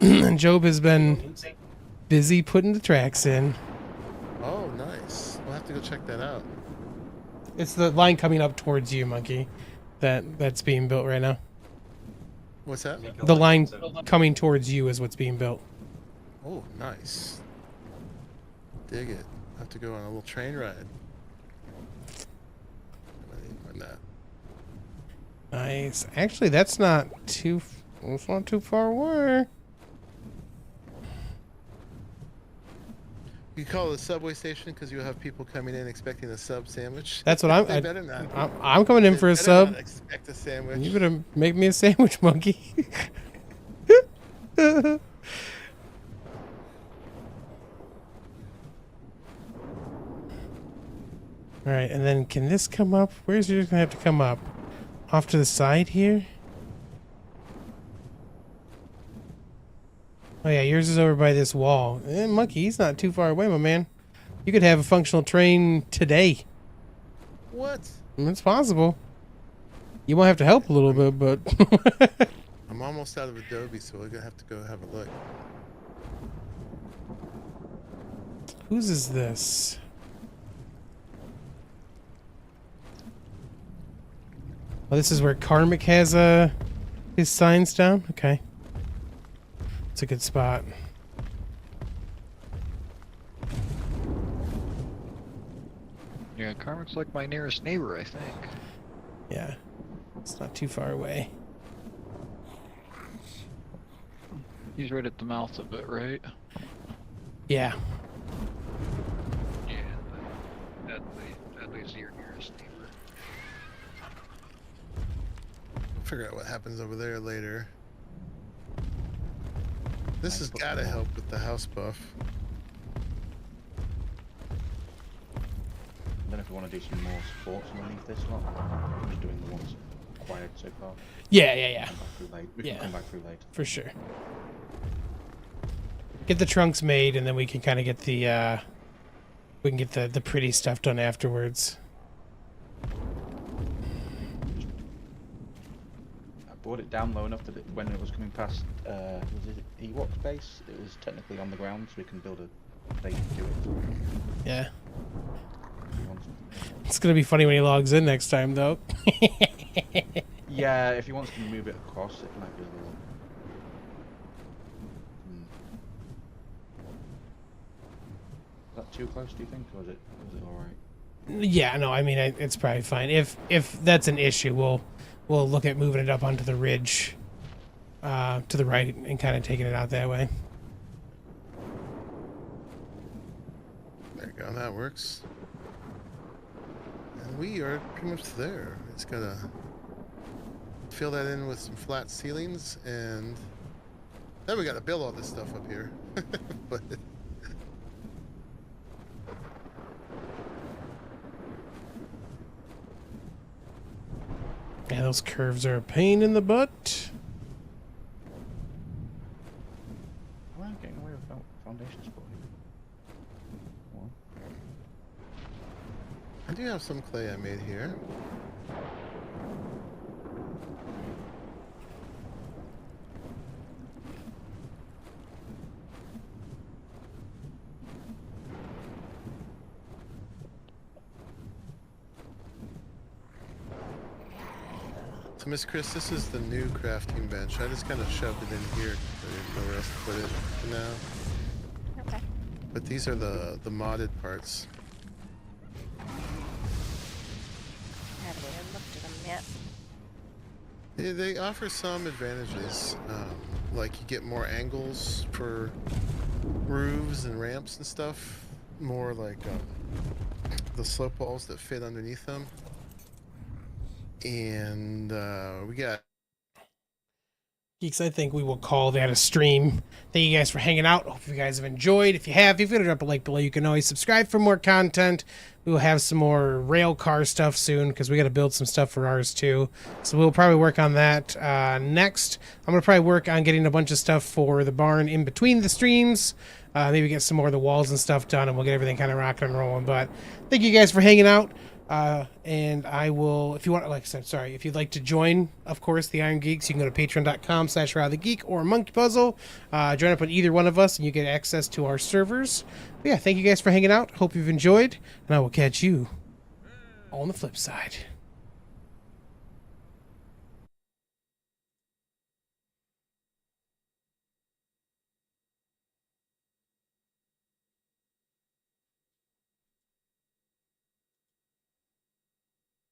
And Job has been busy putting the tracks in. Oh, nice. We'll have to go check that out. It's the line coming up towards you, Monkey. That's being built right now. What's that? The line coming towards you is what's being built. Oh, nice. Dig it. Have to go on a little train ride. I need that. Nice. Actually, that's not too far away. You call it a subway station because you have people coming in expecting a sub sandwich. That's what They better not. I'm coming in They for a better sub. not expect a sandwich. You better make me a sandwich, Monkey. All right, and then can this come up? Where's yours gonna have to come up? Off to the side here? Oh yeah, yours is over by this wall. Monkey, he's not too far away, my man. You could have a functional train today. What? It's possible. You might have to help a little bit, but... I'm almost out of Adobe, so we're gonna have to go have a look. Whose is this? Oh, this is where Karmic has his signs down? Okay. It's a good spot. Yeah, Karmic's like my nearest neighbor, I think. Yeah. It's not too far away. He's right at the mouth of it, right? Yeah. Yeah, that leaves your nearest neighbor. We'll figure out what happens over there later. This has got to help with the house buff. Then if we want to do some more sports underneath this lot, I'm just doing the ones acquired so far. Yeah. Come back through late. We Yeah. can come back through later. For sure. Get the trunks made, and then we can kind of get the, we can get the pretty stuff done afterwards. I brought it down low enough that when it was coming past, was it Ewok's base? It was technically on the ground, so we can build a base to it. Yeah. If you want something. It's gonna be funny when he logs in next time, though. Yeah, if he wants to move it across, it might be a little. Is that too close, do you think, or was it all right? Yeah, no, I mean, it's probably fine. If that's an issue, we'll look at moving it up onto the ridge, to the right, and kind of taking it out that way. There you go, that works. And we are pretty much there. It's gotta fill that in with some flat ceilings, and then we gotta build all this stuff up here. But Yeah, those curves are a pain in the butt. Why am I getting away with foundation support here? One. I do have some clay I made here. So, Miss Chris, this is the new crafting bench. I just kind of shoved it in here because I didn't know where else to put it for now. Okay. But these are the modded parts. I haven't even looked at them yet. They offer some advantages, like you get more angles for roofs and ramps and stuff. More like the slope walls that fit underneath them. And we got Geeks, I think we will call that a stream. Thank you guys for hanging out. Hope you guys have enjoyed. If you have, if you want to drop a like below, you can always subscribe for more content. We will have some more rail car stuff soon because we got to build some stuff for ours too. So we'll probably work on that next. I'm going to probably work on getting a bunch of stuff for the barn in between the streams. Maybe get some more of the walls and stuff done, and we'll get everything kind of rocking and rolling. But thank you guys for hanging out. And I will, if you want, like I said, sorry, if you'd like to join, of course, the Iron Geeks, you can go to patreon.com/RahliTheGeek or Monkey Puzzle. Join up with either one of us, and you get access to our servers. But yeah, thank you guys for hanging out. Hope you've enjoyed, and I will catch you on the flip side.